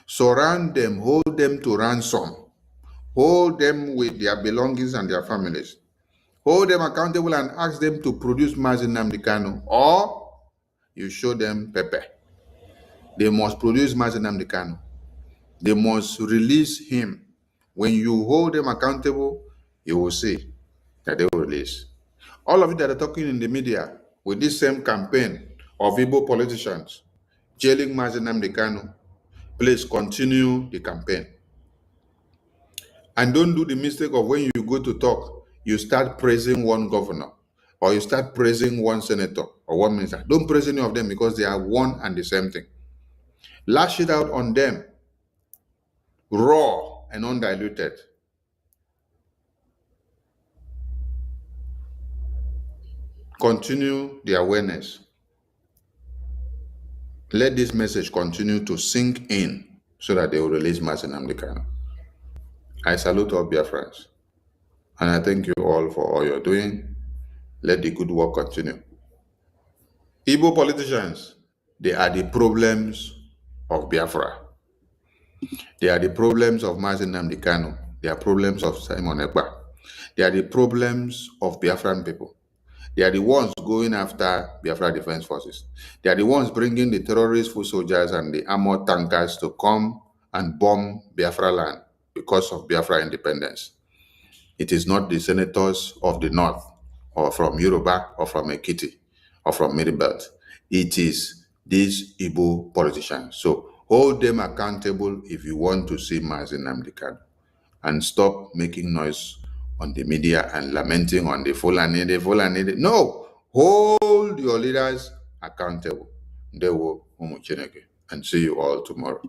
Surround them, hold them to ransom. Hold them with their belongings and their families. Hold them accountable and ask them to produce Nnamdi Kanu, or you show them pepper. They must produce Nnamdi Kanu. They must release him. When you hold them accountable, you will see that they will release. All of you that are talking in the media with this same campaign of Igbo politicians jailing Nnamdi Kanu, please continue the campaign. And don't do the mistake of when you go to talk, you start praising one governor, or you start praising one senator or one minister. Don't praise any of them because they are one and the same thing. Lash it out on them, raw and undiluted. Continue the awareness. Let this message continue to sink in so that they will release Nnamdi Kanu. I salute all Biafrans, and I thank you all for all you're doing. Let the good work continue. Igbo politicians, they are the problems of Biafra. They are the problems of Nnamdi Kanu. They are problems of Simon Ekpa. They are the problems of Biafran people. They are the ones going after Biafra Defense Forces. They are the ones bringing the terrorist foot soldiers and the armored tankers to come and bomb Biafra land because of Biafra independence. It is not the senators of the north or from Yoruba or from EKID or from Middle Belt. It is these Igbo politicians. So hold them accountable if you want to see Nnamdi Kanu, and stop making noise on the media and lamenting on the Fulani. No, hold your leaders accountable. And see you all tomorrow.